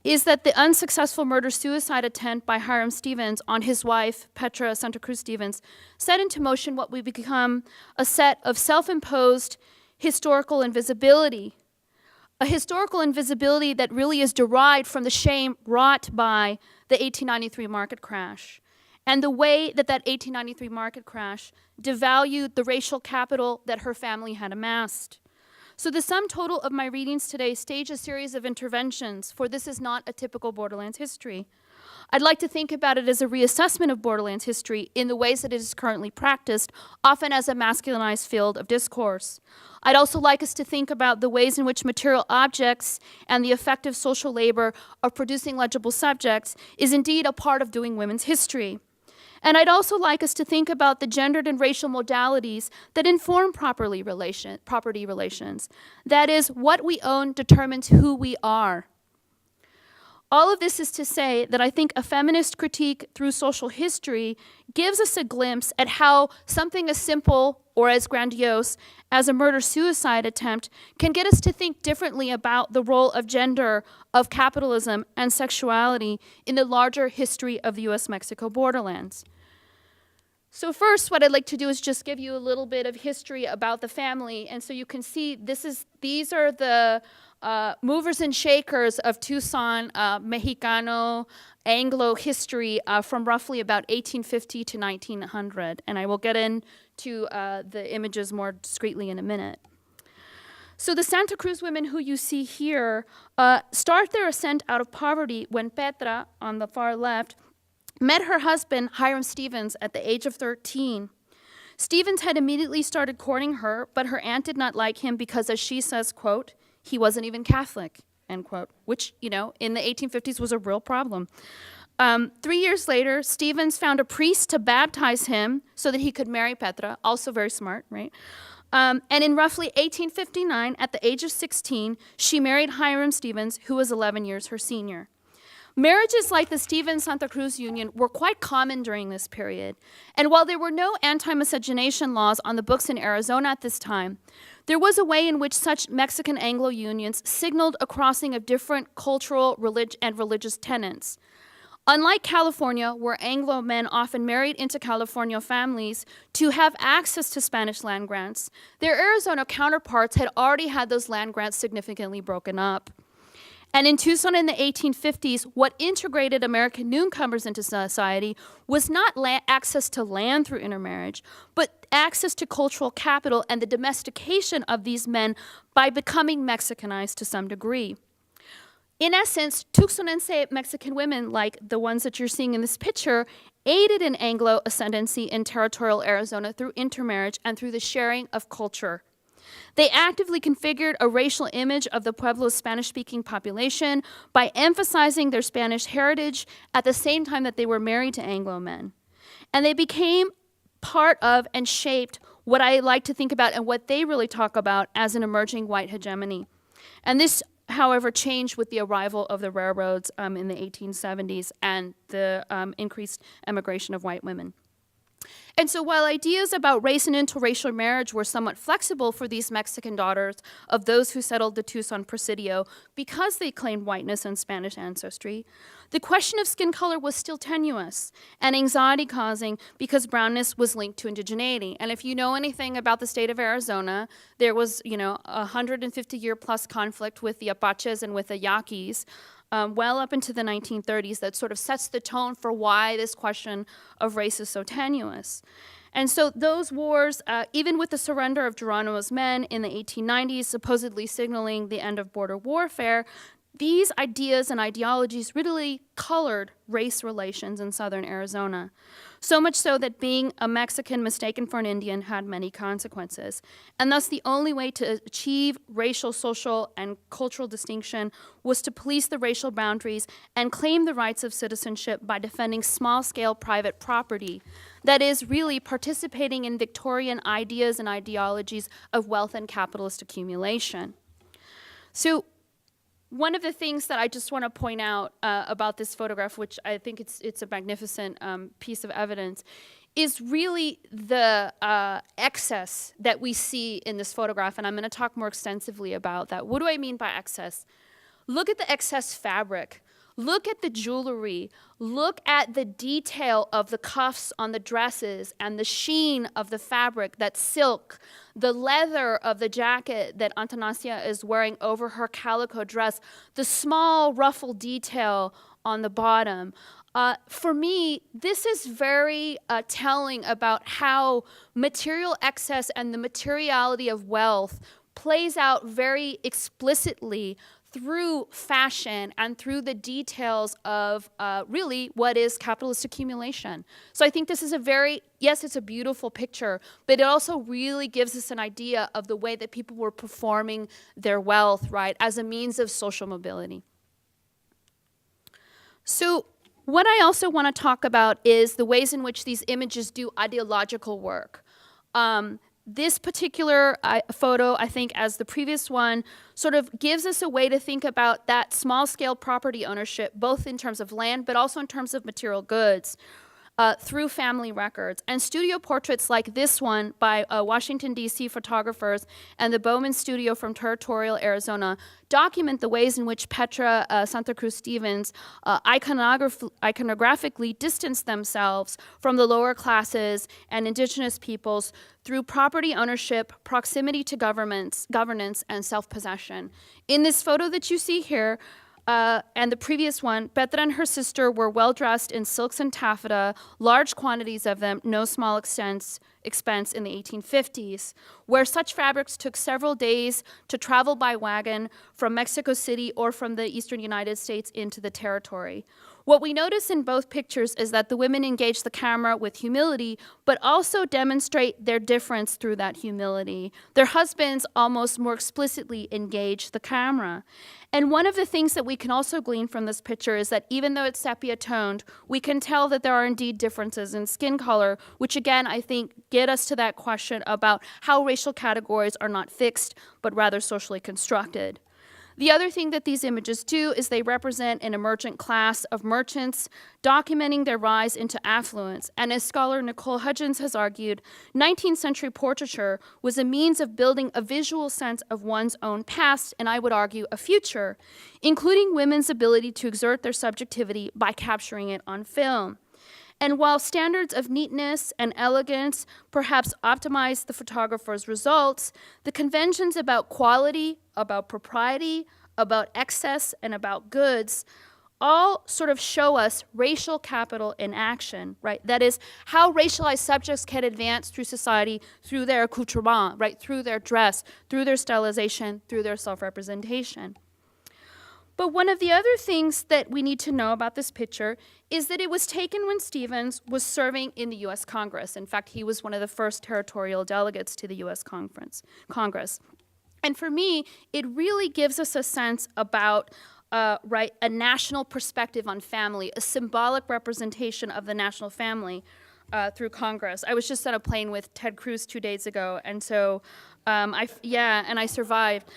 is that the unsuccessful murder-suicide attempt by Hiram Stevens on his wife, Petra Santa Cruz Stevens, set into motion what we become a set of self-imposed historical invisibility, a historical invisibility that really is derived from the shame wrought by the 1893 market crash and the way that that 1893 market crash devalued the racial capital that her family had amassed. So the sum total of my readings today stage a series of interventions, for this is not a typical Borderlands history. I'd like to think about it as a reassessment of Borderlands history in the ways that it is currently practiced, often as a masculinized field of discourse. I'd also like us to think about the ways in which material objects and the effective social labor of producing legible subjects is indeed a part of doing women's history. And I'd also like us to think about the gendered and racial modalities that inform property relations. That is, what we own determines who we are. All of this is to say that I think a feminist critique through social history gives us a glimpse at how something as simple or as grandiose as a murder-suicide attempt can get us to think differently about the role of gender, of capitalism, and sexuality in the larger history of the U.S.-Mexico borderlands. So first, what I'd like to do is just give you a little bit of history about the family. And so you can see these are the movers and shakers of Tucson Mexicano Anglo history from roughly about 1850 to 1900. And I will get into the images more discreetly in a minute. So the Santa Cruz women who you see here start their ascent out of poverty when Petra, on the far left, met her husband, Hiram Stevens, at the age of 13. Stevens had immediately started courting her, but her aunt did not like him because, as she says, quote, he wasn't even Catholic, end quote, which, you know, in the 1850s was a real problem. 3 years later, Stevens found a priest to baptize him so that he could marry Petra, also very smart, right? And in roughly 1859, at the age of 16, she married Hiram Stevens, who was 11 years her senior. Marriages like the Stevens-Santa Cruz union were quite common during this period. And while there were no anti-miscegenation laws on the books in Arizona at this time, there was a way in which such Mexican Anglo unions signaled a crossing of different cultural and religious tenets. Unlike California, where Anglo men often married into California families to have access to Spanish land grants, their Arizona counterparts had already had those land grants significantly broken up. And in Tucson in the 1850s, what integrated American newcomers into society was not access to land through intermarriage, but access to cultural capital and the domestication of these men by becoming Mexicanized to some degree. In essence, Tucsonense Mexican women, like the ones that you're seeing in this picture, aided in Anglo ascendancy in territorial Arizona through intermarriage and through the sharing of culture. They actively configured a racial image of the Pueblo's Spanish-speaking population by emphasizing their Spanish heritage at the same time that they were married to Anglo men. And they became part of and shaped what I like to think about and what they really talk about as an emerging white hegemony. And this, however, changed with the arrival of the railroads in the 1870s and the increased emigration of white women. And so while ideas about race and interracial marriage were somewhat flexible for these Mexican daughters of those who settled the Tucson Presidio because they claimed whiteness and Spanish ancestry, the question of skin color was still tenuous and anxiety-causing because brownness was linked to indigeneity. And if you know anything about the state of Arizona, there was, a 150-year-plus conflict with the Apaches and with the Yaquis, well up into the 1930s, that sort of sets the tone for why this question of race is so tenuous. And so those wars, even with the surrender of Geronimo's men in the 1890s, supposedly signaling the end of border warfare, these ideas and ideologies really colored race relations in southern Arizona. So much so that being a Mexican mistaken for an Indian had many consequences. And thus the only way to achieve racial, social, and cultural distinction was to police the racial boundaries and claim the rights of citizenship by defending small-scale private property. That is, really participating in Victorian ideas and ideologies of wealth and capitalist accumulation. So one of the things that I just want to point out about this photograph, which I think it's a magnificent piece of evidence, is really the excess that we see in this photograph, and I'm going to talk more extensively about that. What do I mean by excess? Look at the excess fabric. Look at the jewelry. Look at the detail of the cuffs on the dresses and the sheen of the fabric, that silk, the leather of the jacket that Antonasia is wearing over her calico dress, the small ruffle detail on the bottom. For me, this is very telling about how material excess and the materiality of wealth plays out very explicitly through fashion and through the details of really what is capitalist accumulation. So I think this is yes, it's a beautiful picture, but it also really gives us an idea of the way that people were performing their wealth, right, as a means of social mobility. So what I also want to talk about is the ways in which these images do ideological work. This particular photo, I think, as the previous one, sort of gives us a way to think about that small-scale property ownership, both in terms of land, but also in terms of material goods, through family records. And studio portraits like this one by Washington, D.C. photographers and the Bowman Studio from Territorial, Arizona, document the ways in which Petra Santa Cruz Stevens iconographically distanced themselves from the lower classes and indigenous peoples through property ownership, proximity to governance, and self-possession. In this photo that you see here, and the previous one, Petra and her sister were well-dressed in silks and taffeta, large quantities of them, no small expense in the 1850s, where such fabrics took several days to travel by wagon from Mexico City or from the eastern United States into the territory. What we notice in both pictures is that the women engage the camera with humility, but also demonstrate their difference through that humility. Their husbands almost more explicitly engage the camera. And one of the things that we can also glean from this picture is that even though it's sepia-toned, we can tell that there are indeed differences in skin color, which again, I think, get us to that question about how racial categories are not fixed, but rather socially constructed. The other thing that these images do is they represent an emergent class of merchants documenting their rise into affluence. And as scholar Nicole Hudgens has argued, 19th century portraiture was a means of building a visual sense of one's own past, and I would argue a future, including women's ability to exert their subjectivity by capturing it on film. And while standards of neatness and elegance perhaps optimize the photographer's results, the conventions about quality, about propriety, about excess, and about goods all sort of show us racial capital in action, right? That is, how racialized subjects can advance through society through their accoutrement, right? Through their dress, through their stylization, through their self-representation. But one of the other things that we need to know about this picture is that it was taken when Stevens was serving in the U.S. Congress. In fact, he was one of the first territorial delegates to the U.S. Congress. And for me, it really gives us a sense about a national perspective on family, a symbolic representation of the national family through Congress. I was just on a plane with Ted Cruz 2 days ago, and so I survived.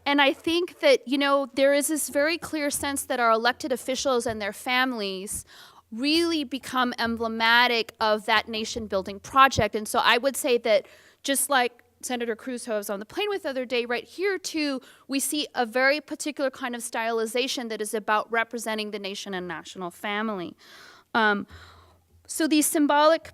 And I think that, there is this very clear sense that our elected officials and their families really become emblematic of that nation-building project. And so I would say that just like Senator Cruz, who I was on the plane with the other day, right here too, we see a very particular kind of stylization that is about representing the nation and national family. So the symbolic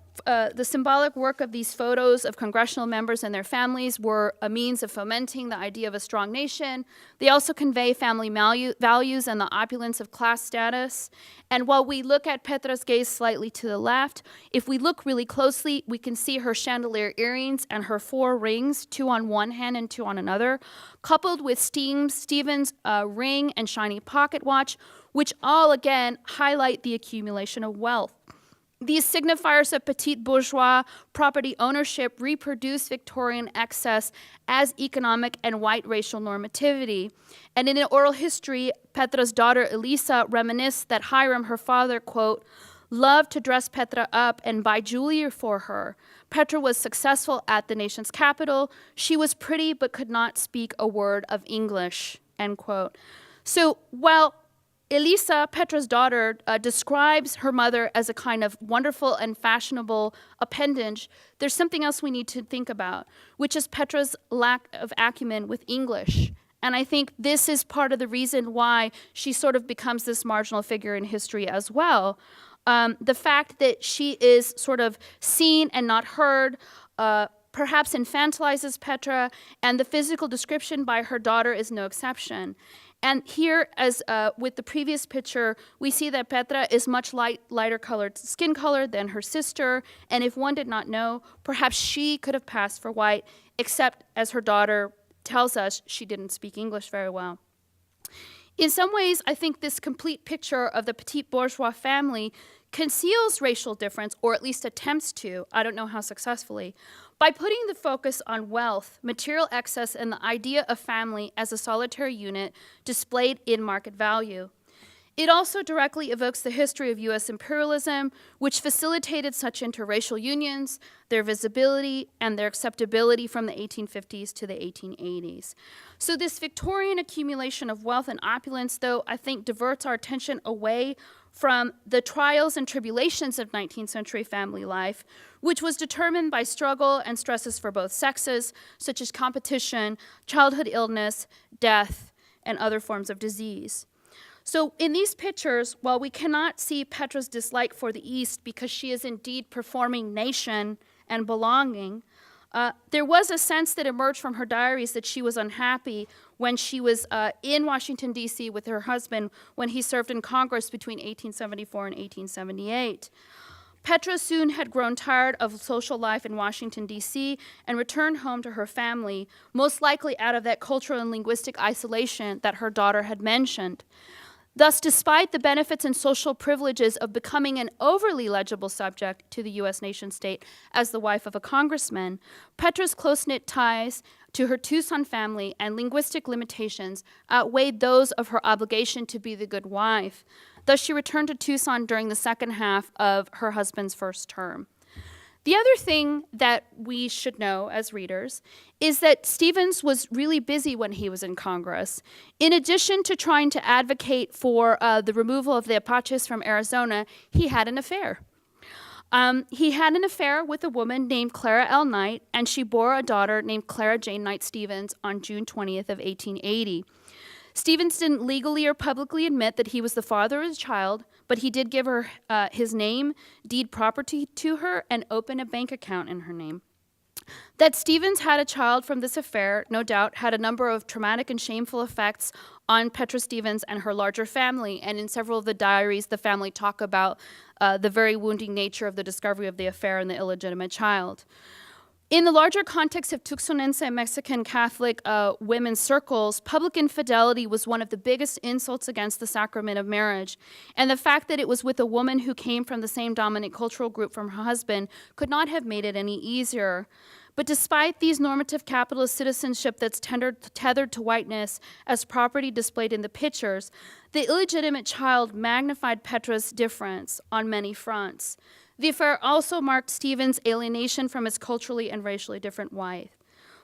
work of these photos of congressional members and their families were a means of fomenting the idea of a strong nation. They also convey family values and the opulence of class status. And while we look at Petra's gaze slightly to the left, if we look really closely, we can see her chandelier earrings and her 4 rings, 2 on one hand and 2 on another, coupled with Stephen's ring and shiny pocket watch, which all, again, highlight the accumulation of wealth. These signifiers of petite bourgeois property ownership reproduce Victorian excess as economic and white racial normativity. And in an oral history, Petra's daughter Elisa reminisced that Hiram, her father, quote, loved to dress Petra up and buy jewelry for her. Petra was successful at the nation's capital. She was pretty but could not speak a word of English, end quote. So while Elisa, Petra's daughter, describes her mother as a kind of wonderful and fashionable appendage, there's something else we need to think about, which is Petra's lack of acumen with English. And I think this is part of the reason why she sort of becomes this marginal figure in history as well. The fact that she is sort of seen and not heard, perhaps infantilizes Petra, and the physical description by her daughter is no exception. And here, as with the previous picture, we see that Petra is much lighter colored skin color than her sister, and if one did not know, perhaps she could have passed for white, except as her daughter tells us, she didn't speak English very well. In some ways, I think this complete picture of the petite bourgeois family conceals racial difference, or at least attempts to, I don't know how successfully, by putting the focus on wealth, material excess, and the idea of family as a solitary unit displayed in market value. It also directly evokes the history of U.S. imperialism, which facilitated such interracial unions, their visibility, and their acceptability from the 1850s to the 1880s. So this Victorian accumulation of wealth and opulence, though, I think diverts our attention away from the trials and tribulations of 19th century family life, which was determined by struggle and stresses for both sexes, such as competition, childhood illness, death, and other forms of disease. So in these pictures, while we cannot see Petra's dislike for the East because she is indeed performing nation and belonging, there was a sense that emerged from her diaries that she was unhappy when she was in Washington, D.C. with her husband when he served in Congress between 1874 and 1878. Petra soon had grown tired of social life in Washington, D.C. and returned home to her family, most likely out of that cultural and linguistic isolation that her daughter had mentioned. Thus, despite the benefits and social privileges of becoming an overly legible subject to the U.S. nation-state as the wife of a congressman, Petra's close-knit ties to her Tucson family and linguistic limitations outweighed those of her obligation to be the good wife. Thus, she returned to Tucson during the second half of her husband's first term. The other thing that we should know as readers is that Stevens was really busy when he was in Congress. In addition to trying to advocate for the removal of the Apaches from Arizona, he had an affair. He had an affair with a woman named Clara L. Knight, and she bore a daughter named Clara Jane Knight Stevens on June 20th of 1880. Stevens didn't legally or publicly admit that he was the father of his child, but he did give her his name, deed property to her, and open a bank account in her name. That Stevens had a child from this affair, no doubt, had a number of traumatic and shameful effects on Petra Stevens and her larger family, and in several of the diaries, the family talk about the very wounding nature of the discovery of the affair and the illegitimate child. In the larger context of Tucsonense Mexican Catholic women's circles, public infidelity was one of the biggest insults against the sacrament of marriage. And the fact that it was with a woman who came from the same dominant cultural group from her husband could not have made it any easier. But despite these normative capitalist citizenship that's tethered to whiteness as property displayed in the pictures, the illegitimate child magnified Petra's difference on many fronts. The affair also marked Stevens' alienation from his culturally and racially different wife.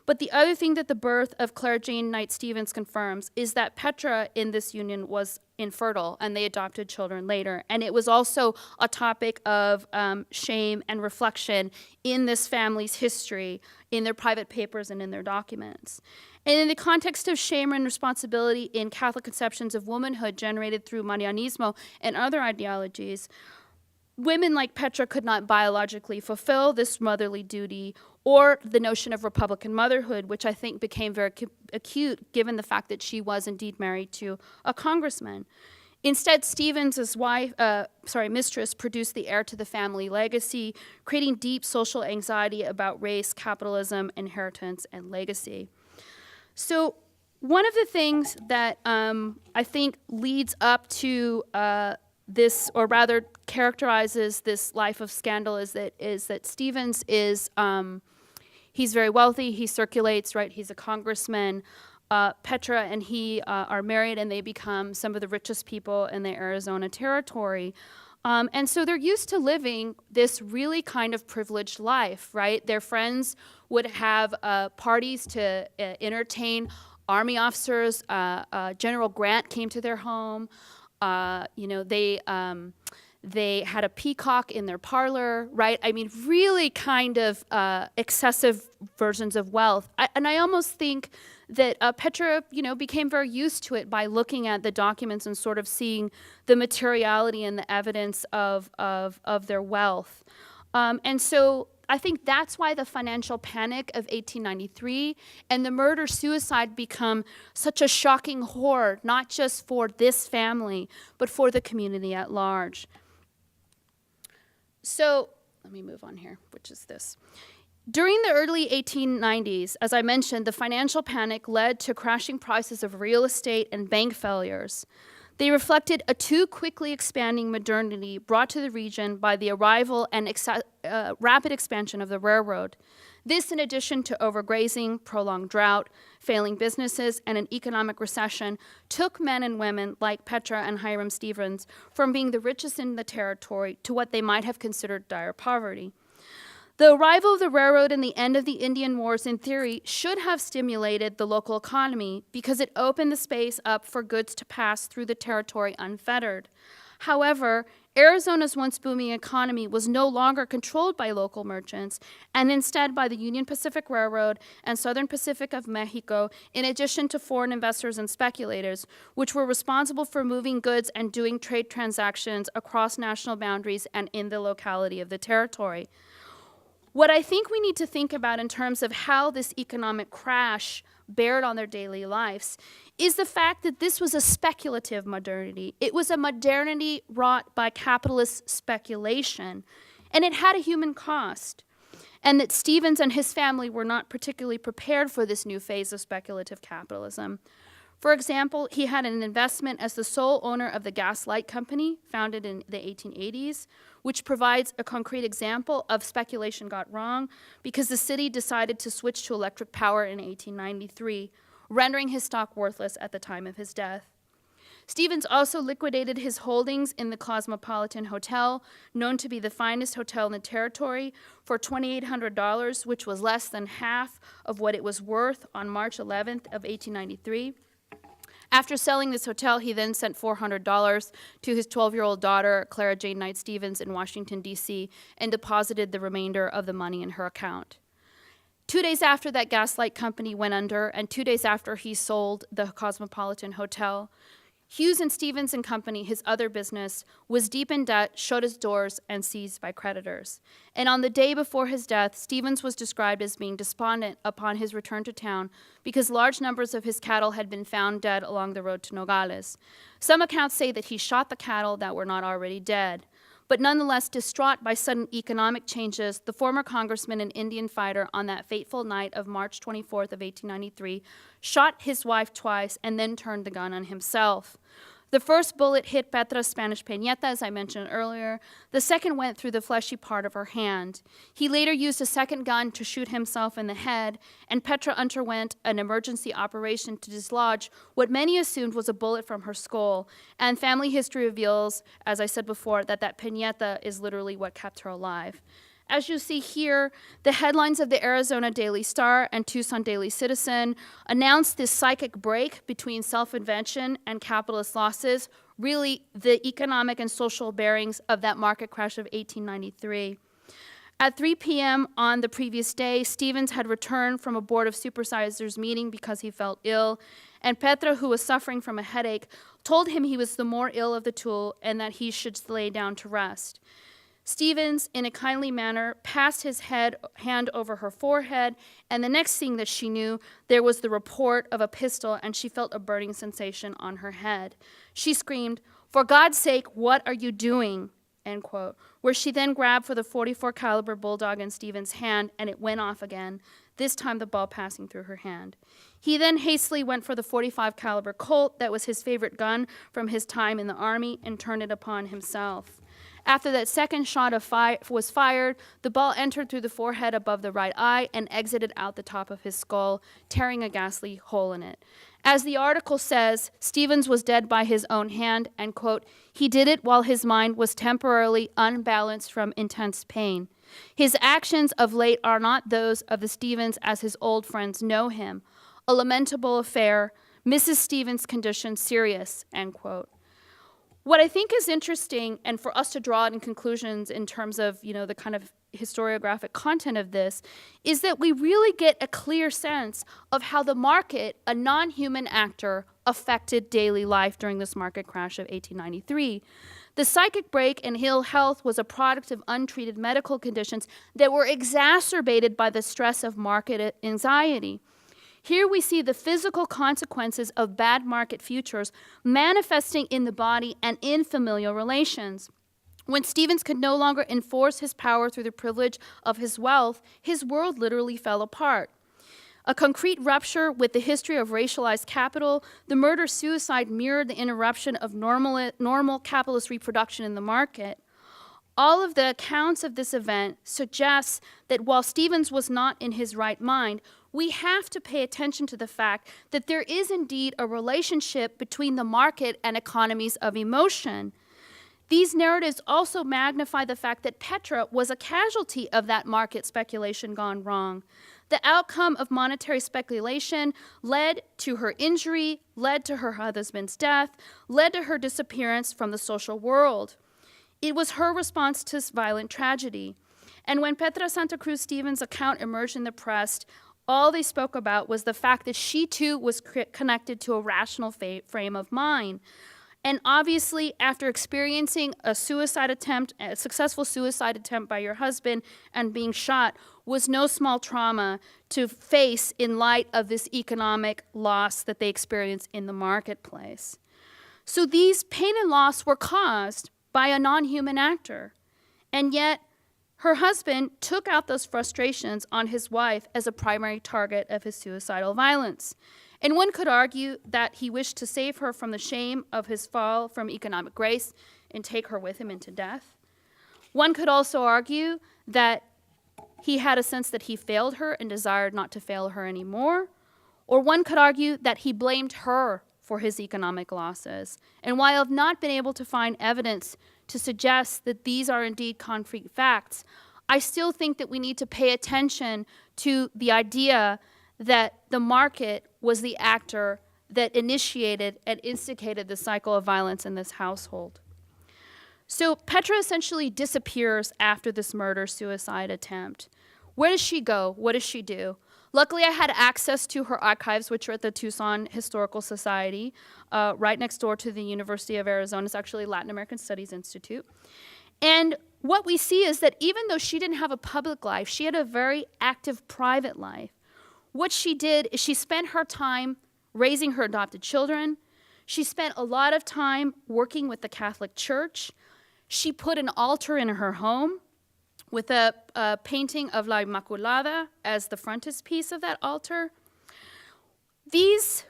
But the other thing that the birth of Clara Jane Knight Stevens confirms is that Petra in this union was infertile, and they adopted children later. And it was also a topic of shame and reflection in this family's history, in their private papers and in their documents. And in the context of shame and responsibility in Catholic conceptions of womanhood generated through Marianismo and other ideologies, women like Petra could not biologically fulfill this motherly duty or the notion of Republican motherhood, which I think became very acute given the fact that she was indeed married to a congressman. Instead, Stevens' mistress produced the heir to the family legacy, creating deep social anxiety about race, capitalism, inheritance, and legacy. So one of the things that I think leads up to this, or rather characterizes this life of scandal, is that Stevens is, he's very wealthy, he circulates, right, he's a congressman. Petra and he are married, and they become some of the richest people in the Arizona territory. And so they're used to living this really kind of privileged life, right? Their friends would have parties to entertain Army officers. General Grant came to their home. They had a peacock in their parlor, right? I mean, really kind of excessive versions of wealth. And I almost think that Petra, became very used to it by looking at the documents and sort of seeing the materiality and the evidence of their wealth. And so I think that's why the financial panic of 1893 and the murder-suicide become such a shocking horror, not just for this family, but for the community at large. So let me move on here, which is this. During the early 1890s, as I mentioned, the financial panic led to crashing prices of real estate and bank failures. They reflected a too quickly expanding modernity brought to the region by the arrival and rapid expansion of the railroad. This, in addition to overgrazing, prolonged drought, failing businesses, and an economic recession, took men and women like Petra and Hiram Stevens from being the richest in the territory to what they might have considered dire poverty. The arrival of the railroad and the end of the Indian Wars, in theory, should have stimulated the local economy because it opened the space up for goods to pass through the territory unfettered. However, Arizona's once booming economy was no longer controlled by local merchants, and instead by the Union Pacific Railroad and Southern Pacific of Mexico, in addition to foreign investors and speculators, which were responsible for moving goods and doing trade transactions across national boundaries and in the locality of the territory. What I think we need to think about in terms of how this economic crash bared on their daily lives is the fact that this was a speculative modernity. It was a modernity wrought by capitalist speculation, and it had a human cost, and that Stevens and his family were not particularly prepared for this new phase of speculative capitalism. For example, he had an investment as the sole owner of the Gas Light Company, founded in the 1880s, which provides a concrete example of speculation got wrong because the city decided to switch to electric power in 1893, rendering his stock worthless at the time of his death. Stevens also liquidated his holdings in the Cosmopolitan Hotel, known to be the finest hotel in the territory, for $2,800, which was less than half of what it was worth on March 11th of 1893. After selling this hotel, he then sent $400 to his 12-year-old daughter, Clara Jane Knight Stevens, in Washington, D.C., and deposited the remainder of the money in her account. 2 days after that Gaslight Company went under, and 2 days after he sold the Cosmopolitan Hotel, Hughes and Stevens and Company, his other business, was deep in debt, shut its doors, and seized by creditors. And on the day before his death, Stevens was described as being despondent upon his return to town because large numbers of his cattle had been found dead along the road to Nogales. Some accounts say that he shot the cattle that were not already dead. But nonetheless, distraught by sudden economic changes, the former congressman and Indian fighter on that fateful night of March 24th of 1893 shot his wife twice and then turned the gun on himself. The first bullet hit Petra's Spanish peñeta, as I mentioned earlier. The second went through the fleshy part of her hand. He later used a second gun to shoot himself in the head, and Petra underwent an emergency operation to dislodge what many assumed was a bullet from her skull. And family history reveals, as I said before, that peñeta is literally what kept her alive. As you see here, the headlines of the Arizona Daily Star and Tucson Daily Citizen announced this psychic break between self-invention and capitalist losses, really the economic and social bearings of that market crash of 1893. At 3 p.m. on the previous day, Stevens had returned from a Board of Supervisors meeting because he felt ill, and Petra, who was suffering from a headache, told him he was the more ill of the two and that he should lay down to rest. Stevens, in a kindly manner, passed his hand over her forehead, and the next thing that she knew, there was the report of a pistol, and she felt a burning sensation on her head. She screamed, "For God's sake, what are you doing?" End quote, where she then grabbed for the .44 caliber bulldog in Stevens' hand, and it went off again, this time the ball passing through her hand. He then hastily went for the .45 caliber Colt that was his favorite gun from his time in the Army and turned it upon himself. After that second shot was fired, the ball entered through the forehead above the right eye and exited out the top of his skull, tearing a ghastly hole in it. As the article says, Stevens was dead by his own hand, and, quote, he did it while his mind was temporarily unbalanced from intense pain. His actions of late are not those of the Stevens as his old friends know him. A lamentable affair, Mrs. Stevens' condition serious, end quote. What I think is interesting, and for us to draw in conclusions in terms of, the kind of historiographic content of this, is that we really get a clear sense of how the market, a non-human actor, affected daily life during this market crash of 1893. The psychic break and ill health was a product of untreated medical conditions that were exacerbated by the stress of market anxiety. Here we see the physical consequences of bad market futures manifesting in the body and in familial relations. When Stevens could no longer enforce his power through the privilege of his wealth, his world literally fell apart. A concrete rupture with the history of racialized capital, the murder-suicide mirrored the interruption of normal capitalist reproduction in the market. All of the accounts of this event suggest that while Stevens was not in his right mind, we have to pay attention to the fact that there is indeed a relationship between the market and economies of emotion. These narratives also magnify the fact that Petra was a casualty of that market speculation gone wrong. The outcome of monetary speculation led to her injury, led to her husband's death, led to her disappearance from the social world. It was her response to this violent tragedy. And when Petra Santa Cruz Stevens' account emerged in the press, all they spoke about was the fact that she too was connected to a rational frame of mind. And obviously, after experiencing a successful suicide attempt by your husband and being shot was no small trauma to face in light of this economic loss that they experienced in the marketplace. So these pain and loss were caused by a non-human actor. And yet, her husband took out those frustrations on his wife as a primary target of his suicidal violence. And one could argue that he wished to save her from the shame of his fall from economic grace and take her with him into death. One could also argue that he had a sense that he failed her and desired not to fail her anymore. Or one could argue that he blamed her for his economic losses. And while I've not been able to find evidence to suggest that these are indeed concrete facts, I still think that we need to pay attention to the idea that the market was the actor that initiated and instigated the cycle of violence in this household. So Petra essentially disappears after this murder-suicide attempt. Where does she go? What does she do? Luckily, I had access to her archives, which are at the Tucson Historical Society, right next door to the University of Arizona. It's actually Latin American Studies Institute. And what we see is that even though she didn't have a public life, she had a very active private life. What she did is she spent her time raising her adopted children. She spent a lot of time working with the Catholic Church. She put an altar in her home with a painting of La Immaculada as the frontispiece of that altar. These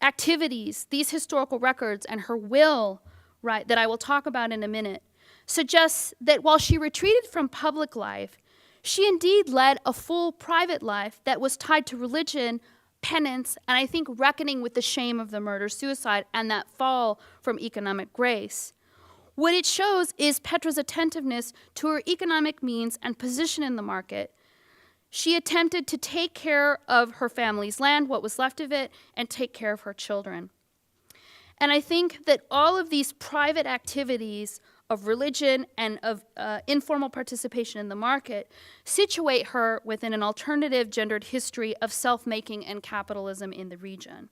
activities, these historical records, and her will, right, that I will talk about in a minute, suggests that while she retreated from public life, she indeed led a full private life that was tied to religion, penance, and I think reckoning with the shame of the murder-suicide and that fall from economic grace. What it shows is Petra's attentiveness to her economic means and position in the market. She attempted to take care of her family's land, what was left of it, and take care of her children. And I think that all of these private activities of religion and of informal participation in the market situate her within an alternative gendered history of self-making and capitalism in the region.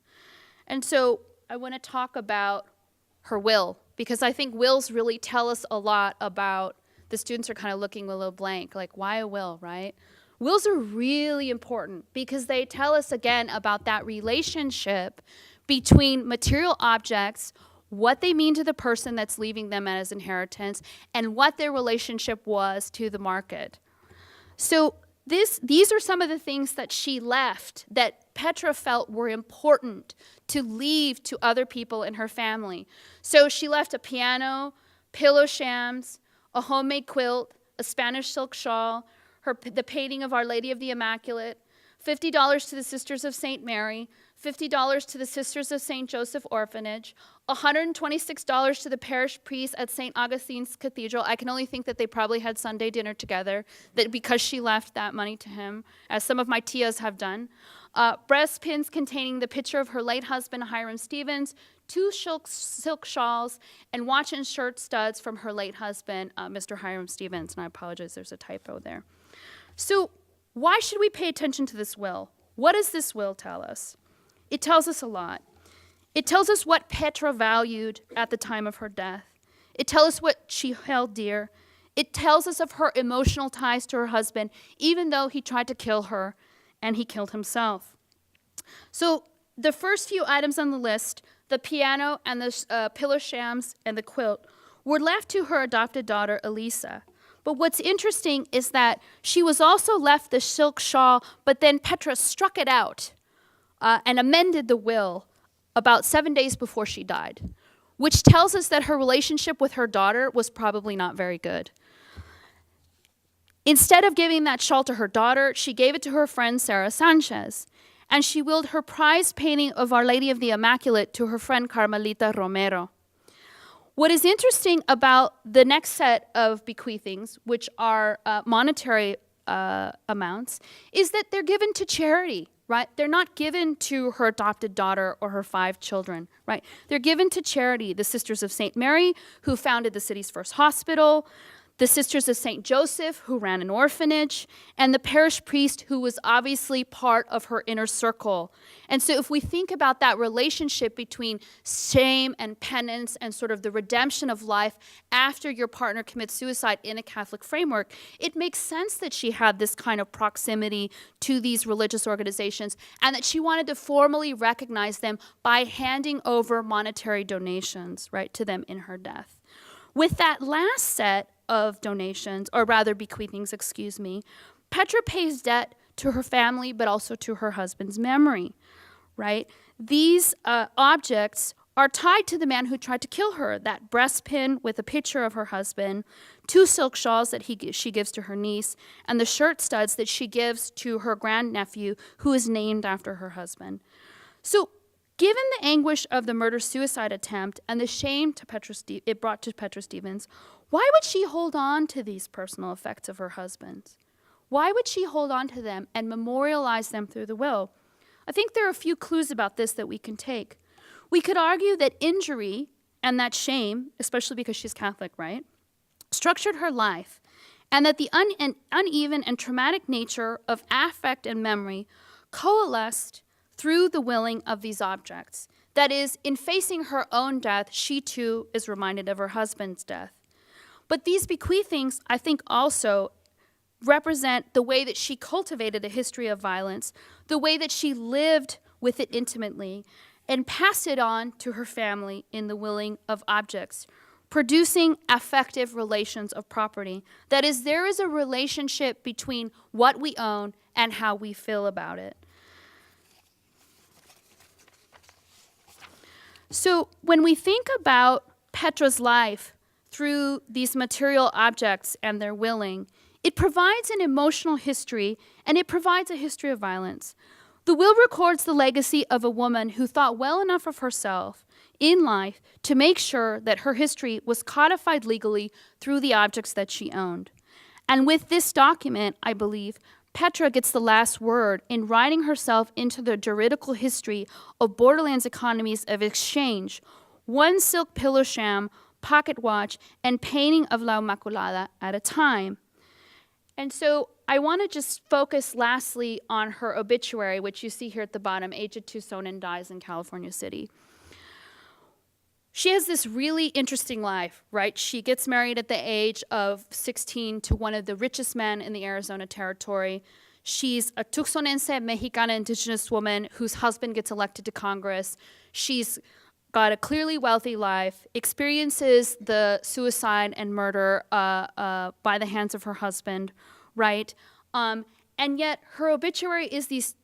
And so I want to talk about her will, because I think wills really tell us a lot about, the students are kind of looking a little blank, like why a will, right? Wills are really important because they tell us again about that relationship between material objects, what they mean to the person that's leaving them as inheritance, and what their relationship was to the market. So these are some of the things that she left that Petra felt were important to leave to other people in her family. So she left a piano, pillow shams, a homemade quilt, a Spanish silk shawl, the painting of Our Lady of the Immaculate, $50 to the Sisters of St. Mary, $50 to the Sisters of St. Joseph Orphanage, $126 to the parish priest at St. Augustine's Cathedral. I can only think that they probably had Sunday dinner together, that because she left that money to him, as some of my tias have done. Breast pins containing the picture of her late husband, Hiram Stevens, 2 silk shawls, and watch and shirt studs from her late husband, Mr. Hiram Stevens. And I apologize, there's a typo there. So why should we pay attention to this will? What does this will tell us? It tells us a lot. It tells us what Petra valued at the time of her death. It tells us what she held dear. It tells us of her emotional ties to her husband, even though he tried to kill her and he killed himself. So the first few items on the list, the piano and the pillow shams and the quilt, were left to her adopted daughter, Elisa. But what's interesting is that she was also left the silk shawl, but then Petra struck it out and amended the will about 7 days before she died, which tells us that her relationship with her daughter was probably not very good. Instead of giving that shawl to her daughter, she gave it to her friend Sarah Sanchez, and she willed her prized painting of Our Lady of the Immaculate to her friend Carmelita Romero. What is interesting about the next set of bequeathings, which are monetary amounts, is that they're given to charity, right? They're not given to her adopted daughter or her 5 children, right? They're given to charity. The Sisters of St. Mary, who founded the city's first hospital, the Sisters of St. Joseph, who ran an orphanage, and the parish priest, who was obviously part of her inner circle. And so if we think about that relationship between shame and penance and sort of the redemption of life after your partner commits suicide in a Catholic framework, it makes sense that she had this kind of proximity to these religious organizations and that she wanted to formally recognize them by handing over monetary donations, right, to them in her death. With that last set of donations, or rather bequeathings, Petra pays debt to her family, but also to her husband's memory, right? These objects are tied to the man who tried to kill her, that breast pin with a picture of her husband, 2 silk shawls that she gives to her niece, and the shirt studs that she gives to her grandnephew, who is named after her husband. So, given the anguish of the murder-suicide attempt and the shame it brought to Petra Stevens, why would she hold on to these personal effects of her husband? Why would she hold on to them and memorialize them through the will? I think there are a few clues about this that we can take. We could argue that injury and that shame, especially because she's Catholic, right, structured her life, and that the uneven and traumatic nature of affect and memory coalesced through the willing of these objects. That is, in facing her own death, she too is reminded of her husband's death. But these bequeathings, I think, also represent the way that she cultivated a history of violence, the way that she lived with it intimately, and passed it on to her family in the willing of objects, producing affective relations of property. That is, there is a relationship between what we own and how we feel about it. So when we think about Petra's life through these material objects and their willing, it provides an emotional history and it provides a history of violence. The will records the legacy of a woman who thought well enough of herself, in life to make sure that her history was codified legally through the objects that she owned. And with this document, I believe, Petra gets the last word in writing herself into the juridical history of borderlands economies of exchange, one silk pillow sham, pocket watch, and painting of La Immaculada at a time. And so I want to just focus lastly on her obituary, which you see here at the bottom, age of Tucson and dies in California City. She has this really interesting life, right? She gets married at the age of 16 to one of the richest men in the Arizona territory. She's a Tucsonense Mexicana indigenous woman whose husband gets elected to Congress. She's got a clearly wealthy life, experiences the suicide and murder by the hands of her husband, right? And yet her obituary is these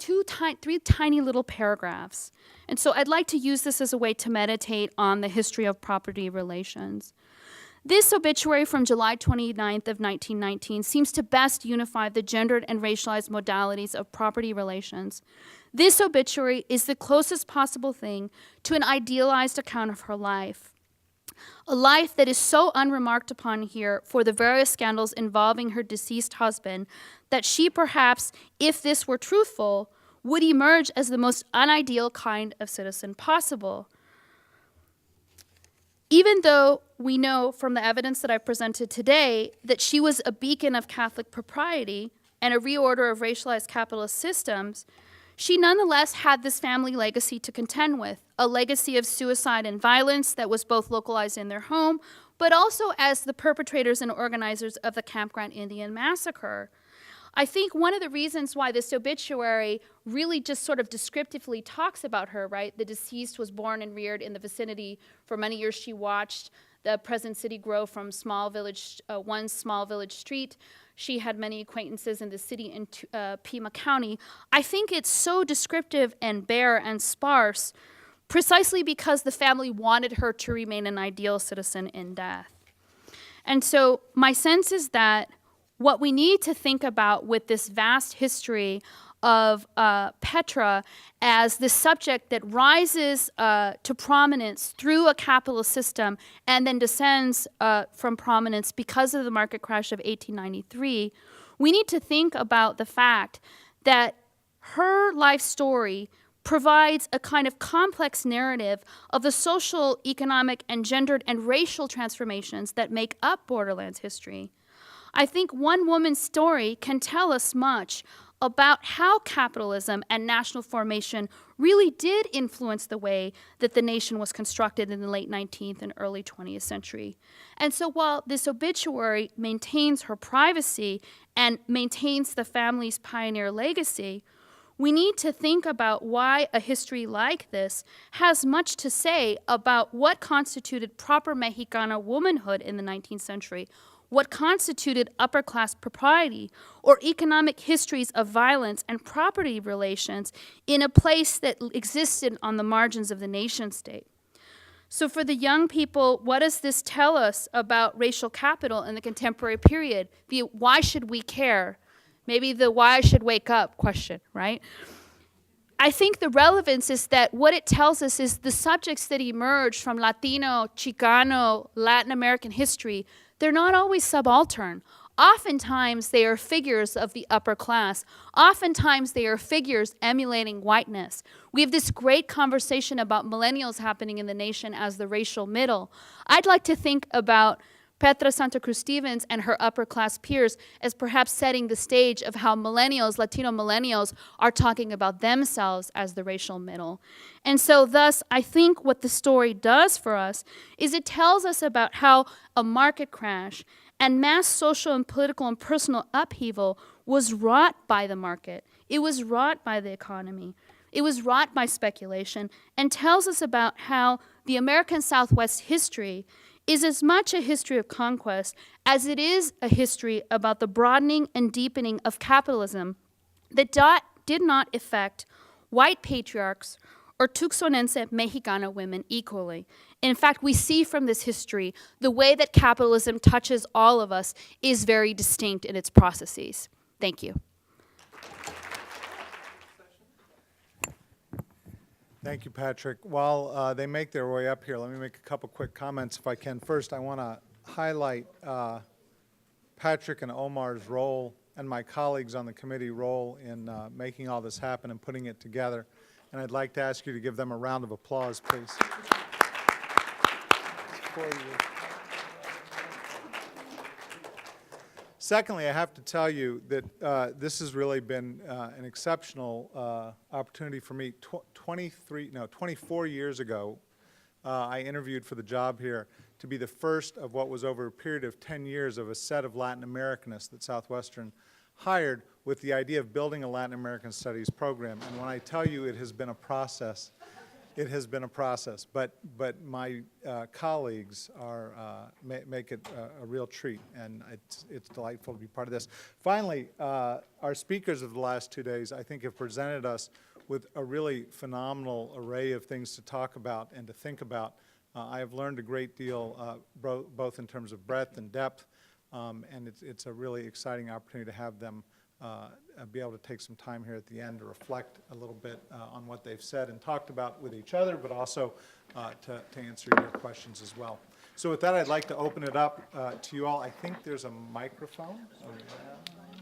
three tiny little paragraphs. And so I'd like to use this as a way to meditate on the history of property relations. This obituary from July 29th of 1919 seems to best unify the gendered and racialized modalities of property relations. This obituary is the closest possible thing to an idealized account of her life. A life that is so unremarked upon here for the various scandals involving her deceased husband that she perhaps, if this were truthful, would emerge as the most unideal kind of citizen possible. Even though we know from the evidence that I've presented today that she was a beacon of Catholic propriety and a reorder of racialized capitalist systems, she nonetheless had this family legacy to contend with, a legacy of suicide and violence that was both localized in their home, but also as the perpetrators and organizers of the Camp Grant Indian Massacre. I think one of the reasons why this obituary really just sort of descriptively talks about her, right? The deceased was born and reared in the vicinity. For many years she watched the present city grow from one small village street. She had many acquaintances in the city in Pima County. I think it's so descriptive and bare and sparse precisely because the family wanted her to remain an ideal citizen in death. And so my sense is that what we need to think about with this vast history of Petra as the subject that rises to prominence through a capitalist system and then descends from prominence because of the market crash of 1893, we need to think about the fact that her life story provides a kind of complex narrative of the social, economic, and gendered and racial transformations that make up borderlands history. I think one woman's story can tell us much about how capitalism and national formation really did influence the way that the nation was constructed in the late 19th and early 20th century. And so while this obituary maintains her privacy and maintains the family's pioneer legacy, we need to think about why a history like this has much to say about what constituted proper Mexicana womanhood in the 19th century, what constituted upper-class propriety, or economic histories of violence and property relations in a place that existed on the margins of the nation-state. So for the young people, what does this tell us about racial capital in the contemporary period? The why should we care? Maybe the why I should wake up question, right? I think the relevance is that what it tells us is the subjects that emerge from Latino, Chicano, Latin American history, they're not always subaltern. Oftentimes, they are figures of the upper class. Oftentimes, they are figures emulating whiteness. We have this great conversation about millennials happening in the nation as the racial middle. I'd like to think about Petra Santa Cruz Stevens and her upper class peers as perhaps setting the stage of how millennials, Latino millennials, are talking about themselves as the racial middle. And so thus, I think what the story does for us is it tells us about how a market crash and mass social and political and personal upheaval was wrought by the market. It was wrought by the economy. It was wrought by speculation, and tells us about how the American Southwest history is as much a history of conquest as it is a history about the broadening and deepening of capitalism that did not affect white patriarchs or Tucsonense Mexicana women equally. In fact, we see from this history the way that capitalism touches all of us is very distinct in its processes. Thank you. Thank you, Patrick. While they make their way up here, let me make a couple quick comments if I can. First, I want to highlight Patrick and Omar's role and my colleagues on the committee role in making all this happen and putting it together. And I'd like to ask you to give them a round of applause, please. Secondly, I have to tell you that this has really been an exceptional opportunity for me. 24 years ago, I interviewed for the job here to be the first of what was over a period of 10 years of a set of Latin Americanists that Southwestern hired with the idea of building a Latin American Studies program. And when I tell you it has been a process, it has been a process. But my colleagues are, make it a real treat, and it's delightful to be part of this. Finally, our speakers of the last 2 days, I think, have presented us with a really phenomenal array of things to talk about and to think about. I have learned a great deal, both in terms of breadth and depth, and it's a really exciting opportunity to have them be able to take some time here at the end to reflect a little bit on what they've said and talked about with each other, but also to answer your questions as well. So with that, I'd like to open it up to you all. I think there's a microphone,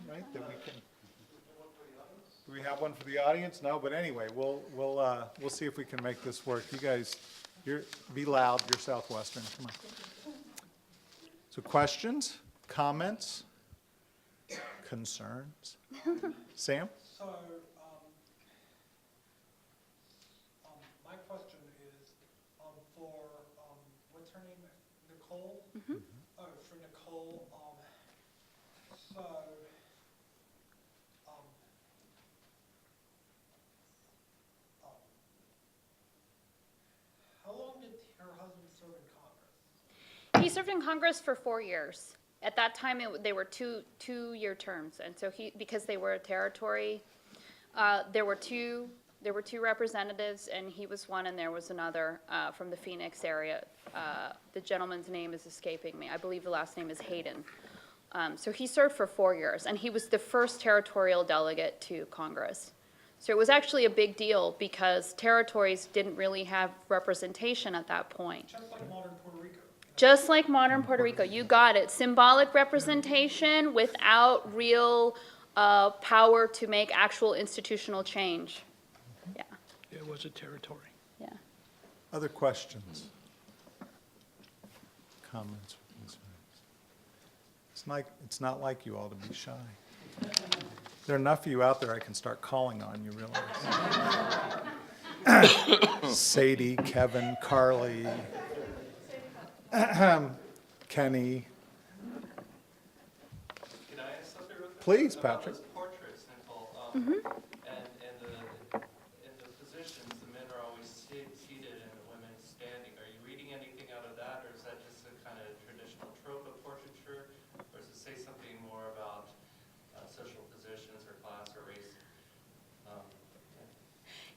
right, that we can. Do we have one for the audience? No, but anyway, we'll see if we can make this work. You guys, be loud. You're Southwestern. Come on. So questions, comments, concerns. Sam? So, my question is for what's her name? Nicole. Mm-hmm. Oh, for Nicole. So. How long did her husband serve in Congress? He served in Congress for 4 years. At that time, they were two-year terms, and so because they were a territory, there were two representatives, and he was one, and there was another from the Phoenix area. The gentleman's name is escaping me. I believe the last name is Hayden. So he served for 4 years, and he was the first territorial delegate to Congress. So it was actually a big deal because territories didn't really have representation at that point. Just like modern Puerto Rico. Just like modern Puerto Rico, you got it. Symbolic representation without real power to make actual institutional change. Yeah. It was a territory. Yeah. Other questions? Comments? It's not like you all to be shy. There are enough of you out there I can start calling on, you realize. Sadie, Kevin, Carly, Kenny. Can I ask something real quick? Please, About Patrick. those portraits, Nicole. And in the positions, the men are always seated and the women standing. Are you reading anything out of that, or is that just a kind of traditional trope of portraiture, or does it say something more about social positions or class or race?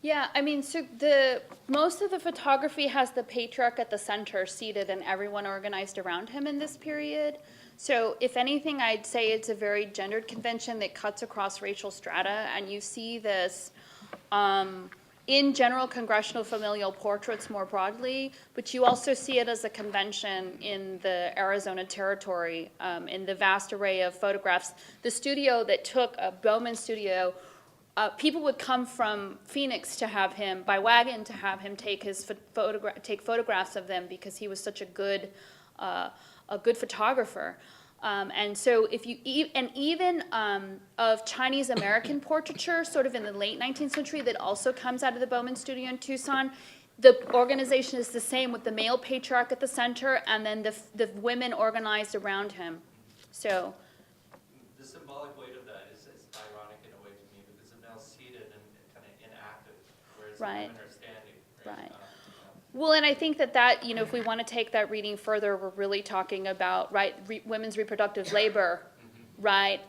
Yeah, I mean, so most of the photography has the patriarch at the center seated and everyone organized around him in this period. So if anything, I'd say it's a very gendered convention that cuts across racial strata, and you see this in general congressional familial portraits more broadly, but you also see it as a convention in the Arizona territory, in the vast array of photographs. The studio that took a Bowman studio, people would come from Phoenix to have him, by wagon to have him take take photographs of them because he was such a good photographer. And so even of Chinese American portraiture, sort of in the late 19th century, that also comes out of the Bowman studio in Tucson, the organization is the same with the male patriarch at the center and then the women organized around him. So The symbolic weight of that is ironic in a way to me because the male's seated and kind of inactive, whereas Right. the women are standing. Right. Well, and I think that, if we want to take that reading further, we're really talking about, right, women's reproductive labor, right?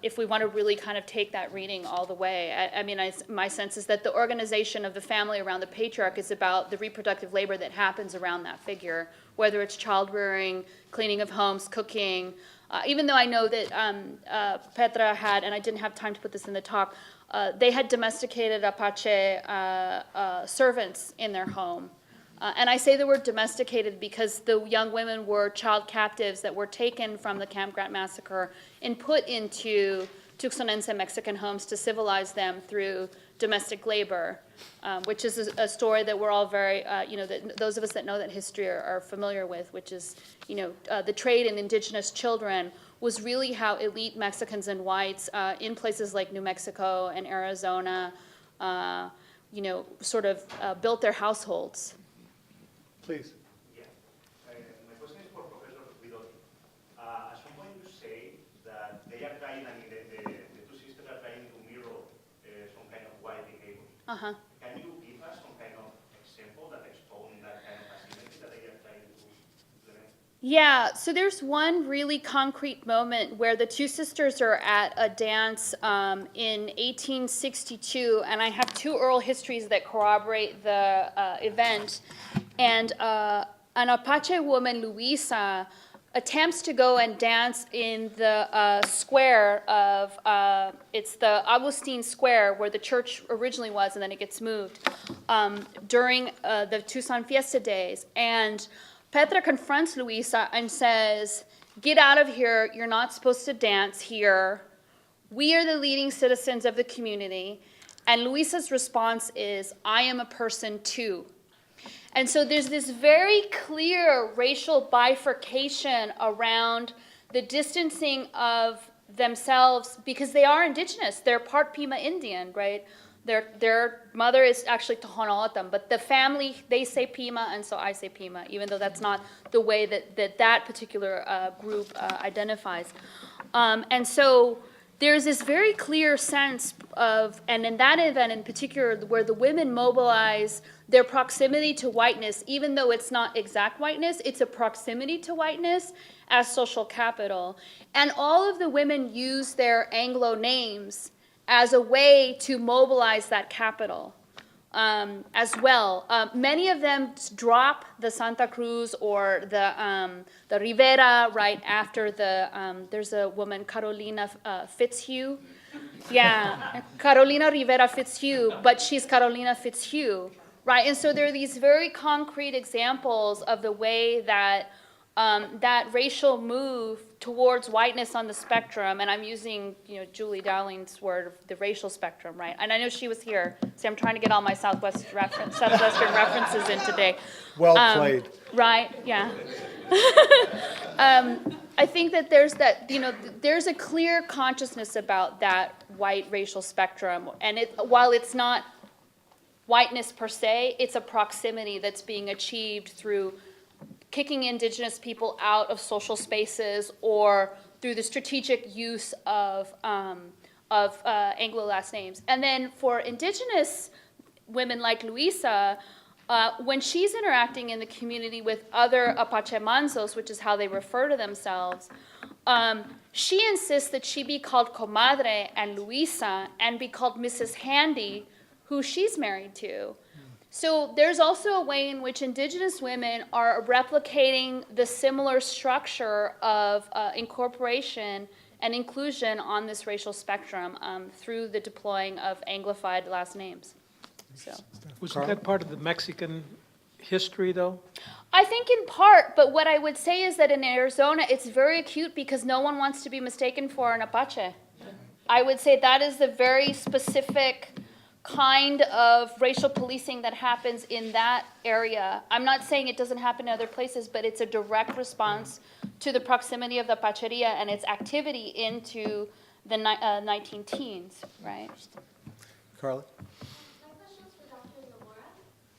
If we want to really kind of take that reading all the way. My sense is that the organization of the family around the patriarch is about the reproductive labor that happens around that figure, whether it's child rearing, cleaning of homes, cooking. Even though I know that Petra had, and I didn't have time to put this in the talk, they had domesticated Apache servants in their home. And I say the word domesticated because the young women were child captives that were taken from the Camp Grant massacre and put into Tucsonense Mexican homes to civilize them through domestic labor, which is a story that we're all very, that those of us that know that history are familiar with, which is, the trade in indigenous children was really how elite Mexicans and whites in places like New Mexico and Arizona, sort of built their households. Please. Yeah. My question is for Professor Guidotti. At some point you say that they are trying, I mean, the two sisters are trying to mirror some kind of white behavior. Uh-huh. Can you give us some kind of example that expose that kind of asymmetry that they are trying to implement? Yeah, so there's one really concrete moment where the two sisters are at a dance in 1862, and I have two oral histories that corroborate the event. And an Apache woman, Luisa, attempts to go and dance in the square of, it's the Agustin Square where the church originally was, and then it gets moved, during the Tucson Fiesta days. And Petra confronts Luisa and says, "Get out of here, you're not supposed to dance here. We are the leading citizens of the community." And Luisa's response is, "I am a person too." And so there's this very clear racial bifurcation around the distancing of themselves because they are indigenous. They're part Pima Indian, right? Their mother is actually Tohono, but the family, they say Pima, and so I say Pima, even though that's not the way that particular group identifies. And so there's this very clear sense of, and in that event in particular, where the women mobilize their proximity to whiteness, even though it's not exact whiteness, it's a proximity to whiteness as social capital. And all of the women use their Anglo names as a way to mobilize that capital as well. Many of them drop the Santa Cruz or the Rivera right after there's a woman, Carolina Fitzhugh. Yeah, Carolina Rivera Fitzhugh, but she's Carolina Fitzhugh, right? And so there are these very concrete examples of the way that that racial move towards whiteness on the spectrum, and I'm using, Julie Dowling's word, the racial spectrum, right? And I know she was here, so I'm trying to get all my Southwestern references in today. Well played. Right, yeah. I think that there's a clear consciousness about that white racial spectrum, and while it's not whiteness per se, it's a proximity that's being achieved through kicking indigenous people out of social spaces or through the strategic use of Anglo last names. And then for indigenous women like Luisa, when she's interacting in the community with other Apache Manzos, which is how they refer to themselves, she insists that she be called Comadre and Luisa and be called Mrs. Handy, who she's married to. So there's also a way in which indigenous women are replicating the similar structure of incorporation and inclusion on this racial spectrum through the deploying of Anglified last names. So. Wasn't that part of the Mexican history, though? I think in part, but what I would say is that in Arizona, it's very acute because no one wants to be mistaken for an Apache. I would say that is the very specific kind of racial policing that happens in that area. I'm not saying it doesn't happen in other places, but it's a direct response to the proximity of the Pacheria and its activity into the 19 teens, right? Carla? My question is for Dr. Zamora.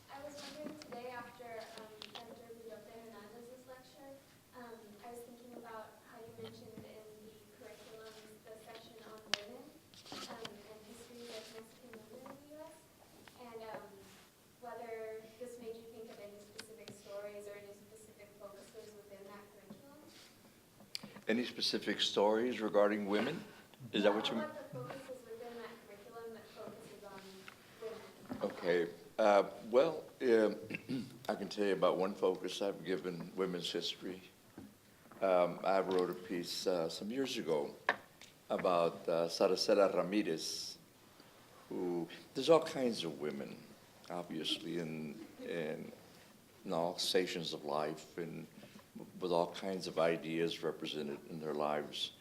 I was wondering today after Dr. Guidotti Hernandez's lecture, I was thinking about how you mentioned in the curriculum the section on women and history of Mexican women in the U.S. and whether this made you think of any specific stories or any specific focuses within that curriculum. Any specific stories regarding women? Is that what you mean? What the focuses within that curriculum that focuses on women? Okay. I can tell you about one focus I've given women's history. I wrote a piece some years ago about Saracela Ramirez, who, there's all kinds of women, obviously, in all stations of life and with all kinds of ideas represented in their lives.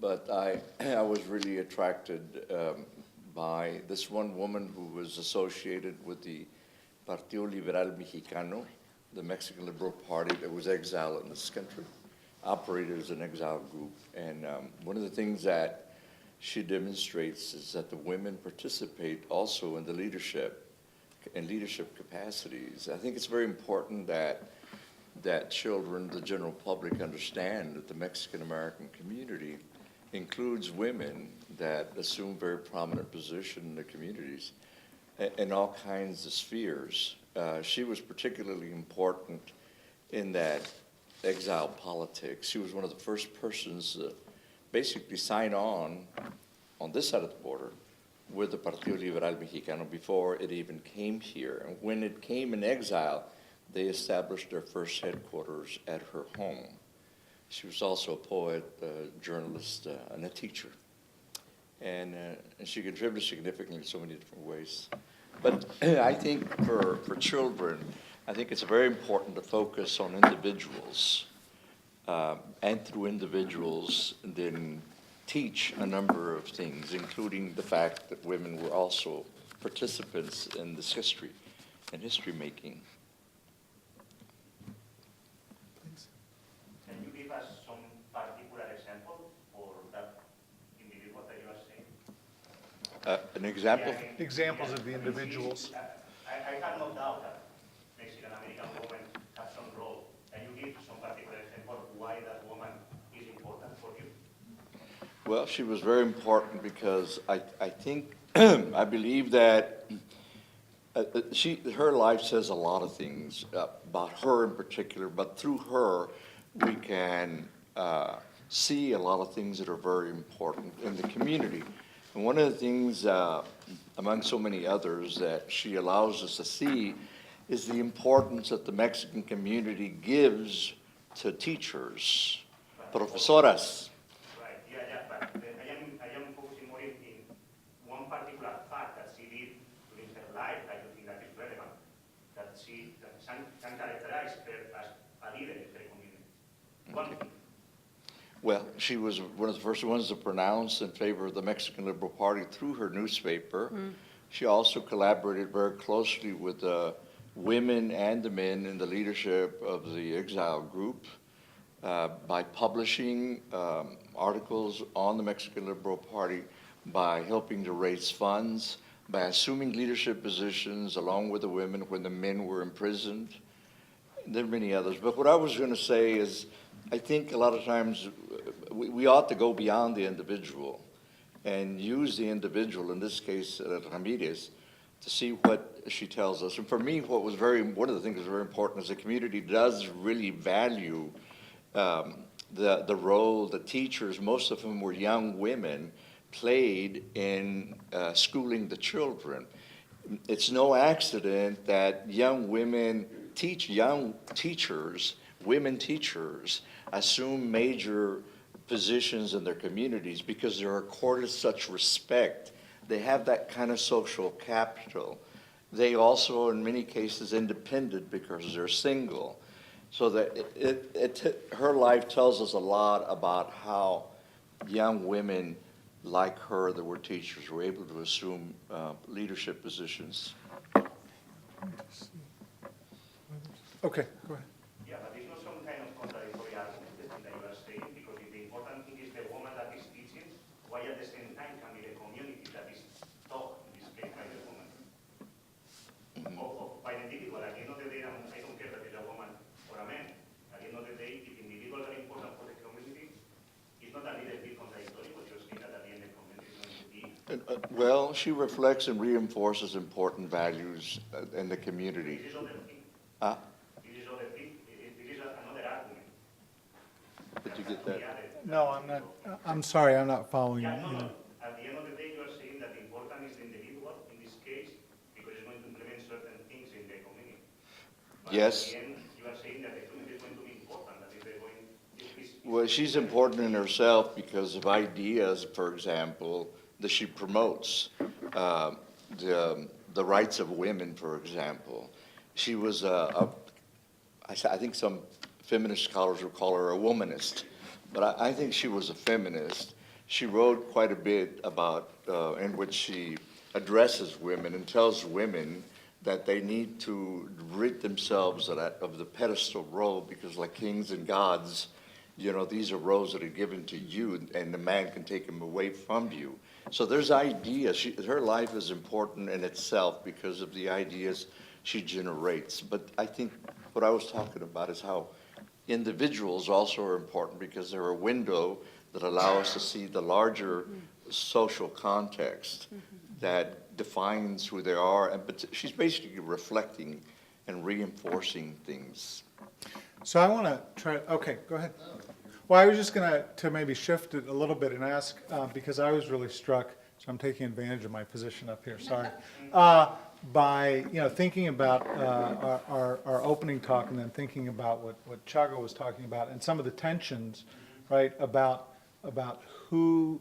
But I was really attracted by this one woman who was associated with the Partido Liberal Mexicano, the Mexican Liberal Party that was exiled in this country, operated as an exile group. And one of the things that she demonstrates is that the women participate also in the leadership capacities. I think it's very important that children, the general public, understand that the Mexican-American community includes women that assume very prominent position in the communities in all kinds of spheres. She was particularly important in that exile politics. She was one of the first persons to basically sign on this side of the border with the Partido Liberal Mexicano before it even came here. And when it came in exile, they established their first headquarters at her home. She was also a poet, a journalist, and a teacher. And she contributed significantly in so many different ways. But I think for children, I think it's very important to focus on individuals, and through individuals, then teach a number of things, including the fact that women were also participants in this history and history making. Can you give us some particular example for that individual that you are saying? An example? Examples of the individuals. I have no doubt that Mexican-American women have some role. Can you give some particular example why that woman is important for you? Well, she was very important because I think, I believe that her life says a lot of things about her in particular, but through her, we can see a lot of things that are very important in the community. And one of the things, among so many others, that she allows us to see is the importance that the Mexican community gives to teachers, profesoras. Right, yeah, but I am focusing more in one particular fact that she did during her life that you think that is relevant, that can characterize her as a leader in her community. One thing. Well, she was one of the first ones to pronounce in favor of the Mexican Liberal Party through her newspaper. She also collaborated very closely with the women and the men in the leadership of the exile group by publishing articles on the Mexican Liberal Party, by helping to raise funds, by assuming leadership positions along with the women when the men were imprisoned. There are many others. But what I was going to say is, I think a lot of times we ought to go beyond the individual and use the individual, in this case Ramirez, to see what she tells us. And for me, one of the things that was very important is the community does really value the role that teachers, most of whom were young women, played in schooling the children. It's no accident that young women young teachers, women teachers, assume major positions in their communities because they're accorded such respect. They have that kind of social capital. They also, in many cases, independent because they're single. So that her life tells us a lot about how young women like her that were teachers were able to assume leadership positions. Okay, go ahead. Yeah, but it's not some kind of contradictory argument that you are saying, because if the important thing is the woman that is teaching, why at the same time can be the community that is taught, in this case by the woman? Or by the individual. At the end of the day, I don't care that it's a woman or a man. At the end of the day, if individuals are important for the community, it's not a little bit contradictory what you're saying that at the end the community is going to be. Well, she reflects and reinforces important values in the community. This is other thing. This is other thing. This is another argument. Did you get that? No, I'm not, I'm sorry, I'm not following you. Yeah, no. At the end of the day, you are saying that the important is the individual in this case, because it's going to implement certain things in the community. But Yes. at the end, you are saying that the community is going to be important, that if they're going, Well, she's important in herself because of ideas, for example, that she promotes. the rights of women, for example. She was I think some feminist scholars would call her a womanist, but I think she was a feminist. She wrote quite a bit about, in which she addresses women and tells women that they need to rid themselves of the pedestal role, because like kings and gods, you know, these are roles that are given to you, and the man can take them away from you. So there's ideas. Her life is important in itself because of the ideas she generates. But I think what I was talking about is how individuals also are important, because they're a window that allow us to see the larger social context that defines who they are. But she's basically reflecting and reinforcing things. So I want to try, okay, go ahead. Well, I was just going to maybe shift it a little bit and ask, because I was really struck, so I'm taking advantage of my position up here, sorry, by, you know, thinking about our opening talk, and then thinking about what Chago was talking about, and some of the tensions, right, about who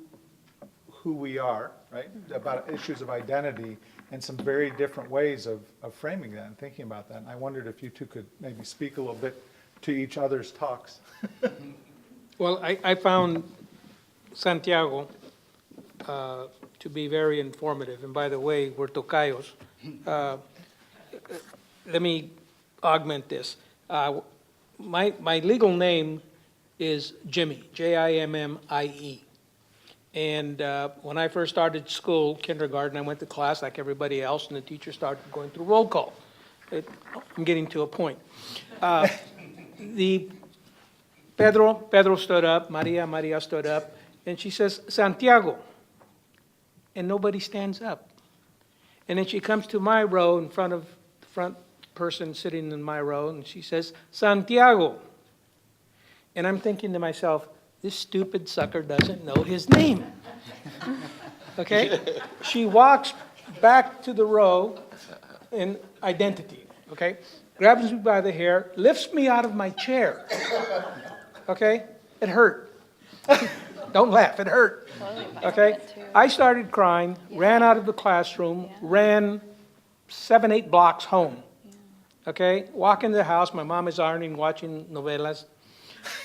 we are, right, about issues of identity, and some very different ways of framing that and thinking about that. And I wondered if you two could maybe speak a little bit to each other's talks. Well, I found Santiago to be very informative. And by the way, we're tocayos. Let me augment this. My legal name is Jimmy, Jimmie. And when I first started school, kindergarten, I went to class like everybody else, and the teacher started going through roll call. I'm getting to a point. Pedro stood up, Maria stood up, and she says, Santiago, and nobody stands up. And then she comes to my row in front of the front person sitting in my row, and she says, Santiago. And I'm thinking to myself, this stupid sucker doesn't know his name. Okay? She walks back to the row in identity, okay? Grabs me by the hair, lifts me out of my chair. Okay? It hurt. Don't laugh, it hurt. Okay? I started crying, ran out of the classroom, ran 7, 8 blocks home. Okay? Walk into the house, my mom is ironing, watching novelas.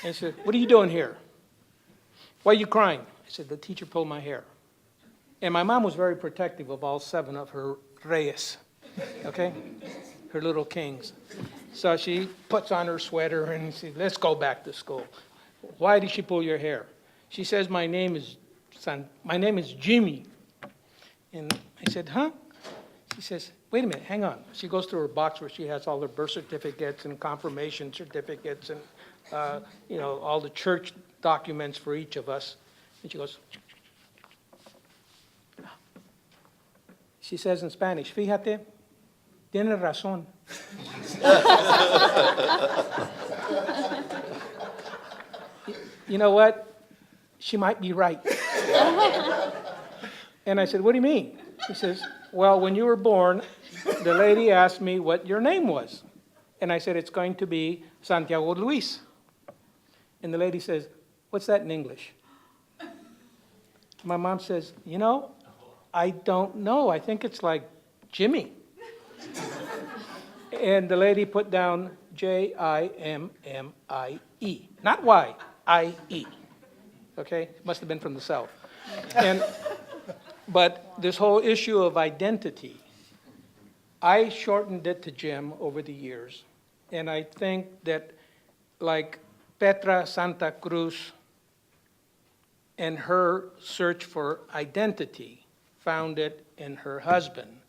And she said, what are you doing here? Why are you crying? I said, the teacher pulled my hair. And my mom was very protective of all 7 of her reyes. Okay? Her little kings. So she puts on her sweater and she says, let's go back to school. Why did she pull your hair? She says, my name is Jimmy. And I said, huh? She says, wait a minute, hang on. She goes through her box where she has all her birth certificates and confirmation certificates and, you know, all the church documents for each of us. And she goes, she says in Spanish, fíjate, tiene razón. You know what? She might be right. And I said, what do you mean? She says, well, when you were born, the lady asked me what your name was. And I said, it's going to be Santiago Luis. And the lady says, what's that in English? My mom says, you know, I don't know. I think it's like Jimmy. And the lady put down Jimmie, not Y-I-E. Okay? Must have been from the South. But this whole issue of identity, I shortened it to Jim over the years. And I think that like Petra Santa Cruz and her search for identity found it in her husband,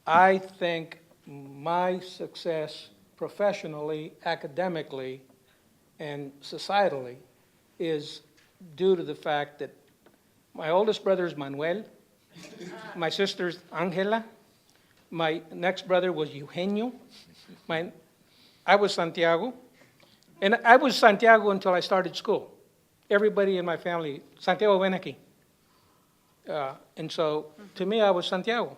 I think my success professionally, academically, and societally is due to the fact that my oldest brother is Manuel, my sister's Angela, my next brother was Eugenio, I was Santiago, and I was Santiago until I started school. Everybody in my family, Santiago, ven aquí. And so, to me, I was Santiago.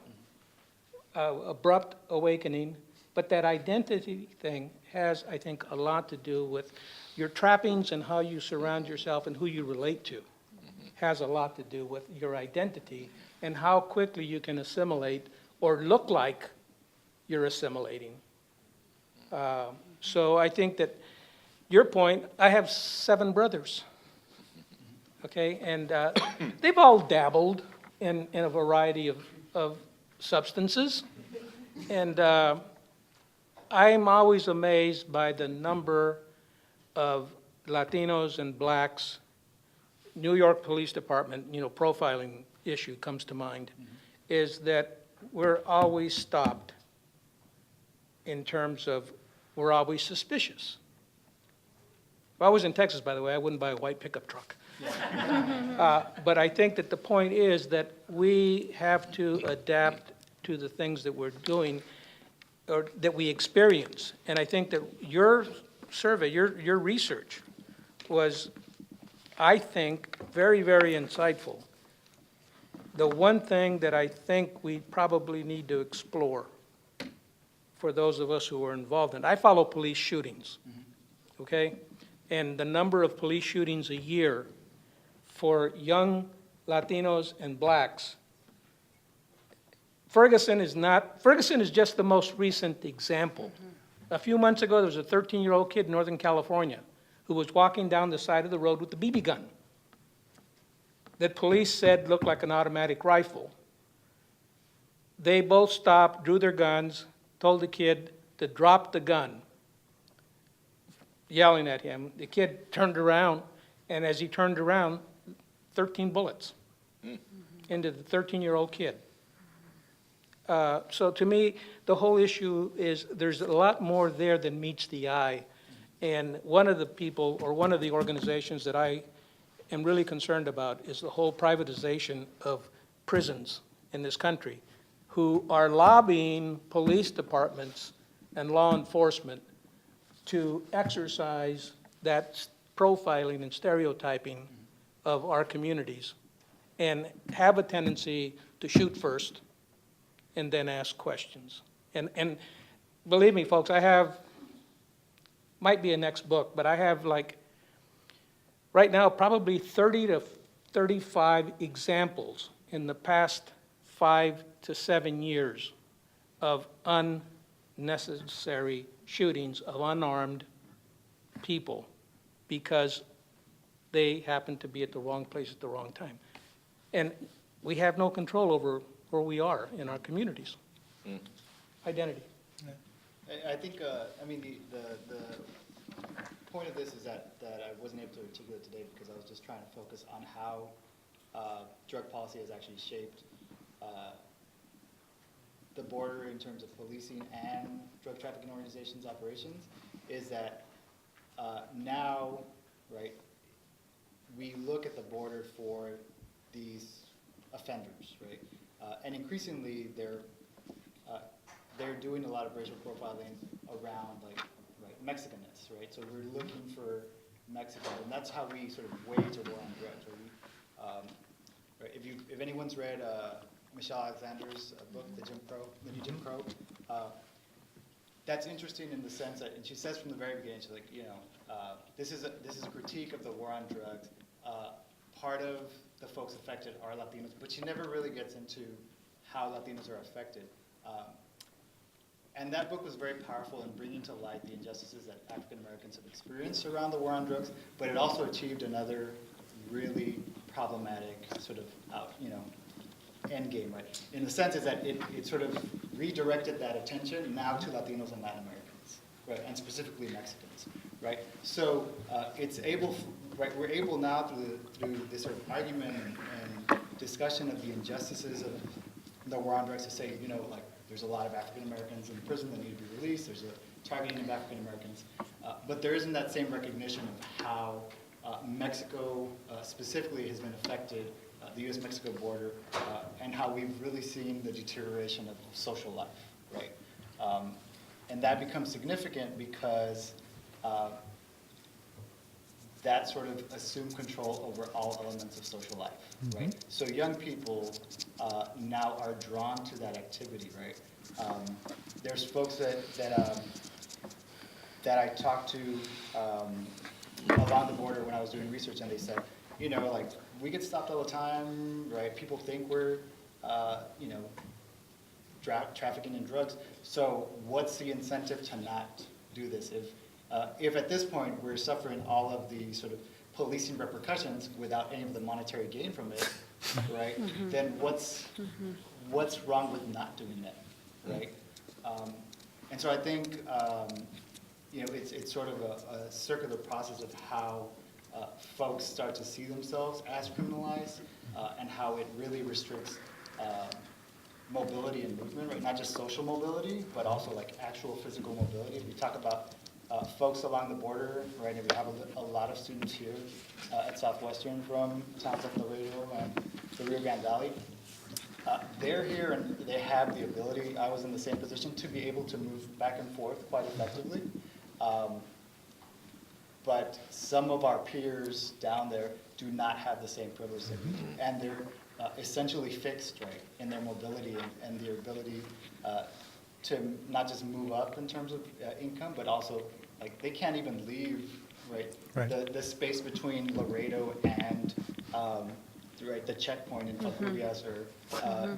Abrupt awakening, but that identity thing has, I think, a lot to do with your trappings and how you surround yourself and who you relate to. has a lot to do with your identity and how quickly you can assimilate or look like you're assimilating. So I think that your point, I have 7 brothers, okay? And they've all dabbled in a variety of substances. And I'm always amazed by the number of Latinos and blacks. New York Police Department, profiling issue comes to mind, is that we're always stopped in terms of we're always suspicious. If I was in Texas, by the way, I wouldn't buy a white pickup truck. But I think that the point is that we have to adapt to the things that we're doing or that we experience. And I think that your survey, your research was, I think, very, very insightful. The one thing that I think we probably need to explore for those of us who are involved in, I follow police shootings, okay? And the number of police shootings a year for young Latinos and blacks, Ferguson is just the most recent example. A few months ago, there was a 13-year-old kid in Northern California who was walking down the side of the road with a BB gun that police said looked like an automatic rifle. They both stopped, drew their guns, told the kid to drop the gun, yelling at him. The kid turned around, and as he turned around, 13 bullets into the 13-year-old kid. So to me, the whole issue is there's a lot more there than meets the eye. And one of the people, or one of the organizations that I am really concerned about is the whole privatization of prisons in this country, who are lobbying police departments and law enforcement to exercise that profiling and stereotyping of our communities and have a tendency to shoot first and then ask questions. And believe me, folks, I have, might be a next book, but I have right now probably 30 to 35 examples in the past 5 to 7 years of unnecessary shootings of unarmed people because they happen to be at the wrong place at the wrong time. And we have no control over where we are in our communities. Identity. I think, I mean, the point of this is that I wasn't able to articulate today because I was just trying to focus on how drug policy has actually shaped the border in terms of policing and drug trafficking organizations' operations, is that now, right, we look at the border for these offenders, right? And increasingly, they're doing a lot of racial profiling around Mexicanness, right? So we're looking for Mexicans, and that's how we sort of wage a war on drugs. Right? If anyone's read Michelle Alexander's book, The New Jim Crow, that's interesting in the sense that, and she says from the very beginning, she's like, this is a critique of the war on drugs. Part of the folks affected are Latinos, but she never really gets into how Latinos are affected. And that book was very powerful in bringing to light the injustices that African Americans have experienced around the war on drugs, but it also achieved another really problematic sort of end game, right? In the sense is that it sort of redirected that attention now to Latinos and Latin Americans, right, and specifically Mexicans, right? So it's able, right, we're able now through this sort of argument and discussion of the injustices of the war on drugs to say, there's a lot of African Americans in prison that need to be released. There's a targeting of African Americans, but there isn't that same recognition of how Mexico specifically has been affected, the U.S.-Mexico border, and how we've really seen the deterioration of social life, right? And that becomes significant because that sort of assumed control over all elements of social life, right? So young people now are drawn to that activity, right? There's folks that I talked to along the border when I was doing research, and they said, you know, like, we get stopped all the time, right? People think we're, you know, trafficking in drugs. So what's the incentive to not do this? If at this point we're suffering all of the sort of policing repercussions without any of the monetary gain from it, right? Then what's wrong with not doing that, right? And so I think, you know, it's sort of a circular process of how folks start to see themselves as criminalized, and how it really restricts mobility and movement, right? Not just social mobility, but also like actual physical mobility. We talk about folks along the border, right? And we have a lot of students here at Southwestern from towns like Laredo and the Rio Grande Valley. They're here and they have the ability, I was in the same position, to be able to move back and forth quite effectively. But some of our peers down there do not have the same privilege that we do. And they're essentially fixed, right, in their mobility and their ability to not just move up in terms of income, but also, like, they can't even leave, right, the space between Laredo and right, the checkpoint in Falfurrias, or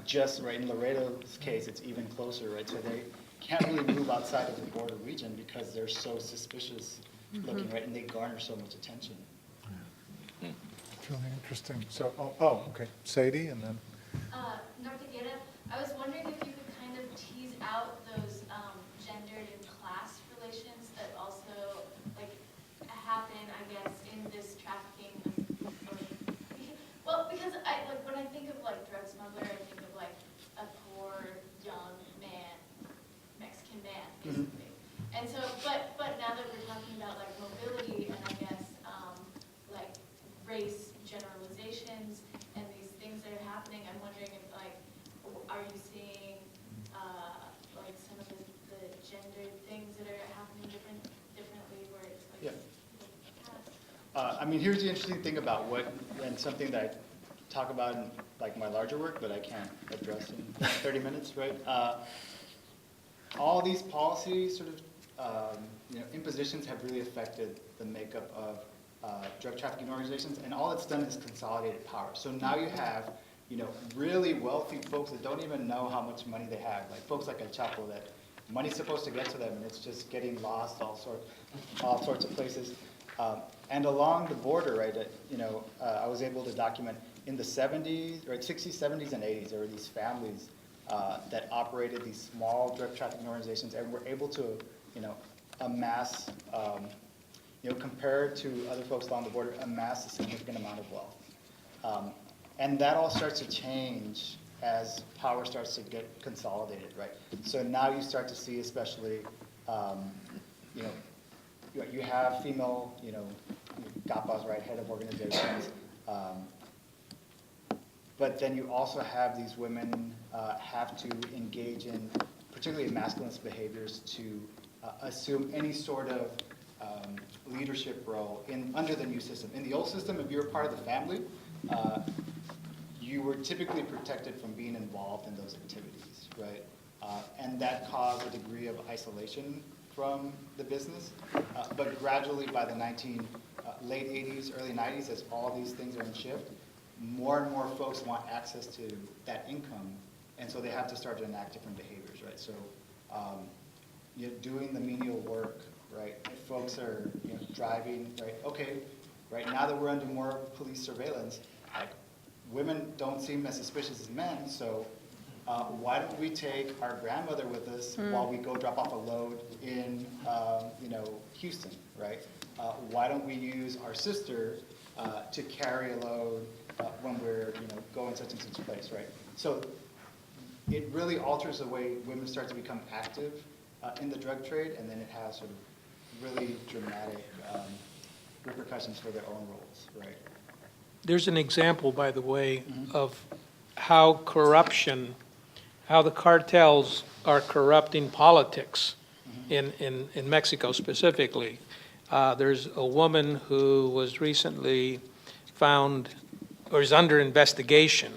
just right in Laredo's case, it's even closer, right? So they can't really move outside of the border region because they're so suspicious looking, right? And they garner so much attention. It's really interesting. So, okay, Sadie, and then. Dr. Guerra, I was wondering if you could kind of tease out those gendered and class relations that also like happen, I guess, in this trafficking. Well, because when I think of like drug smuggler, I think of like a poor young man, Mexican man, basically. And so, but now that we're talking about like mobility and I guess like race generalizations and these things that are happening, I'm wondering if like, are you seeing like some of the gendered things that are happening differently where it's like. I mean, here's the interesting thing about and something that I talk about in like my larger work, but I can't address in 30 minutes, right? All these policy sort of you know, impositions have really affected the makeup of drug trafficking organizations, and all it's done is consolidated power. So now you have, you know, really wealthy folks that don't even know how much money they have, like folks like El Chapo, that money's supposed to get to them, and it's just getting lost all sorts of places. And along the border, right, you know, I was able to document in the 70s, right, 60s, 70s, and 80s, there were these families that operated these small drug trafficking organizations and were able to, you know, amass, you know, compared to other folks along the border, amass a significant amount of wealth. And that all starts to change as power starts to get consolidated, right? So now you start to see, especially, you know, you have female, you know, GAPAs, right, head of organizations, but then you also have these women have to engage in particularly masculinist behaviors to assume any sort of leadership role under the new system. In the old system, if you were part of the family, you were typically protected from being involved in those activities, right? And that caused a degree of isolation from the business. But gradually by the late 80s, early 90s, as all these things are in shift, more and more folks want access to that income, and so they have to start to enact different behaviors, right? So you're doing the menial work, right? If folks are, you know, driving, right? Okay, right now that we're under more police surveillance, like, women don't seem as suspicious as men, so why don't we take our grandmother with us while we go drop off a load in, you know, Houston, right? Why don't we use our sister to carry a load when we're, you know, going such and such a place, right? So it really alters the way women start to become active in the drug trade, and then it has sort of really dramatic repercussions for their own roles, right? There's an example, by the way, of how the cartels are corrupting politics in Mexico specifically. There's a woman who was recently found, or is under investigation,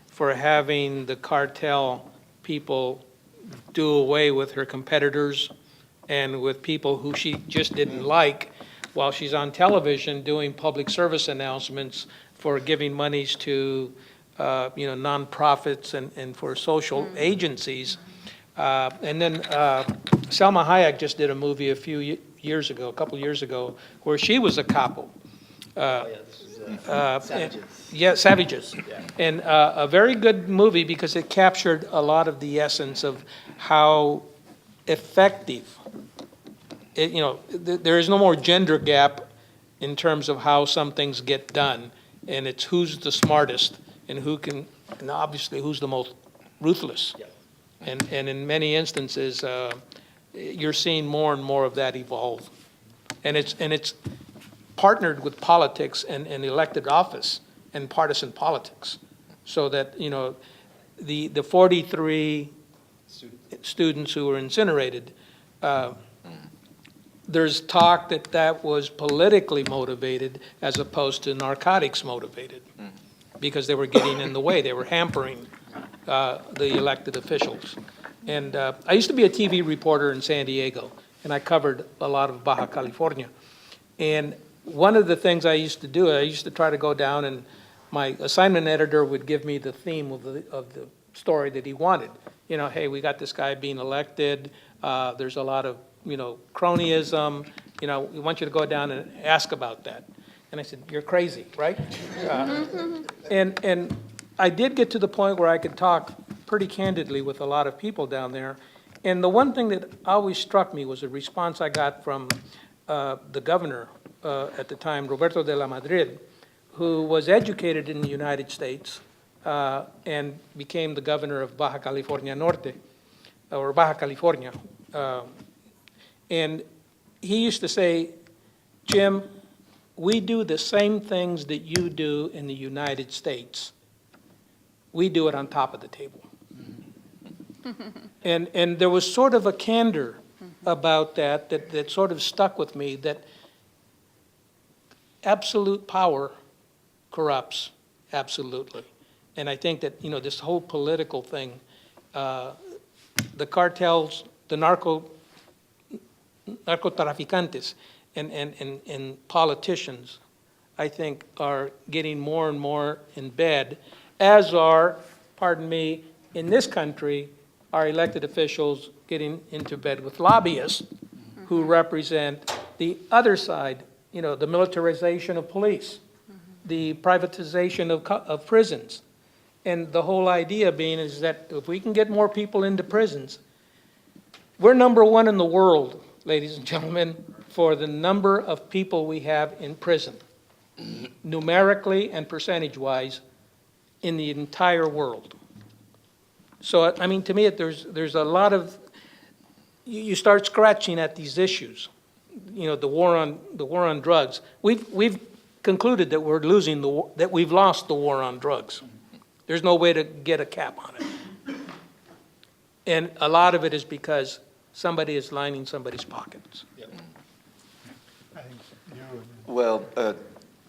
for having the cartel people do away with her competitors and with people who she just didn't like, while she's on television doing public service announcements for giving monies to nonprofits and for social agencies. And then Selma Hayek just did a movie a couple years ago, where she was a capo. Savages. Yeah, Savages. Yeah. And a very good movie because it captured a lot of the essence of how effective, there is no more gender gap in terms of how some things get done. And it's who's the smartest and and obviously who's the most ruthless. Yep. And in many instances, you're seeing more and more of that evolve. And it's partnered with politics and elected office and partisan politics. So that, the 43 students who were incinerated, there's talk that was politically motivated as opposed to narcotics motivated, because they were getting in the way. They were hampering the elected officials. And I used to be a TV reporter in San Diego, and I covered a lot of Baja California. And one of the things I used to do, I used to try to go down, and my assignment editor would give me the theme of the story that he wanted. Hey, we got this guy being elected. There's a lot of cronyism. We want you to go down and ask about that. And I said, you're crazy, right? And I did get to the point where I could talk pretty candidly with a lot of people down there. And the one thing that always struck me was a response I got from the governor at the time, Roberto de la Madrid, who was educated in the United States and became the governor of Baja California Norte, or Baja California. And he used to say, Jim, we do the same things that you do in the United States. We do it on top of the table. And there was sort of a candor about that sort of stuck with me, that absolute power corrupts, absolutely. And I think that, this whole political thing, the cartels, the narcotraficantes and politicians, I think, are getting more and more in bed, as are, pardon me, in this country, our elected officials getting into bed with lobbyists who represent the other side, the militarization of police, the privatization of prisons. And the whole idea being is that if we can get more people into prisons, we're number one in the world, ladies and gentlemen, for the number of people we have in prison, numerically and percentage-wise, in the entire world. So, to me, there's a lot of, you start scratching at these issues. The war on drugs. We've concluded that that we've lost the war on drugs. There's no way to get a cap on it. And a lot of it is because somebody is lining somebody's pockets. Well,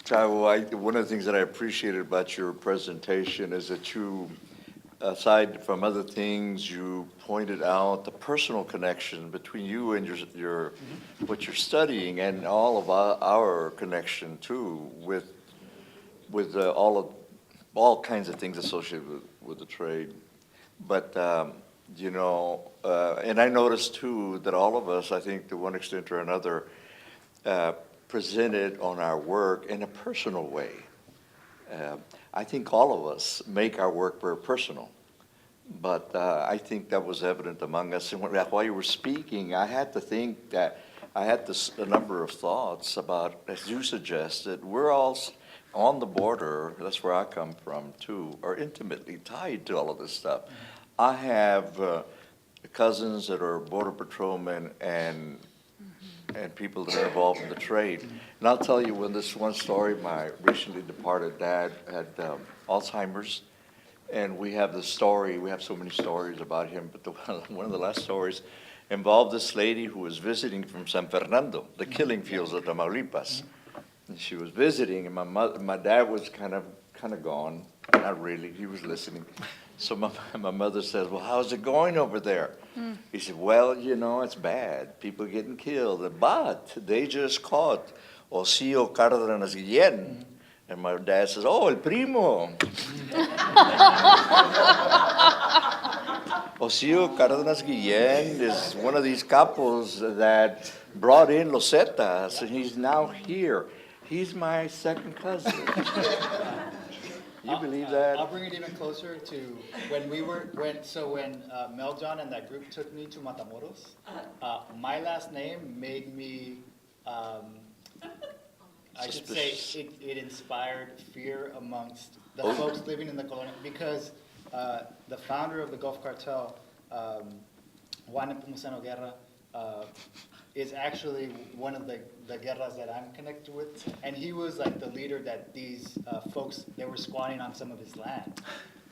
Chavo, one of the things that I appreciated about your presentation is that you, aside from other things, you pointed out the personal connection between you and your what you're studying, and all of our connection too with all kinds of things associated with the trade. But and I noticed too that all of us, I think, to one extent or another, presented on our work in a personal way. I think all of us make our work very personal, but I think that was evident among us. And while you were speaking, I had to think that I had a number of thoughts about, as you suggested, we're all on the border, that's where I come from too, are intimately tied to all of this stuff. I have cousins that are border patrolmen and people that are involved in the trade. And I'll tell you this one story. My recently departed dad had Alzheimer's, and we have so many stories about him, but one of the last stories involved this lady who was visiting from San Fernando, the killing fields of Tamaulipas. And she was visiting, and my dad was kind of gone. Not really, he was listening. So my mother says, well, how's it going over there? He said, well, it's bad. People getting killed. But they just caught Ocio Cárdenas Guillén. And my dad says, oh, el primo. Ocio Cárdenas Guillén is one of these couples that brought in Los Zetas, and he's now here. He's my second cousin. You believe that? I'll bring it even closer to when Mel John and that group took me to Matamoros. My last name made me, I should say, it inspired fear amongst the folks living in the colonia, because the founder of the Gulf Cartel, Juan Nepomuceno Guerra, is actually one of the guerras that I'm connected with, and he was like the leader that these folks, they were squatting on some of his land,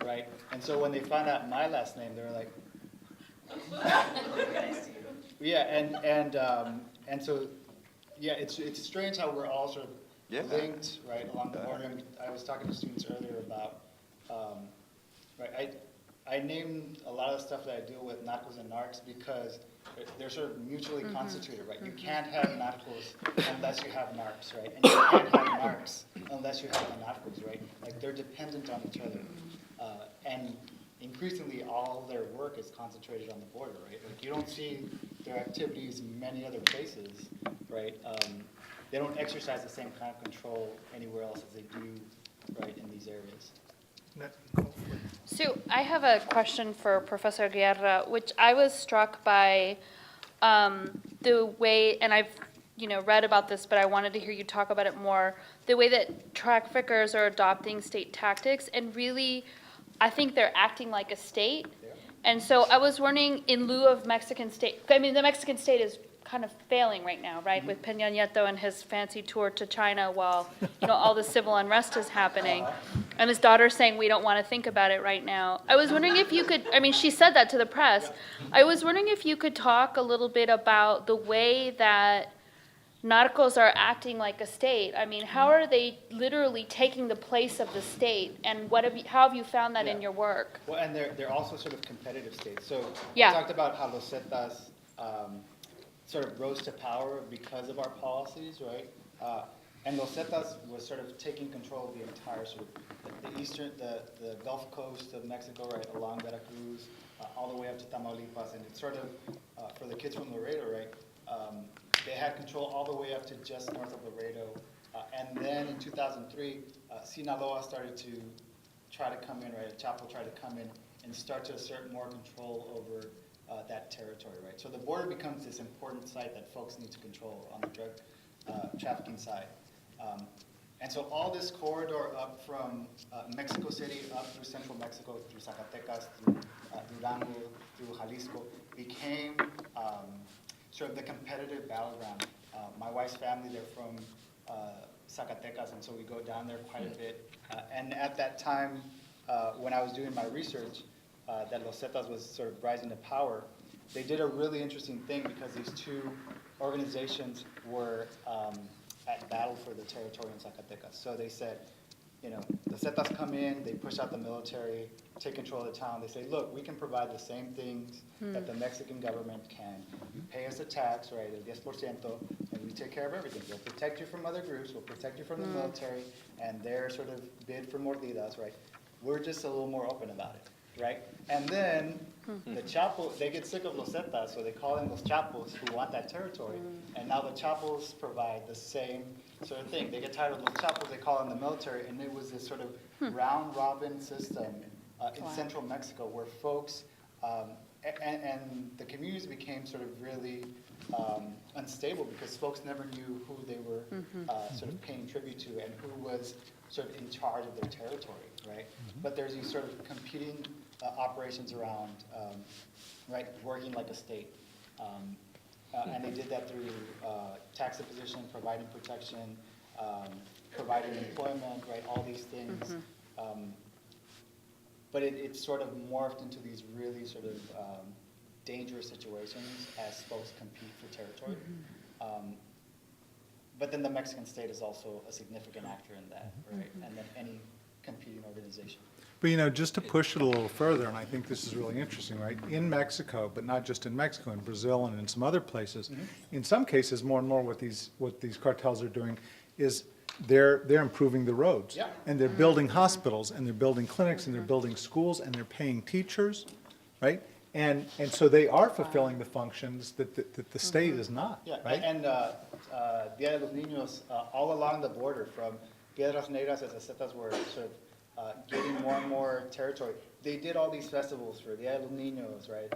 right? And so when they found out my last name, they were like, yeah, and so, yeah, it's strange how we're all sort of linked, right, along the border. I was talking to students earlier about, right, I named a lot of the stuff that I deal with narcos and narcs because they're sort of mutually constituted, right? You can't have narcos unless you have narcs, right? And you can't have narcs unless you have the narcos, right? Like, they're dependent on each other. And increasingly, all their work is concentrated on the border, right? Like, you don't see their activities in many other places, right? They don't exercise the same kind of control anywhere else as they do, right, in these areas. So I have a question for Professor Guerra, which I was struck by the way, and I've read about this, but I wanted to hear you talk about it more, the way that traffickers are adopting state tactics, and really, I think they're acting like a state. And so I was wondering, in lieu of Mexican state, I mean, the Mexican state is kind of failing right now, right, with Peña Nieto and his fancy tour to China while, all the civil unrest is happening. And his daughter's saying, we don't want to think about it right now. I was wondering if you could, I mean, she said that to the press. I was wondering if you could talk a little bit about the way that narcos are acting like a state. I mean, how are they literally taking the place of the state? And how have you found that in your work? Well, and they're also sort of competitive states. So Yeah. I talked about how Los Zetas sort of rose to power because of our policies, right? And Los Zetas was sort of taking control of the entire sort of the Gulf Coast of Mexico, right, along Veracruz, all the way up to Tamaulipas, and it's sort of, for the kids from Laredo, right, they had control all the way up to just north of Laredo. And then in 2003, Sinaloa started to try to come in, right, Chapo tried to come in and start to assert more control over that territory, right? So the border becomes this important site that folks need to control on the drug trafficking side. And so all this corridor up from Mexico City, up through central Mexico, through Zacatecas, through Durango, through Jalisco, became sort of the competitive battleground. My wife's family, they're from Zacatecas, and so we go down there quite a bit. And at that time, when I was doing my research, that Los Zetas was sort of rising to power, they did a really interesting thing because these two organizations were at battle for the territory in Zacatecas. So they said, the Zetas come in, they push out the military, take control of the town. They say, look, we can provide the same things that the Mexican government can. You pay us a tax, right, el 10%, and we take care of everything. We'll protect you from other groups, we'll protect you from the military, and their sort of bid for mordidas, right? We're just a little more open about it, right? And then the Chapo, they get sick of Los Zetas, so they call in Los Chapos who want that territory. And now the Chapos provide the same sort of thing. They get tired of Los Chapos, they call in the military, and it was this sort of round-robin system in central Mexico where folks, and the communities became sort of really unstable because folks never knew who they were sort of paying tribute to and who was sort of in charge of their territory, right? But there's these sort of competing operations around, right, working like a state. And they did that through tax imposition, providing protection, providing employment, right, all these things. But it sort of morphed into these really sort of dangerous situations as folks compete for territory. But then the Mexican state is also a significant actor in that, right? And then any competing organization. But you know, just to push it a little further, and I think this is really interesting, right? In Mexico, but not just in Mexico, in Brazil and in some other places, in some cases, more and more what these cartels are doing is they're improving the roads. Yeah. And they're building hospitals, and they're building clinics, and they're building schools, and they're paying teachers, right? And so they are fulfilling the functions that the state is not, Yeah, right? and Dia de los Niños, all along the border, from Piedras Negras as the Zetas were sort of getting more and more territory, they did all these festivals for Dia de los Niños, right?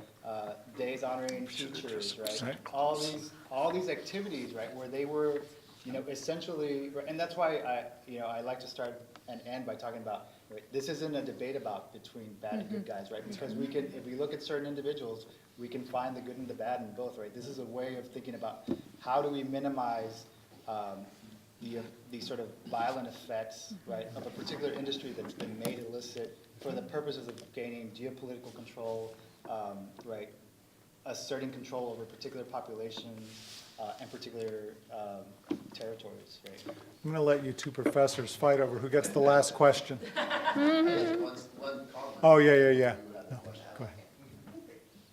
Days honoring teachers, right? All these activities, right, where they were, you know, essentially, and that's why I like to start and end by talking about, right, this isn't a debate about between bad and good guys, right? Because we can, if we look at certain individuals, we can find the good and the bad in both, right? This is a way of thinking about how do we minimize the sort of violent effects, right, of a particular industry that's been made illicit for the purposes of gaining geopolitical control, right, asserting control over particular populations and particular territories, right? I'm going to let you two professors fight over who gets the last question. One comment. Oh, yeah. No, go ahead.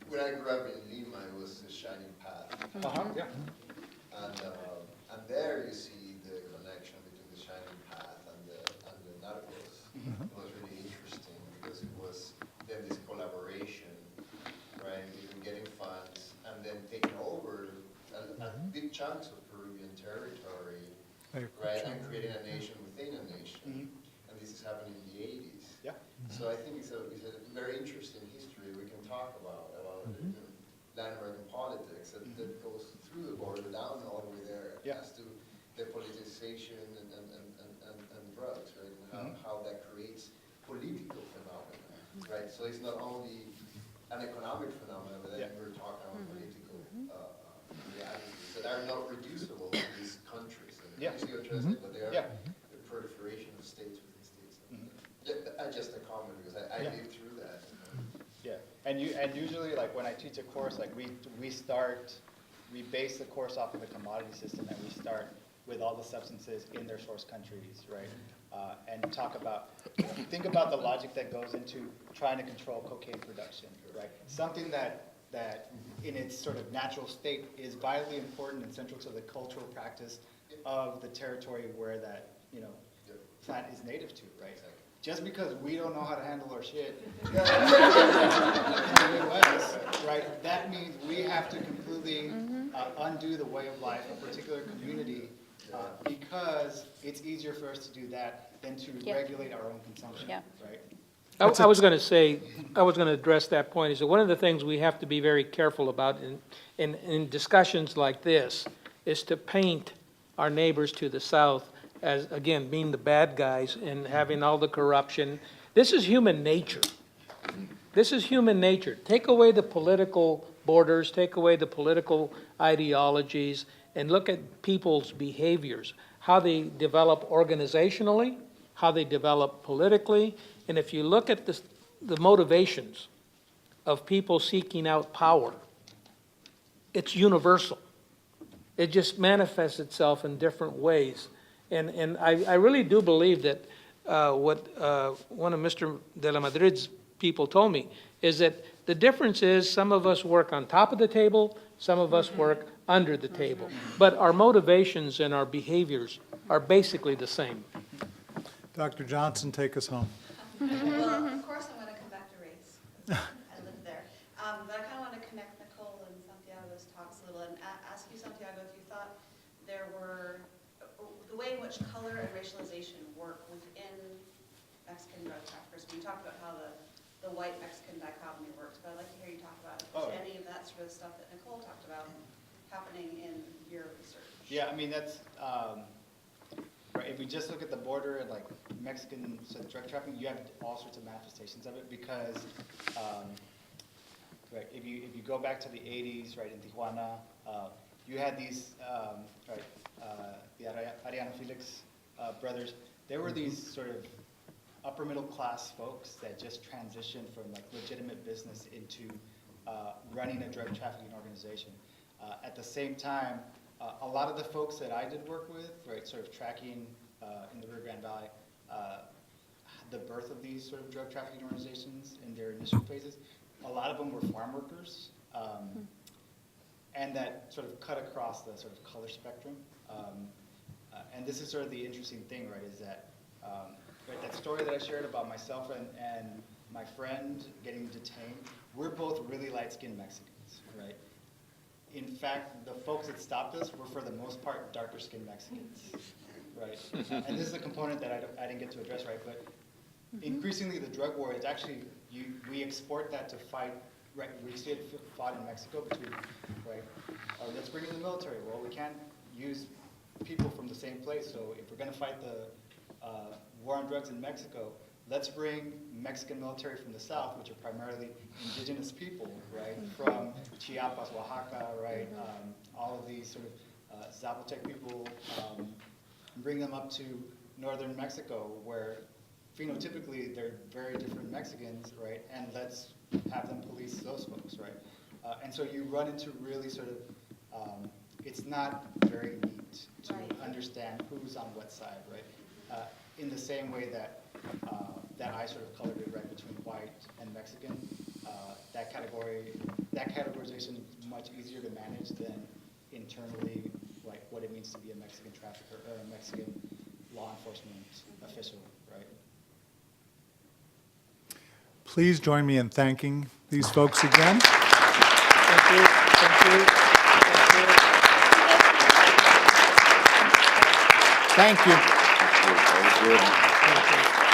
When I grew up in Lima, it was the Shining Path. Yeah. And there you see the connection between the Shining Path and the Narcos. It was really interesting because it was then this collaboration, right, between getting funds and then taking over big chunks of Peruvian territory, right, and creating a nation within a nation. And this is happening in the 80s. Yeah. So I think it's a very interesting history we can talk about Latin American politics that goes through the border down all the way there as to the politicization and drugs, right, and how that creates political phenomena, right? So it's not only an economic phenomenon, but then we're talking about political realities that are not reducible to these countries. You see what I'm saying? But they are the proliferation of states within states. Just a comment because I lived through that. Yeah, and usually, like when I teach a course, like we base the course off of a commodity system, and we start with all the substances in their source countries, right? And think about the logic that goes into trying to control cocaine production, right? Something that in its sort of natural state is vitally important and central to the cultural practice of the territory where that, you know, plant is native to, right? Just because we don't know how to handle our shit in the Midwest, right, that means we have to completely undo the way of life of a particular community because it's easier for us to do that than to regulate our own consumption, right? I was going to address that point, is that one of the things we have to be very careful about in discussions like this is to paint our neighbors to the south as, again, being the bad guys and having all the corruption. This is human nature. This is human nature. Take away the political borders, take away the political ideologies, and look at people's behaviors, how they develop organizationally, how they develop politically. And if you look at the motivations of people seeking out power, it's universal. It just manifests itself in different ways. And I really do believe that what one of Mr. de la Madrid's people told me is that the difference is some of us work on top of the table, some of us work under the table. But our motivations and our behaviors are basically the same. Dr. Johnson, take us home. Well, of course I'm going to come back to race. I live there. But I kind of want to connect Nicole and Santiago's talks a little and ask you, Santiago, if you thought there were the way in which color and racialization work within Mexican drug traffickers. We talked about how the white Mexican dichotomy works, but I'd like to hear you talk about any of that sort of stuff that Nicole talked about happening in your research. Yeah, I mean, that's, right, if we just look at the border and like Mexican drug trafficking, you have all sorts of manifestations of it because, right, if you go back to the 80s, right, in Tijuana, you had these, right, the Ariana Felix brothers. They were these sort of upper middle class folks that just transitioned from like legitimate business into running a drug trafficking organization. At the same time, a lot of the folks that I did work with, right, sort of tracking in the Rio Grande Valley, the birth of these sort of drug trafficking organizations in their initial phases, a lot of them were farm workers, and that sort of cut across the sort of color spectrum. And this is sort of the interesting thing, right, is that right, that story that I shared about myself and my friend getting detained, we're both really light-skinned Mexicans, right? In fact, the folks that stopped us were, for the most part, darker-skinned Mexicans, right? And this is a component that I didn't get to address, right? But increasingly, the drug war is actually, we export that to fight, right? We see it fought in Mexico between, right? Let's bring in the military. Well, we can't use people from the same place, so if we're going to fight the war on drugs in Mexico, let's bring Mexican military from the south, which are primarily indigenous people, right? From Chiapas, Oaxaca, right? All of these sort of Zapotec people, bring them up to northern Mexico, where phenotypically they're very different Mexicans, right? And let's have them police those folks, right? And so you run into really sort of, it's not very neat to understand who's on what side, right? In the same way that that I sort of colored it right between white and Mexican. That categorization is much easier to manage than internally, like what it means to be a Mexican trafficker or a Mexican law enforcement official, right? Please join me in thanking these folks again. Thank you. Thank you. Thank you. Thank you.